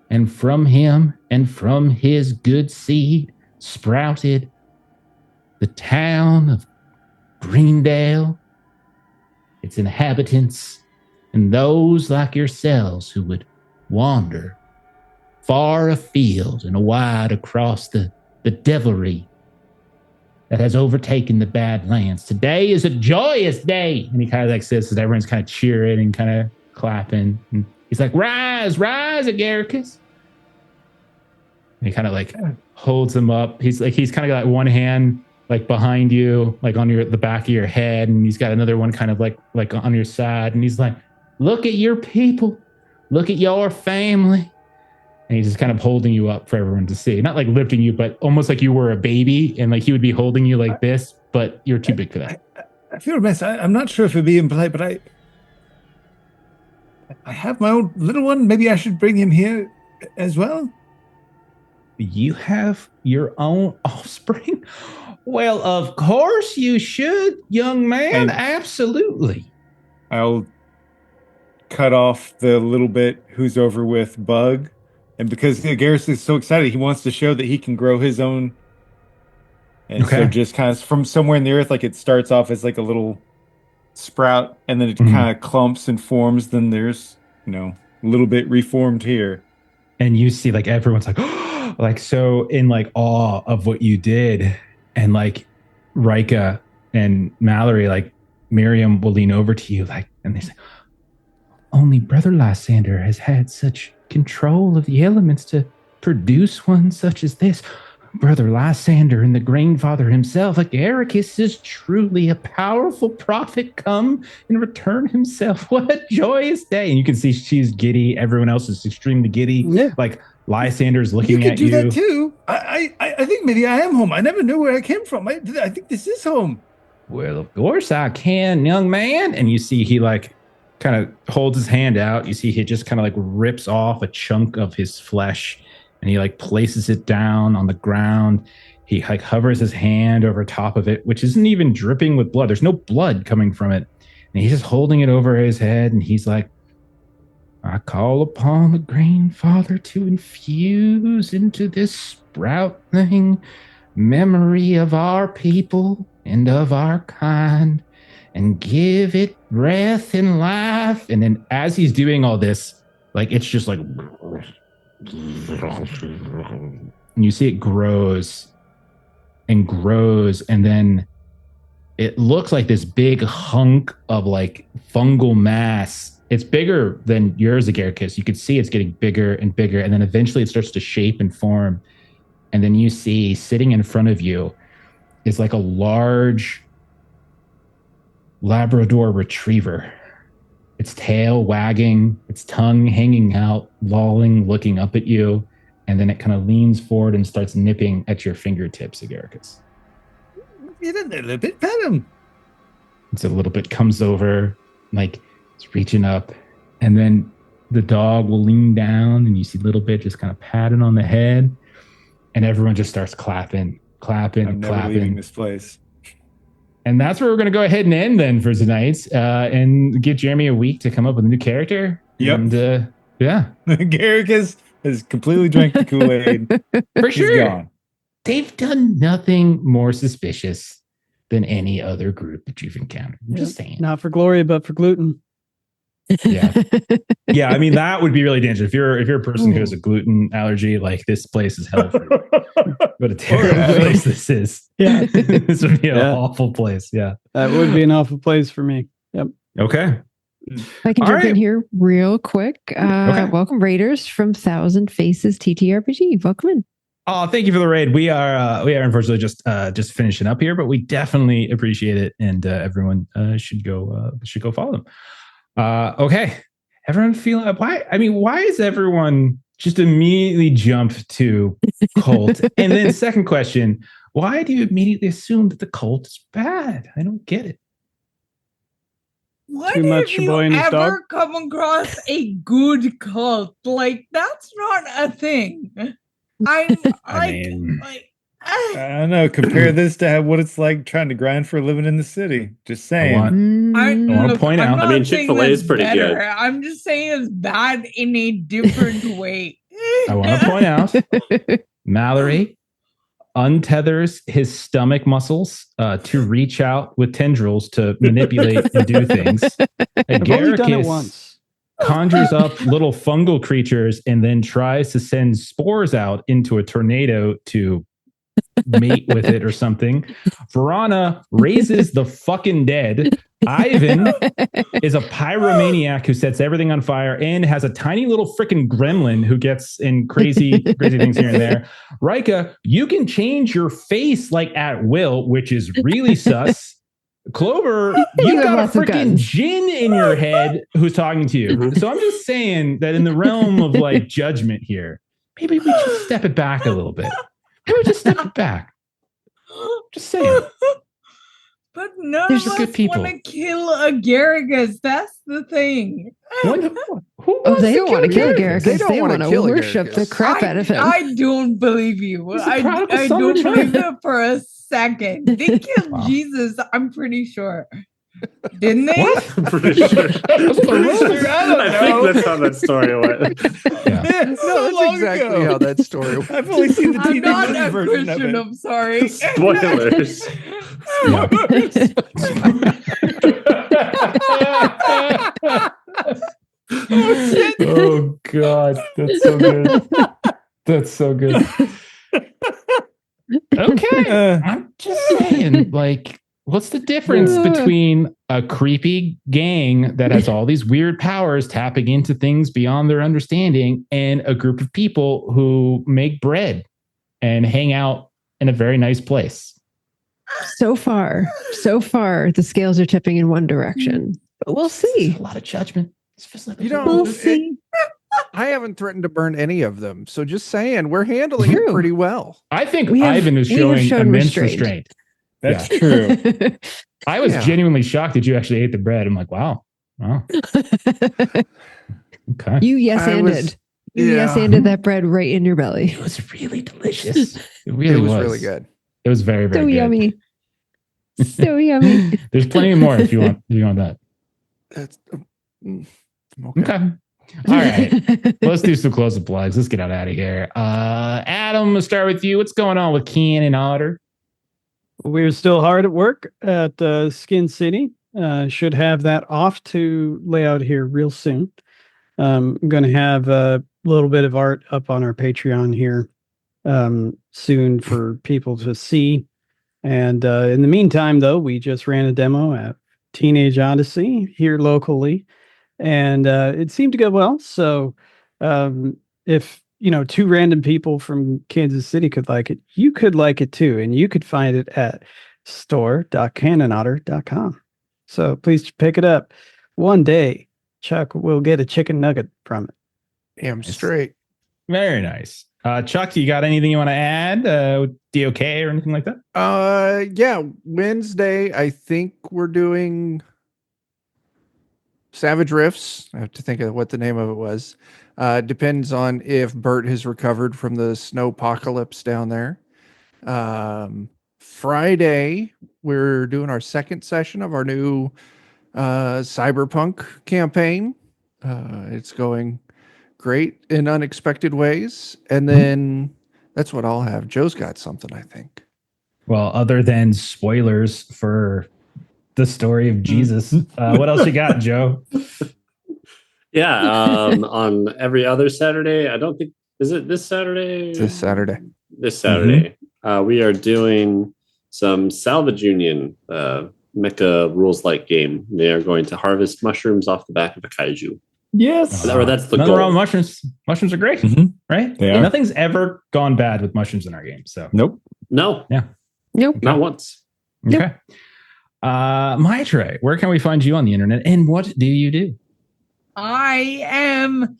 Speaker 1: And from him and from his good seed sprouted the town of Greendale, its inhabitants, and those like yourselves who would wander far afield and wide across the devilry that has overtaken the Badlands. Today is a joyous day. And he kind of like says, as everyone's kind of cheering and kind of clapping. And he's like, rise, Agaricus. And he kind of like holds him up. He's kind of got one hand like behind you, like on the back of your head, and he's got another one kind of like on your side, and he's like, look at your people, look at your family. And he's just kind of holding you up for everyone to see. Not like lifting you, but almost like you were a baby, and like he would be holding you like this, but you're too big for that.
Speaker 4: I feel a mess. I'm not sure if it'd be impolite, but I have my own little one. Maybe I should bring him here as well.
Speaker 1: You have your own offspring? Well, of course you should, young man. And absolutely.
Speaker 4: I'll cut off the little bit who's over with Bug. And because Garrus is so excited, he wants to show that he can grow his own. And so just kind of from somewhere in the earth, like it starts off as like a little sprout, and then it kind of clumps and forms. Then there's, a little bit reformed here.
Speaker 1: And you see like everyone's like, like so in like awe of what you did. And like Rika and Mallory, like Miriam will lean over to you like, and they say, only Brother Lysander has had such control of the elements to produce one such as this. Brother Lysander and the Grain Father himself, Agaricus, is truly a powerful prophet come and return himself. What a joyous day. And you can see she's giddy. Everyone else is extremely giddy. Yeah. Like Lysander's looking at you.
Speaker 4: You can do that too. I think maybe I am home. I never knew where I came from. I think this is home.
Speaker 1: Well, of course I can, young man. And you see he like kind of holds his hand out. You see he just kind of like rips off a chunk of his flesh and he like places it down on the ground. He like hovers his hand over top of it, which isn't even dripping with blood. There's no blood coming from it. And he's just holding it over his head. And he's like, I call upon the Grain Father to infuse into this sprout thing memory of our people and of our kind, and give it breath and life. And then as he's doing all this, like it's just like And you see it grows and grows, and then it looks like this big hunk of like fungal mass. It's bigger than yours, Agaricus. You could see it's getting bigger and bigger, and then eventually it starts to shape and form. And then you see sitting in front of you is like a large Labrador retriever. Its tail wagging, its tongue hanging out, lolling, looking up at you. And then it kind of leans forward and starts nipping at your fingertips, Agaricus.
Speaker 4: Get in there a little bit, pet him.
Speaker 1: And so a little bit comes over, like it's reaching up. And then the dog will lean down and you see a little bit just kind of patting on the head. And everyone just starts clapping.
Speaker 4: I'm never leaving this place.
Speaker 1: And that's where we're going to go ahead and end then for tonight, and give Jeremy a week to come up with a new character.
Speaker 4: Yep.
Speaker 1: And yeah.
Speaker 4: Garrick has completely drank the Kool-Aid.
Speaker 1: For
Speaker 4: He's
Speaker 1: sure.
Speaker 4: gone.
Speaker 1: They've done nothing more suspicious than any other group that you've encountered. I'm just saying.
Speaker 2: Not for Gloria, but for gluten.
Speaker 1: Yeah. Yeah, I mean, that would be really dangerous. If you're a person who has a gluten allergy, like this place is hell for you. What a terrible place this is.
Speaker 2: Yeah.
Speaker 1: This would be an awful place. Yeah.
Speaker 2: That would be an awful place for me. Yep.
Speaker 1: Okay.
Speaker 3: If I can jump in here real quick. Welcome, Raiders from Thousand Faces TTRPG. Welcome in.
Speaker 1: Oh, thank you for the raid. We are unfortunately just finishing up here, but we definitely appreciate it, and everyone should go follow them. Okay, everyone feel why? I mean, why is everyone just immediately jump to cult? And then second question, why do you immediately assume that the cult is bad? I don't get it.
Speaker 5: When have you ever come across a good cult? Like, that's not a thing. I
Speaker 4: don't know. Compare this to what it's like trying to grind for a living in the city. Just saying.
Speaker 1: I want to point out.
Speaker 6: I mean, Chick-fil-A is pretty good.
Speaker 5: I'm just saying it's bad in a different way.
Speaker 1: I want to point out, Mallory untethers his stomach muscles to reach out with tendrils to manipulate and do things.
Speaker 2: I've only done it once.
Speaker 1: Conjures up little fungal creatures and then tries to send spores out into a tornado to mate with it or something. Verana raises the fucking dead. Ivan is a pyromaniac who sets everything on fire and has a tiny little freaking gremlin who gets in crazy things here and there. Rika, you can change your face like at will, which is really sus. Clover, you got a freaking djinn in your head who's talking to you. So I'm just saying that in the realm of like judgment here, maybe we should step it back a little bit. Maybe just step it back. Just saying.
Speaker 5: But none of us want to kill Agaricus. That's the thing.
Speaker 3: They don't want to kill Agaricus. They want to worship the crap out of him.
Speaker 5: I don't believe you. I don't believe that for a second. They killed Jesus, I'm pretty sure. Didn't they?
Speaker 6: I'm pretty sure. I think that's how that story went.
Speaker 7: Yeah. No, that's exactly how that story went.
Speaker 4: I've only seen the
Speaker 5: I'm not
Speaker 4: TV
Speaker 5: a
Speaker 4: version
Speaker 5: Christian,
Speaker 4: of it.
Speaker 5: I'm sorry.
Speaker 6: Spoilers.
Speaker 1: Oh God, that's so good. That's so good. Okay, I'm just saying, like, what's the difference between a creepy gang that has all these weird powers tapping into things beyond their understanding and a group of people who make bread and hang out in a very nice place?
Speaker 3: So far, the scales are tipping in one direction, but we'll see.
Speaker 1: A lot of judgment.
Speaker 3: We'll see.
Speaker 7: I haven't threatened to burn any of them, so just saying, we're handling it pretty well.
Speaker 1: I think Ivan is showing immense restraint.
Speaker 4: That's true.
Speaker 1: I was genuinely shocked that you actually ate the bread. I'm like, wow. Okay.
Speaker 3: You yes-anded that bread right in your belly.
Speaker 1: It was really delicious. It really was
Speaker 7: really good.
Speaker 1: It was very, very
Speaker 3: so
Speaker 1: good.
Speaker 3: Yummy. So yummy.
Speaker 1: There's plenty more if you want that.
Speaker 7: That's
Speaker 1: okay. All right. Let's do some close-up plugs. Let's get out of here. Adam, we'll start with you. What's going on with Ken and Otter?
Speaker 2: We're still hard at work at Skin City. Should have that off to lay out here real soon. I'm going to have little bit of art up on our Patreon here soon for people to see. And in the meantime, though, we just ran a demo at Teenage Odyssey here locally, and it seemed to go well. So if two random people from Kansas City could like it, you could like it too, and you could find it at store.canonotter.com. So please pick it up. One day, Chuck will get a chicken nugget from it.
Speaker 7: Damn straight.
Speaker 1: Very nice. Chuck, you got anything you want to add? DOK or anything like that?
Speaker 7: Yeah, Wednesday, I think we're doing Savage Rifts. I have to think of what the name of it was. Depends on if Bert has recovered from the snowpocalypse down there. Friday, we're doing our second session of our new Cyberpunk campaign. It's going great in unexpected ways. And then that's what I'll have. Joe's got something, I think.
Speaker 1: Well, other than spoilers for the story of Jesus, what else you got, Joe?
Speaker 6: Yeah, on every other Saturday. I don't think, is it this Saturday?
Speaker 7: This Saturday.
Speaker 6: This Saturday. We are doing some Salvage Union mecha rules like game. They are going to harvest mushrooms off the back of a kaiju.
Speaker 2: Yes.
Speaker 6: Or that's the
Speaker 1: Nothing
Speaker 6: goal.
Speaker 1: wrong with mushrooms. Mushrooms are great, right?
Speaker 4: They are.
Speaker 1: Nothing's ever gone bad with mushrooms in our game. So
Speaker 4: Nope.
Speaker 6: No.
Speaker 1: Yeah.
Speaker 3: Nope.
Speaker 6: Not once.
Speaker 1: Okay. Maitre, where can we find you on the internet, and what do you do?
Speaker 5: I am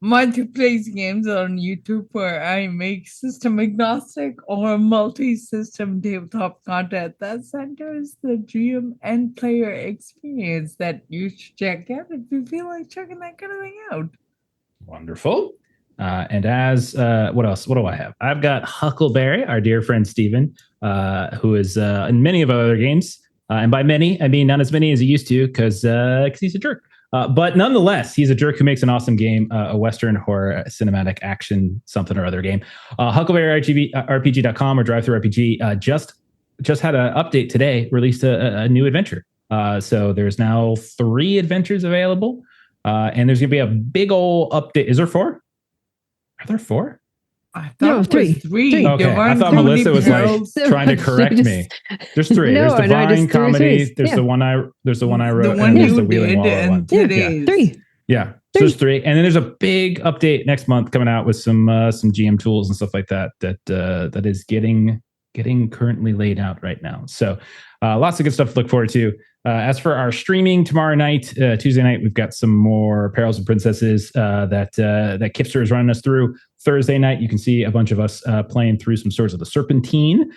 Speaker 5: multi-place games on YouTube where I make system agnostic or multi-system tabletop content that centers the GM and player experience that you should check out if you feel like checking that kind of thing out.
Speaker 1: Wonderful. And as what else? What do I have? I've got Huckleberry, our dear friend Steven, who is in many of our other games. And by many, I mean not as many as he used to, because he's a jerk. But nonetheless, he's a jerk who makes an awesome game, a Western horror cinematic action something or other game. HuckleberryRPG.com or DriveThruRPG just had an update today, released a new adventure. So there's now 3 adventures available, and there's going to be a big old update. Is there 4? Are there 4?
Speaker 5: I thought
Speaker 3: No,
Speaker 5: it was 3.
Speaker 1: Okay, I thought Melissa was like trying to correct me. There's 3.
Speaker 3: No,
Speaker 1: There's
Speaker 3: no,
Speaker 1: Divine
Speaker 3: just 3
Speaker 1: Comedy.
Speaker 3: threes.
Speaker 1: There's
Speaker 3: Yeah.
Speaker 1: the one I wrote.
Speaker 5: The one
Speaker 1: and there's
Speaker 5: you
Speaker 1: the Wheeling
Speaker 5: did
Speaker 1: Waller
Speaker 5: and
Speaker 1: one.
Speaker 5: today's.
Speaker 3: 3.
Speaker 1: Yeah. So there's 3, and then there's a big update next month coming out with some GM tools and stuff like that that is getting currently laid out right now. So lots of good stuff to look forward to. As for our streaming tomorrow night, Tuesday night, we've got some more Perils and Princesses that Kipster is running us through. Thursday night, you can see a bunch of us playing through some Swords of the Serpentine.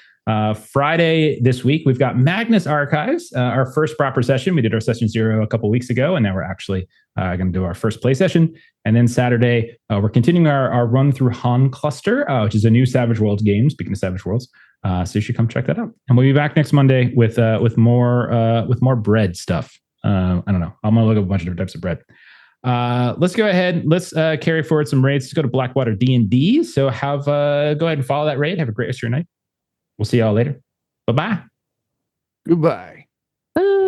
Speaker 1: Friday this week, we've got Magnus Archives, our first proper session. We did our session 0 a couple weeks ago, and now we're actually going to do our first play session. And then Saturday, we're continuing our run through Han Cluster, which is a new Savage Worlds game. Speaking of Savage Worlds, so you should come check that out. And we'll be back next Monday with more bread stuff. I don't know. I'm gonna look up a bunch of different types of bread. Let's go ahead. Let's carry forward some raids. Let's go to Blackwater D&D. So go ahead and follow that raid. Have a great rest of your night. We'll see y'all later. Bye-bye.
Speaker 7: Goodbye.
Speaker 3: Bye.